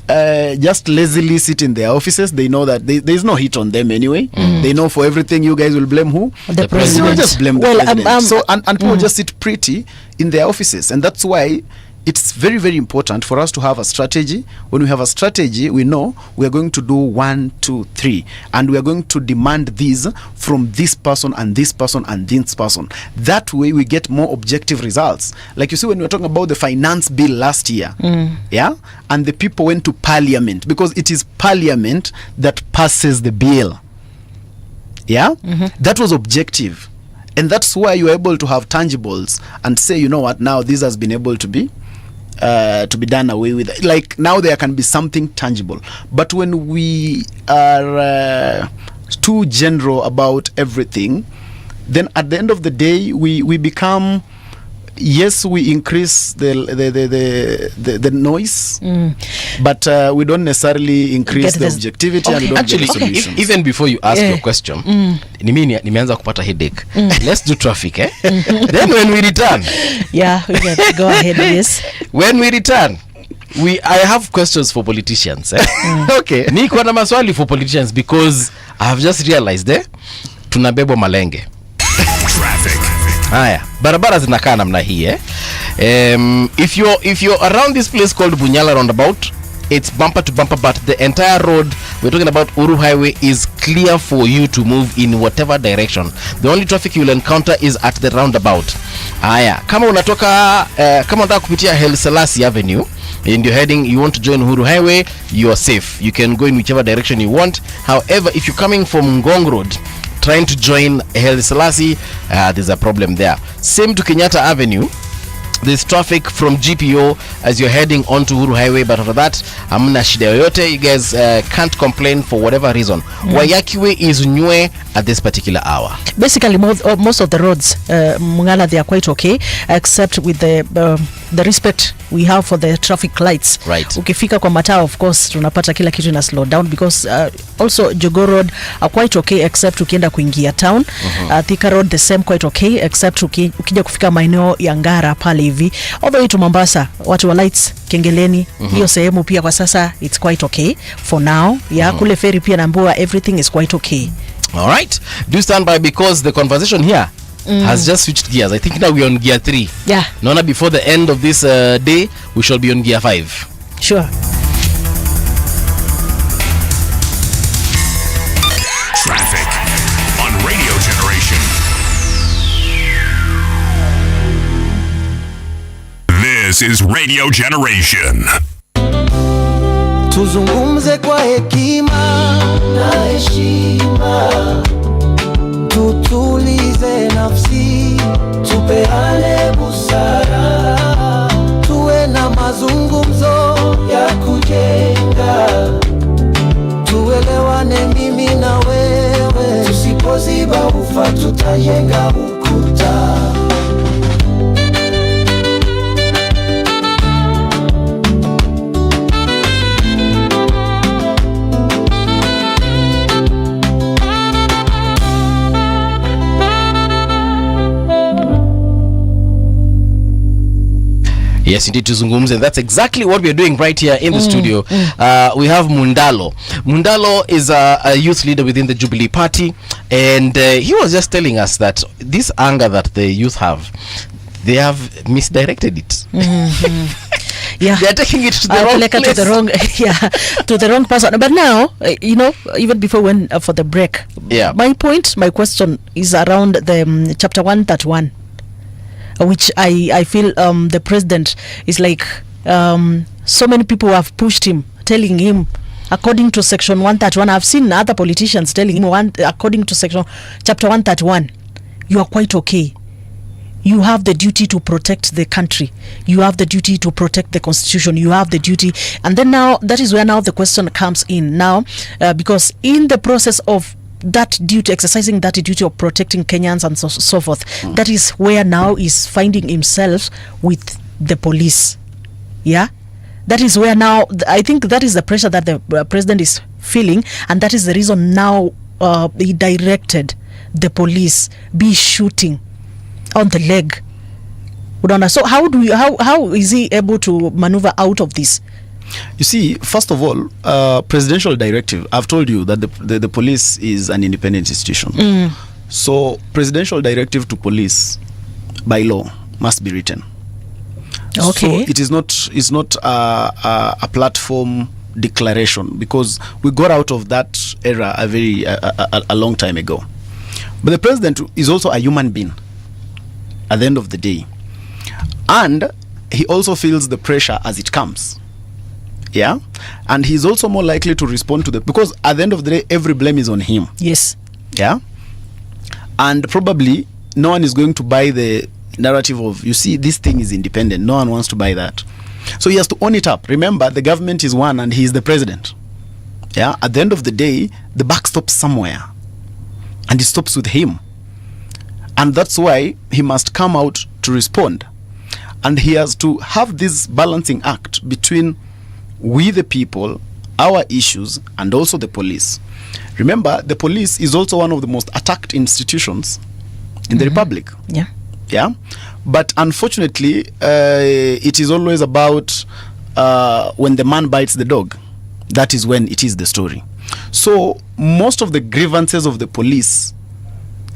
just lazily sit in their offices. They know that there's no heat on them anyway. They know for everything you guys will blame who? The president. You will just blame the president. So and people just sit pretty in their offices, and that's why it's very, very important for us to have a strategy. When we have a strategy, we know we are going to do 1, 2, 3, and we are going to demand these from this person and this person and this person. That way we get more objective results. Like you see, when we were talking about the finance bill last year, and the people went to parliament, because it is parliament that passes the bill. That was objective. And that's why you are able to have tangibles and say, you know what, now this has been able to be done away with. Like now there can be something tangible. But when we are too general about everything, then at the end of the day we become, yes, we increase the noise, but we don't necessarily increase the objectivity, and we don't actually get solutions. Even before you ask your question, nimeanza kupata headache. Let's do traffic, then when we return, go ahead. Yes, when we return, I have questions for politicians. Okay, niko na maswali for politicians, because I have just realized tunabebwa malenge. Traffic. Haya, barabara zinakaa namna hii if you're around this place called Bunyala roundabout, it's bumper to bumper, but the entire road, we're talking about Uru Highway, is clear for you to move in whatever direction. The only traffic you will encounter is at the roundabout. Haya, kama unataka kupitia Haile Selassie Avenue and you want to join Uhuru Highway, you are safe. You can go in whichever direction you want. However, if you're coming from Ngong Road trying to join Haile Selassie, there's a problem there. Same to Kenyatta Avenue. There's traffic from GPO as you're heading onto Uhuru Highway, but after that, hamna shida yoyote. You guys can't complain for whatever reason. Wayakiwe is Nyue at this particular hour. Basically, most of the roads, Mungala, they are quite okay, except with the respect we have for the traffic lights. Right. Ukifika kwa mataa, of course, tunapata kila kitu ina slow down, because also Jogoo Road are quite okay, except ukienda kuingia town. Thika Road the same, quite okay, except ukija kufika maeneo ya Ngara pale hivi. All the way to Mombasa, watu wa lights Kengeleni, hiyo sehemu pia kwa sasa it's quite okay for now. Kule ferry pia naambiwa everything is quite okay. All right, do stand by, because the conversation here has just switched gears. I think now we're on gear 3. Nona, before the end of this day, we shall be on gear 5. Sure. Traffic on Radio Generation. This is Radio Generation. Tuzungumze kwa hekima na heshima, tutulize nafsi, tupeane busara, tuwe na mazungumzo ya kujenga, tuelewane mimi na wewe, tusipoziba ufa tutajenga ukuta. Yes, indeed, tuzungumze. That's exactly what we're doing right here in the studio. We have Mundalo. Mundalo is a youth leader within the Jubilee Party, and he was just telling us that this anger that the youth have, they have misdirected it. They're taking it to the wrong place. To the wrong person. But now, even before we went for the break, my question is around the chapter 131. Which I feel the president is like, so many people have pushed him, telling him, according to section 131, I've seen other politicians telling him, according to chapter 131, you are quite okay. You have the duty to protect the country. You have the duty to protect the constitution. You have the duty. And then now, that is where now the question comes in now, because in the process of that duty, exercising that duty of protecting Kenyans and so forth, that is where now is finding himself with the police. That is where now, I think that is the pressure that the president is feeling, and that is the reason now he directed the police be shooting on the leg? So how is he able to maneuver out of this? You see, first of all, presidential directive, I've told you that the police is an independent institution. So presidential directive to police by law must be written. Okay. So it's not a platform declaration, because we got out of that era a long time ago. But the president is also a human being at the end of the day, and he also feels the pressure as it comes. Yeah, and he's also more likely to respond to because at the end of the day, every blame is on him. Yes. Yeah, and probably no one is going to buy the narrative of, you see, this thing is independent. No one wants to buy that. So he has to own it up. Remember, the government is one and he is the president. Yeah, at the end of the day, the buck stops somewhere, and it stops with him. And that's why he must come out to respond. And he has to have this balancing act between we the people, our issues, and also the police. Remember, the police is also one of the most attacked institutions in the republic. Yeah. Yeah, but unfortunately, it is always about when the man bites the dog. That is when it is the story. So most of the grievances of the police,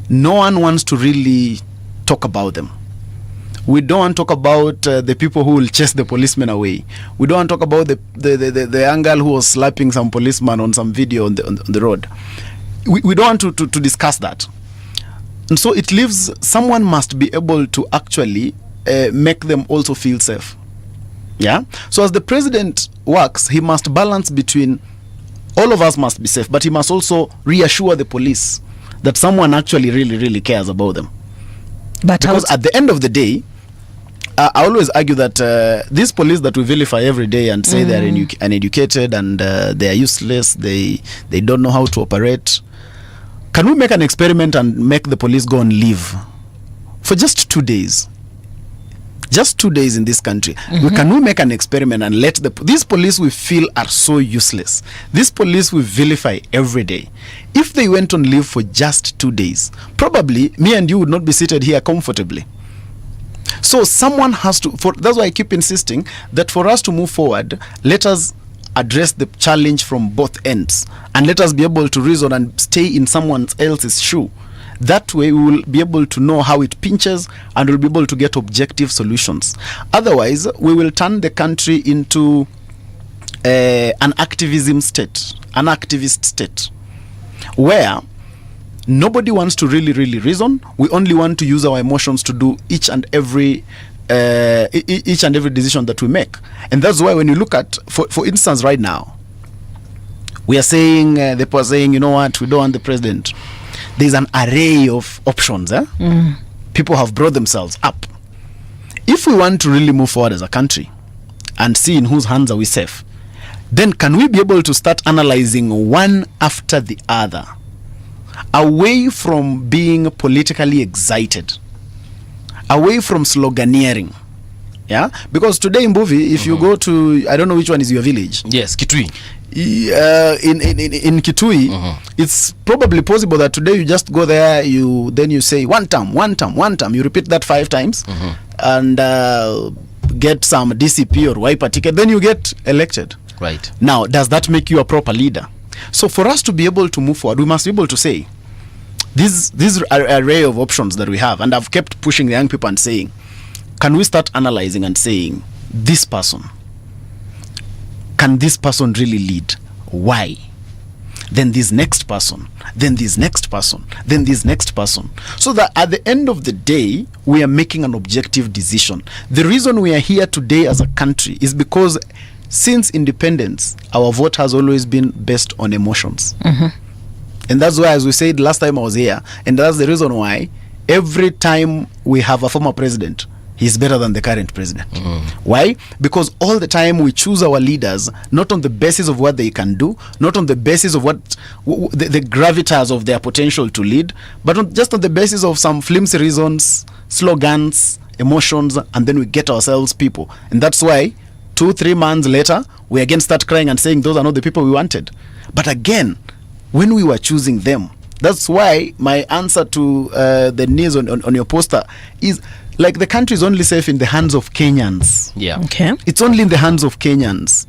no one wants to really talk about them. We don't want to talk about the people who will chase the policemen away. We don't want to talk about the young girl who was slapping some policeman on some video on the road. We don't want to discuss that. And so it leaves, someone must be able to actually make them also feel safe. Yeah. So as the president works, he must balance between all of us must be safe, but he must also reassure the police that someone actually really cares about them. But because at the end of the day, I always argue that these police that we vilify every day and say they are uneducated and they are useless, they don't know how to operate. Can we make an experiment and make the police go on leave for just 2 days? Just 2 days in this country. Can we make an experiment and let these police we feel are so useless, these police we vilify every day, if they went on leave for just 2 days, probably me and you would not be seated here comfortably. So someone has to, that's why I keep insisting that for us to move forward, let us address the challenge from both ends, and let us be able to reason and stay in someone else's shoe. That way we will be able to know how it pinches, and we'll be able to get objective solutions. Otherwise, we will turn the country into an activism state, an activist state, where nobody wants to really reason. We only want to use our emotions to do each and every decision that we make. And that's why when you look at, for instance, right now, we are saying, people are saying, you know what, we don't want the president. There's an array of options. People have brought themselves up. If we want to really move forward as a country and see in whose hands are we safe, then can we be able to start analyzing one after the other, away from being politically excited, away from sloganeering. Yeah, because today in Mbuvi, if you go to, I don't know which one is your village. Yes, Kitui. In Kitui, it's probably possible that today you just go there, then you say one term, you repeat that 5 times, and get some DCP or wiper ticket, then you get elected. Right. Now, does that make you a proper leader? So for us to be able to move forward, we must be able to say, this array of options that we have, and I've kept pushing the young people and saying, can we start analyzing and saying, this person, can this person really lead? Why? Then this next person, then this next person, then this next person. So that at the end of the day, we are making an objective decision. The reason we are here today as a country is because since independence, our vote has always been based on emotions. And that's why, as we said last time I was here, and that's the reason why every time we have a former president, he's better than the current president. Why? Because all the time we choose our leaders not on the basis of what they can do, not on the basis of what the gravitas of their potential to lead, but just on the basis of some flimsy reasons, slogans, emotions, and then we get ourselves people. And that's why 2-3 months later, we again start crying and saying those are not the people we wanted. But again, when we were choosing them, That's why my answer to the news on your poster is like the country is only safe in the hands of Kenyans. Yeah. Okay. It's only in the hands of Kenyans.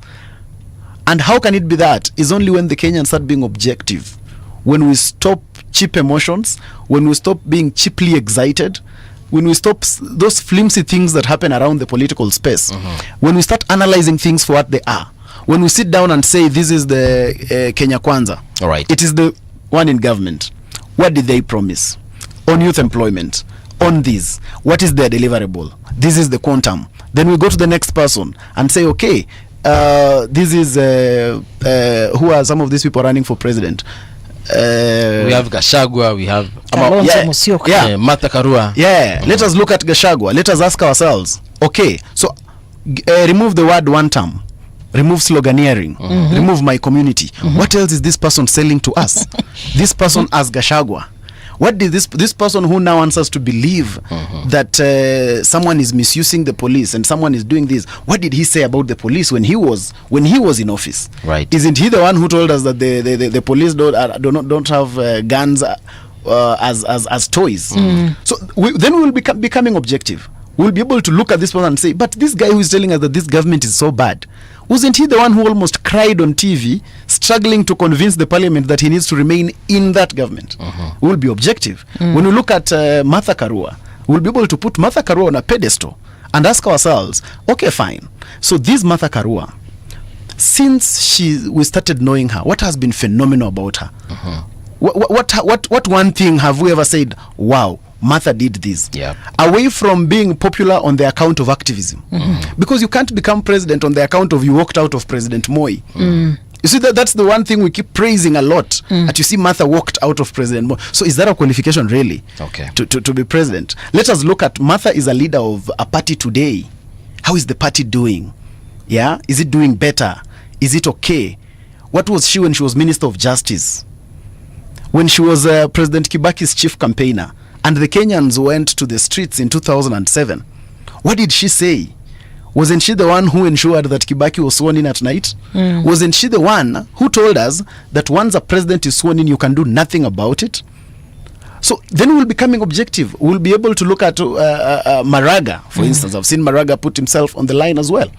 And how can it be that? Is only when the Kenyans start being objective. When we stop cheap emotions, when we stop being cheaply excited, when we stop those flimsy things that happen around the political space, when we start analyzing things for what they are, when we sit down and say this is the Kenya Kwanza, all right, it is the one in government. What did they promise? On youth employment, on this, what is their deliverable? This is the quantum. Then we go to the next person and say, okay, this is who are some of these people running for president? We have Gashagwa, we have Martha Karua. Let us look at Gashagwa. Let us ask ourselves, okay, so remove the word one term, remove sloganeering, remove my community. What else is this person selling to us? This person as Gashagwa. What did this person who now wants us to believe that someone is misusing the police and someone is doing this? What did he say about the police when he was in office? Right. Isn't he the one who told us that the police don't have guns as toys? So then we will be becoming objective. We'll be able to look at this person and say, but this guy who is telling us that this government is so bad, wasn't he the one who almost cried on TV, struggling to convince the parliament that he needs to remain in that government? We'll be objective. When we look at Martha Karua, we'll be able to put Martha Karua on a pedestal and ask ourselves, okay, fine. So this Martha Karua, since we started knowing her, what has been phenomenal about her? What one thing have we ever said, wow, Martha did this? Away from being popular on the account of activism. Because you can't become president on the account of you walked out of President Moi. You see, that's the one thing we keep praising a lot, that you see Martha walked out of President Moi. So is that a qualification really to be president? Let us look at Martha is a leader of a party today. How is the party doing? Yeah, is it doing better? Is it okay? What was she when she was Minister of Justice? When she was President Kibaki's chief campaigner and the Kenyans went to the streets in 2007, what did she say? Wasn't she the one who ensured that Kibaki was sworn in at night? Wasn't she the one who told us that once a president is sworn in, you can do nothing about it? So then we'll be becoming objective. We'll be able to look at Maraga, for instance. I've seen Maraga put himself on the line as well.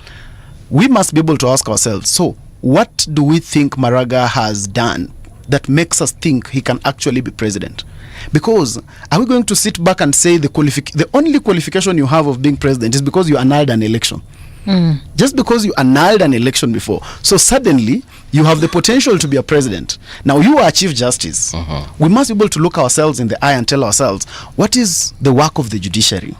We must be able to ask ourselves, so what do we think Maraga has done that makes us think he can actually be president? Because are we going to sit back and say the only qualification you have of being president is because you annulled an election? Just because you annulled an election before, so suddenly you have the potential to be a president. Now you are a chief justice. We must be able to look ourselves in the eye and tell ourselves, what is the work of the judiciary?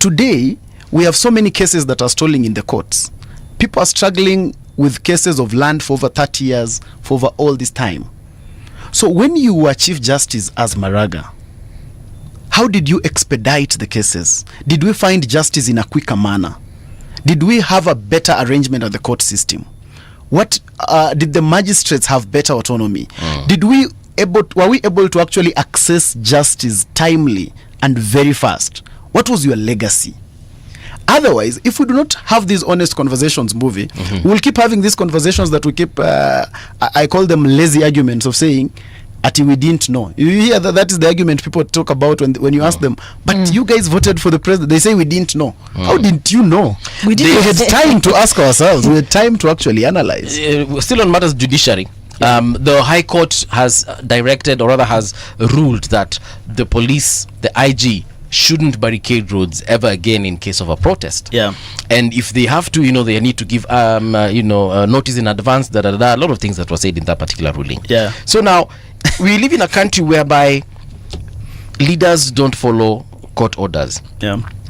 Today we have so many cases that are stalling in the courts. People are struggling with cases of land for over 30 years, for over all this time. So when you were Chief Justice as Maraga, how did you expedite the cases? Did we find justice in a quicker manner? Did we have a better arrangement of the court system? What did the magistrates have better autonomy? Were we able to actually access justice timely and very fast? What was your legacy? Otherwise, if we do not have these honest conversations moving, we'll keep having these conversations that we keep, I call them lazy arguments of saying, Ati, we didn't know. You hear that is the argument people talk about when you ask them, but you guys voted for the president. They say we didn't know. How didn't you know? We had time to ask ourselves. We had time to actually analyze. Still on matters judiciary. The High Court has directed, or rather has ruled, that the police, the IG, shouldn't barricade roads ever again in case of a protest. And if they have to, they need to give notice in advance. A lot of things that were said in that particular ruling. So now we live in a country whereby leaders don't follow court orders.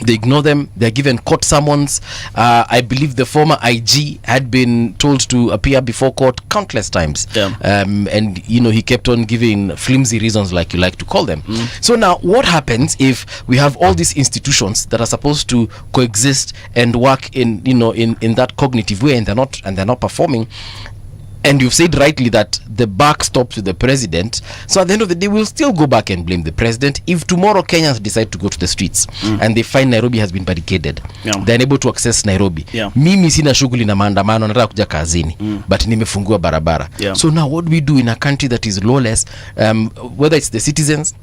They ignore them. They're given court summons. I believe the former IG had been told to appear before court countless times. And he kept on giving flimsy reasons, like you like to call them. So now what happens if we have all these institutions that are supposed to coexist and work in that cognitive way, and they're not performing? And you've said rightly that the buck stops with the president. So at the end of the day, we'll still go back and blame the president. If tomorrow Kenyans decide to go to the streets and they find Nairobi has been barricaded, they're unable to access Nairobi. Mimi sina shughuli na maandamano, nataka kuja kazini, but nimefungua barabara. So now what do we do in a country that is lawless, whether it's the citizens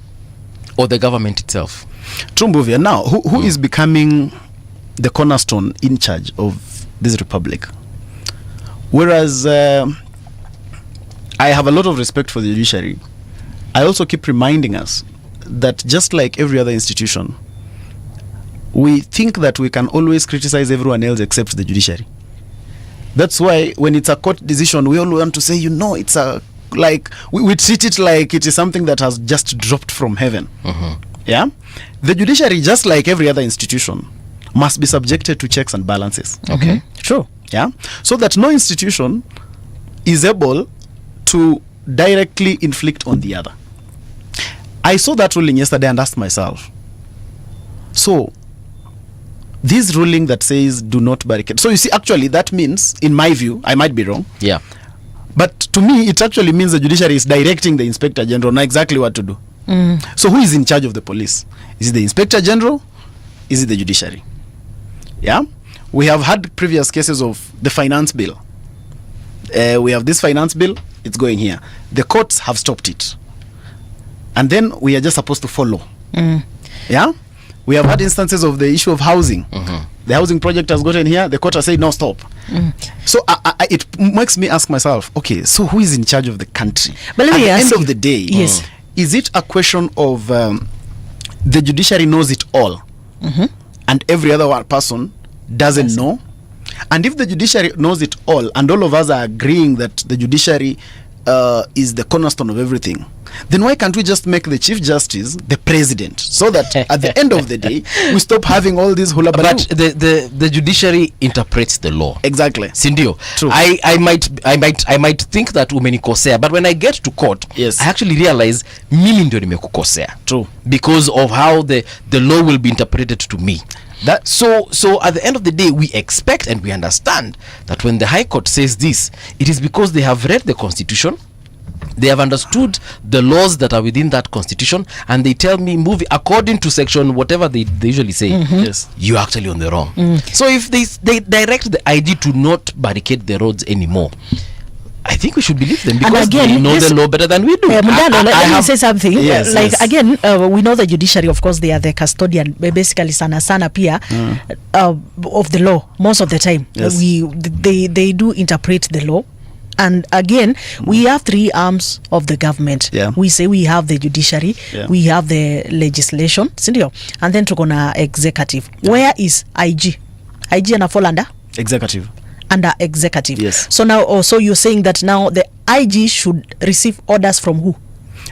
or the government itself? Trumbovia, now who is becoming the cornerstone in charge of this republic? Whereas I have a lot of respect for the judiciary, I also keep reminding us that just like every other institution, we think that we can always criticize everyone else except the judiciary. That's why when it's a court decision, we all want to say, it's a we treat it like it is something that has just dropped from heaven. Yeah, the judiciary, just like every other institution, must be subjected to checks and balances. Okay, true. Yeah, so that no institution is able to directly inflict on the other. I saw that ruling yesterday and asked myself, so this ruling that says do not barricade, so you see, actually that means, in my view, I might be wrong, but to me it actually means the judiciary is directing the Inspector General on exactly what to do. So who is in charge of the police? Is it the Inspector General? Is it the judiciary? Yeah, we have had previous cases of the finance bill. We have this finance bill, it's going here. The courts have stopped it, and then we are just supposed to follow. Yeah, we have had instances of the issue of housing. The housing project has gotten here, the court has said no, stop. So it makes me ask myself, okay, so who is in charge of the country? But at the end of the day, is it a question of the judiciary knows it all and every other person doesn't know? And if the judiciary knows it all and all of us are agreeing that the judiciary is the cornerstone of everything, then why can't we just make the Chief Justice the president, so that at the end of the day we stop having all these hula baloo? But the judiciary interprets the law. Exactly. Sindio. True. I might think that umenikosea, but when I get to court, I actually realize mimi ndio nimekukosea. True. Because of how the law will be interpreted to me. That so at the end of the day, we expect and we understand that when the High Court says this, it is because they have read the Constitution, they have understood the laws that are within that Constitution, and they tell me, move according to section whatever they usually say. Yes, you're actually on the wrong. So if they direct the IG to not barricade the roads anymore, I think we should believe them, because again, they know the law better than we do. Let me say something. Again, we know the judiciary, of course, they are the custodian, basically sana pia of the law most of the time. They do interpret the law. And again, we have three arms of the government. We say we have the judiciary, we have the legislation, and then tukona executive. Where is IG? IG and fall under executive. Under executive. Yes. So now also you're saying that now the IG should receive orders from who?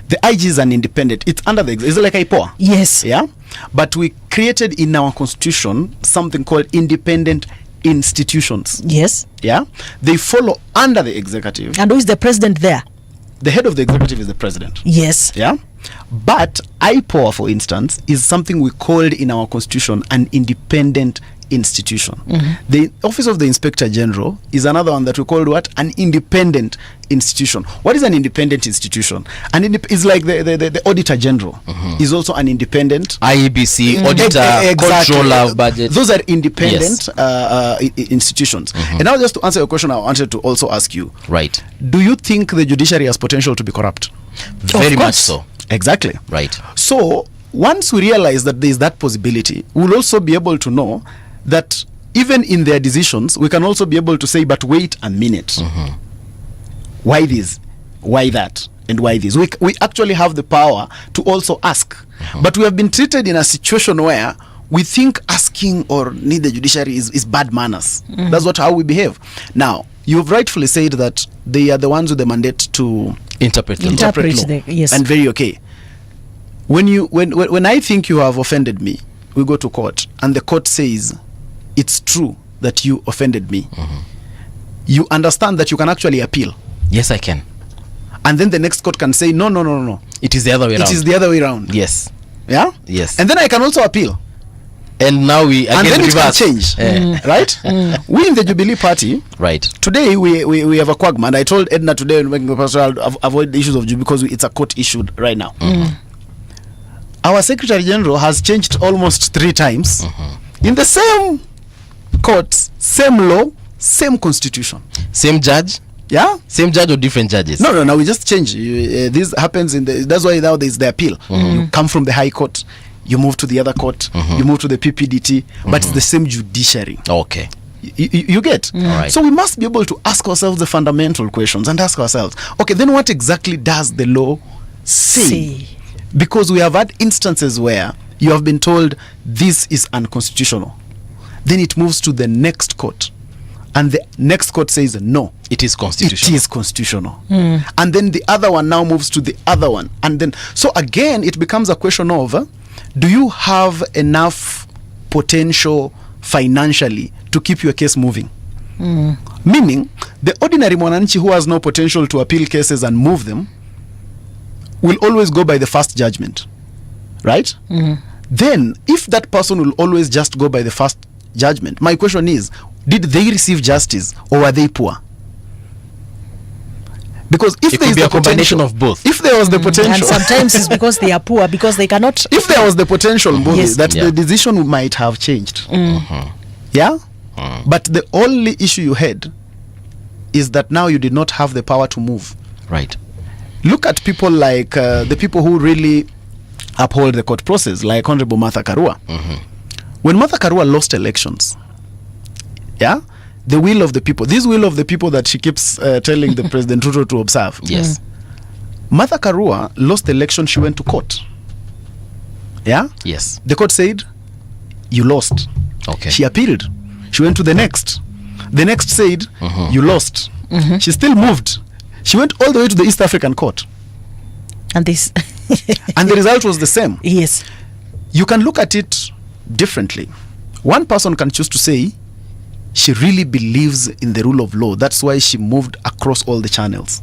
The IG is an independent. It's under the it's like IPOA. Yes. Yeah. But we created in our constitution something called independent institutions. Yes. Yeah. They follow under the executive. And who is the president there? The head of the executive is the president. Yes. Yeah. But IPOA, for instance, is something we called in our constitution an independent institution. The office of the Inspector General is another one that we called what? An independent institution. What is an independent institution? And it's like the Auditor General is also an independent IEBC auditor, controller of budget. Those are independent institutions. And now, just to answer your question, I wanted to also ask you, right, do you think the judiciary has potential to be corrupt? Very much so. Exactly. Right. So once we realize that there is that possibility, we'll also be able to know that even in their decisions, we can also be able to say, but wait a minute. Why this? Why that? And why this? We actually have the power to also ask. But we have been treated in a situation where we think asking or need the judiciary is bad manners. That's how we behave. Now, you've rightfully said that they are the ones with the mandate to interpret law. Yes. And very okay. When I think you have offended me, we go to court, and the court says it's true that you offended me. You understand that you can actually appeal. Yes, I can. And then the next court can say no. It is the other way around. It is the other way around. Yes. Yeah? Yes. And then I can also appeal. And now we again and then reverse. It can change, right? We in the Jubilee Party, right? Today we have a quagmire. And I told Edna today when making the post, I'll avoid the issues of Jubilee because it's a court issue right now. Our Secretary General has changed almost 3 times in the same courts, same law, same constitution, same judge. Yeah, same judge or different judges? No. We just change. This happens in the. That's why now there's the appeal. You come from the High Court, you move to the other court, you move to the PPDT, but it's the same judiciary. Okay. You get? Right. So we must be able to ask ourselves the fundamental questions and ask ourselves, okay, then what exactly does the law say? Because we have had instances where you have been told this is unconstitutional. Then it moves to the next court. And the next court says, no, it is constitutional. It is constitutional. And then the other one now moves to the other one. And then, so again, it becomes a question of, do you have enough potential financially to keep your case moving? Meaning, the ordinary mwananchi who has no potential to appeal cases and move them will always go by the first judgment, right? Then, if that person will always just go by the first judgment, my question is, did they receive justice or were they poor? Because if there is a combination of both, if there was the potential, and sometimes it's because they are poor, because they cannot. If there was the potential, Yes. that the decision might have changed. Yeah, but the only issue you had is that now you did not have the power to move. Right. Look at people like the people who really uphold the court process, like Honorable Martha Karua. When Martha Karua lost elections, yeah, the will of the people, this will of the people that she keeps telling the President Ruto to observe. Yes. Martha Karua lost the election, she went to court. Yeah? Yes. The court said, you lost. Okay. She appealed. She went to the next. The next said, you lost. She still moved. She went all the way to the East African court. And this and the result was the same. Yes. You can look at it differently. One person can choose to say she really believes in the rule of law. That's why she moved across all the channels.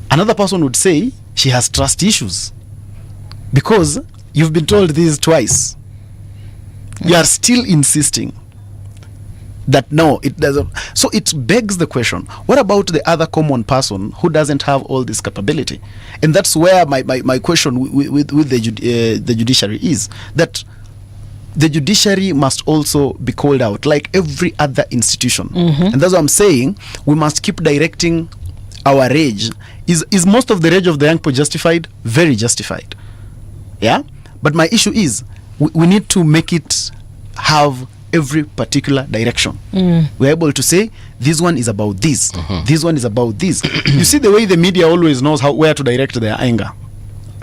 Another person would say she has trust issues because you've been told this twice. You are still insisting that no, it doesn't. So it begs the question, what about the other common person who doesn't have all this capability? And that's where my question with the judiciary is that the judiciary must also be called out like every other institution. And that's what I'm saying. We must keep directing our rage. Is most of the rage of the young people justified? Very justified. Yeah? But my issue is we need to make it have every particular direction. We're able to say this one is about this, this one is about this. You see the way the media always knows where to direct their anger.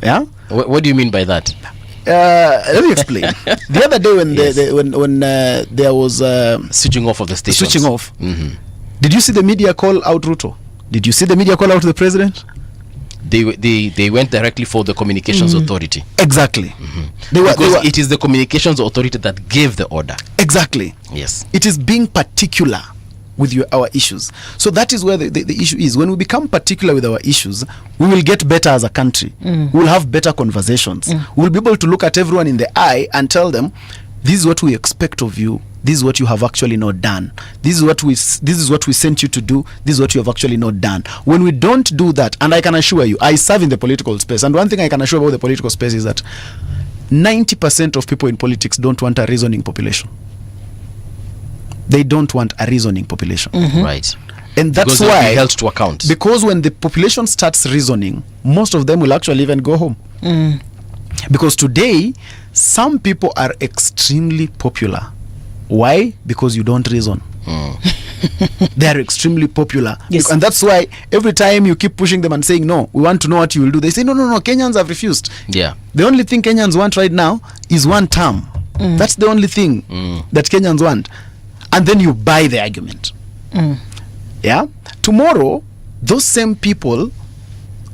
Yeah? What do you mean by that? Let me explain. The other day when there was switching off of the station. Switching off. Did you see the media call out Ruto? Did you see the media call out the president? They went directly for the communications authority. Exactly. Because it is the communications authority that gave the order. Exactly. Yes. It is being particular with our issues. So that is where the issue is. When we become particular with our issues, we will get better as a country. We will have better conversations. We will be able to look at everyone in the eye and tell them, this is what we expect of you. This is what you have actually not done. This is what we sent you to do. This is what you have actually not done. When we don't do that, and I can assure you, I serve in the political space, and one thing I can assure about the political space is that 90% of people in politics don't want a reasoning population. They don't want a reasoning population. Right. And that's because why held to account. Because when the population starts reasoning, most of them will actually even go home. Because today, some people are extremely popular. Why? Because you don't reason. They are extremely popular. Yes. And that's why every time you keep pushing them and saying, no, we want to know what you will do, they say, no, Kenyans have refused. Yeah. The only thing Kenyans want right now is one term. That's the only thing that Kenyans want. And then you buy the argument. Yeah. Tomorrow, those same people,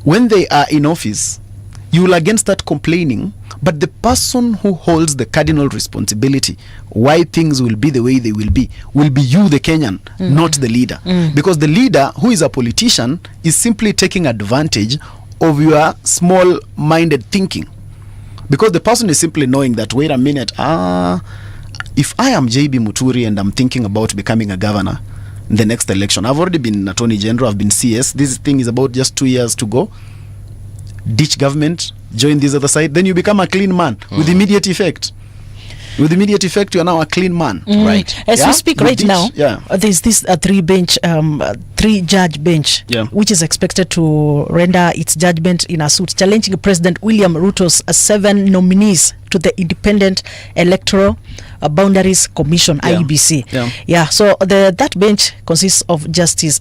when they are in office, you will again start complaining, but the person who holds the cardinal responsibility why things will be the way they will be you, the Kenyan, not the leader. Because the leader, who is a politician, is simply taking advantage of your small-minded thinking. Because the person is simply knowing that, wait a minute, if I am JB Muturi and I'm thinking about becoming a governor in the next election, I've already been Attorney General, I've been CS, this thing is about just 2 years to go. Ditch government, join this other side, then you become a clean man with immediate effect. With immediate effect, you are now a clean man. Right. As we speak right now, yeah. there's this three-judge bench, which is expected to render its judgment in a suit challenging President William Ruto's 7 nominees to the Independent Electoral Boundaries Commission, IEBC. So that bench consists of Justice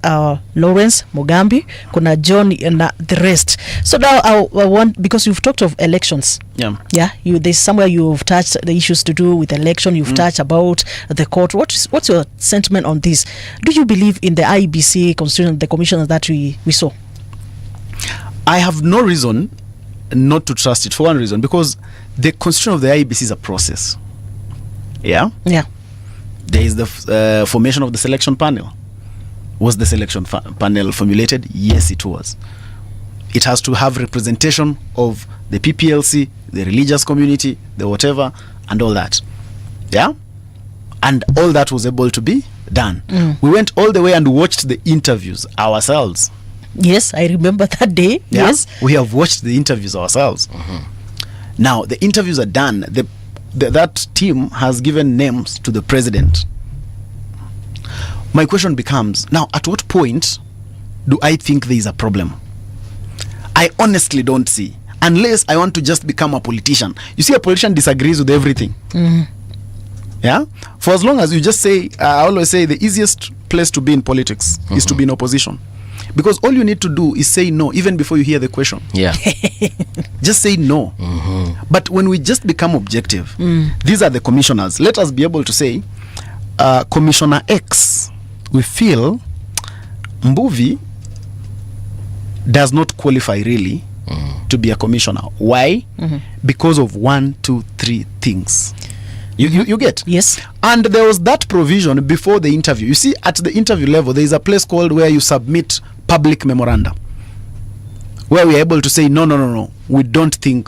Lawrence Mugambi, kuna John and the rest. So now I want, because you've talked of elections. There's somewhere you've touched the issues to do with election. You've touched about the court. What's your sentiment on this? Do you believe in the IEBC constitution, the commission that we saw? I have no reason not to trust it, for one reason, because the constitution of the IEBC is a process. There is the formation of the selection panel. Was the selection panel formulated? Yes, it was. It has to have representation of the PPLC, the religious community, the whatever, and all that. And all that was able to be done. We went all the way and watched the interviews ourselves. Yes, I remember that day. Yes, we have watched the interviews ourselves. Now the interviews are done. That team has given names to the president. My question becomes, now at what point do I think there is a problem? I honestly don't see, unless I want to just become a politician. You see, a politician disagrees with everything. For as long as you just say, I always say the easiest place to be in politics is to be in opposition. Because all you need to do is say no, even before you hear the question. Just say no. But when we just become objective, these are the commissioners. Let us be able to say, Commissioner X, we feel Mbuvi does not qualify really to be a commissioner. Why? Because of 1, 2, 3 things. You get? Yes. And there was that provision before the interview. You see, at the interview level, there is a place called where you submit public memoranda, where we are able to say, no, we don't think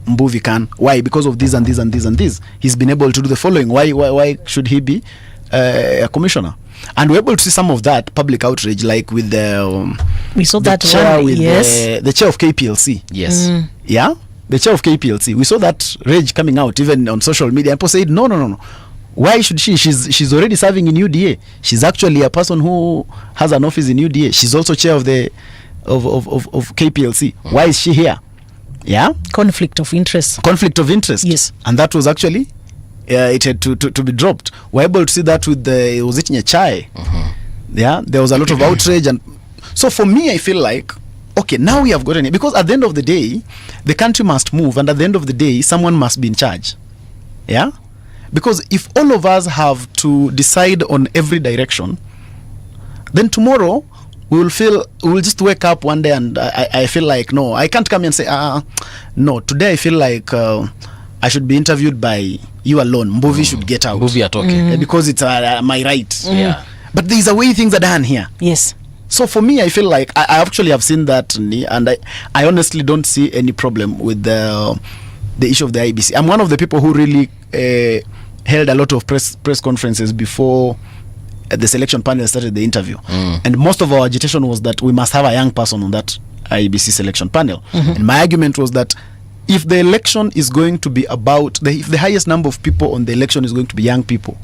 Mbuvi can. Why? Because of this and this and this and this. He's been able to do the following. Why should he be a commissioner? And we're able to see some of that public outrage, like with the we saw the that chair one, with yes, the chair of KPLC. Yes. The chair of KPLC. We saw that rage coming out even on social media. And people said, no. Why should she? She's already serving in UDA. She's actually a person who has an office in UDA. She's also chair of the of KPLC. Why is she here? Conflict of interest. Yes. And that was actually it had to be dropped. We're able to see that with the was it Nyachai? There was a lot of outrage, and so for me, I feel like, okay, now we have gotten it, because at the end of the day, the country must move, and at the end of the day, someone must be in charge. Because if all of us have to decide on every direction, then tomorrow we'll just wake up one day and I feel like, no, I can't come and say, no, today I feel like I should be interviewed by you alone. Mbuvi should get out. Mbuvi atoke. Because it's my right. But there's a way things are done here. Yes. So for me, I feel like I actually have seen that, and I honestly don't see any problem with the issue of the IEBC. I'm one of the people who really held a lot of press conferences before the selection panel started the interview. And most of our agitation was that we must have a young person on that IEBC selection panel. And my argument was that if the election is going to be about, if the highest number of people on the election is going to be young people,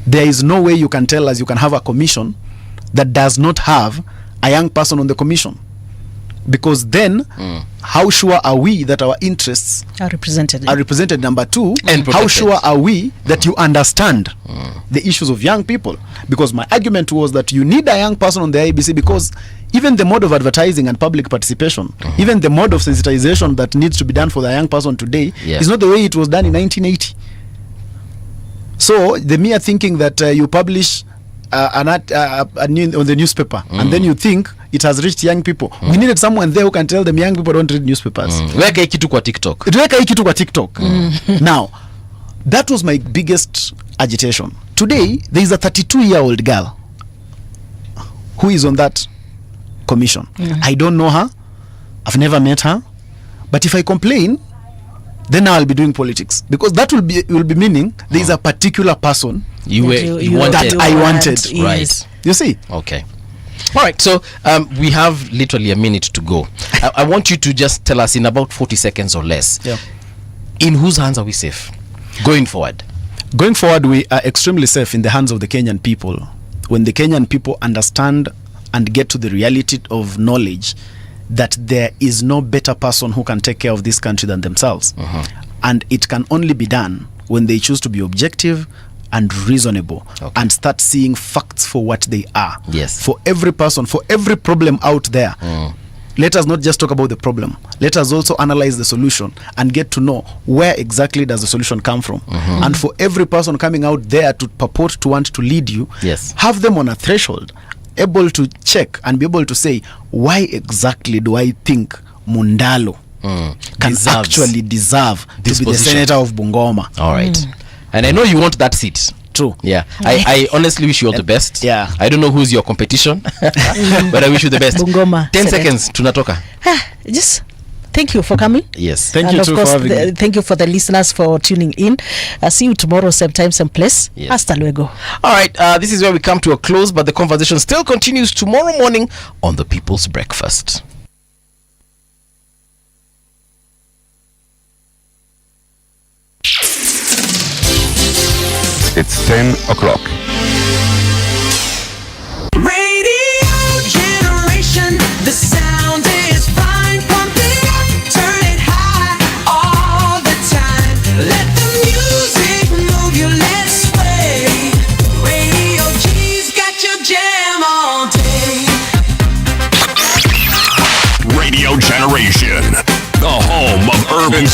there is no way you can tell us you can have a commission that does not have a young person on the commission. Because then, how sure are we that our interests are represented? Number two, and how sure are we that you understand the issues of young people? Because my argument was that you need a young person on the IEBC, because even the mode of advertising and public participation, even the mode of sensitization that needs to be done for the young person today is not the way it was done in 1980. So the mere thinking that you publish on the newspaper and then you think it has reached young people. We needed someone there who can tell them young people don't read newspapers. Weka hii kitu kwa TikTok. Now, that was my biggest agitation. Today, there is a 32-year-old girl who is on that commission. I don't know her. I've never met her. But if I complain, then now I'll be doing politics, because that will be meaning there is a particular person you wanted. that I wanted. Yes. Right. You see? Okay. All right. So we have literally a minute to go. I want you to just tell us in about 40 seconds or less. Yeah. In whose hands are we safe going forward? Going forward, we are extremely safe in the hands of the Kenyan people. When the Kenyan people understand and get to the reality of knowledge that there is no better person who can take care of this country than themselves. And it can only be done when they choose to be objective and reasonable, and start seeing facts for what they are. Yes. For every person, for every problem out there, let us not just talk about the problem. Let us also analyze the solution and get to know where exactly does the solution come from. And for every person coming out there to purport to want to lead you, yes, have them on a threshold, able to check and be able to say, why exactly do I think Mundalo can actually deserve to be the senator of Bungoma? All right. And I know you want that seat. True. Yeah. I honestly wish you all the best. Yeah. I don't know who's your competition, but I wish you the best. Bungoma. 10 seconds. Tunatoka. Just thank you for coming. Yes. Thank you too for having me. Thank you for the listeners for tuning in. See you tomorrow, same time, same place. Yes. Hasta luego. All right. This is where we come to a close, but the conversation still continues tomorrow morning on the People's Breakfast. It's 10 o'clock. Radio generation, the sound is fine. Pump it up, turn it high all the time. Let the music move you, let's sway. Radio G's got your jam all day. Radio Generation, the home of urban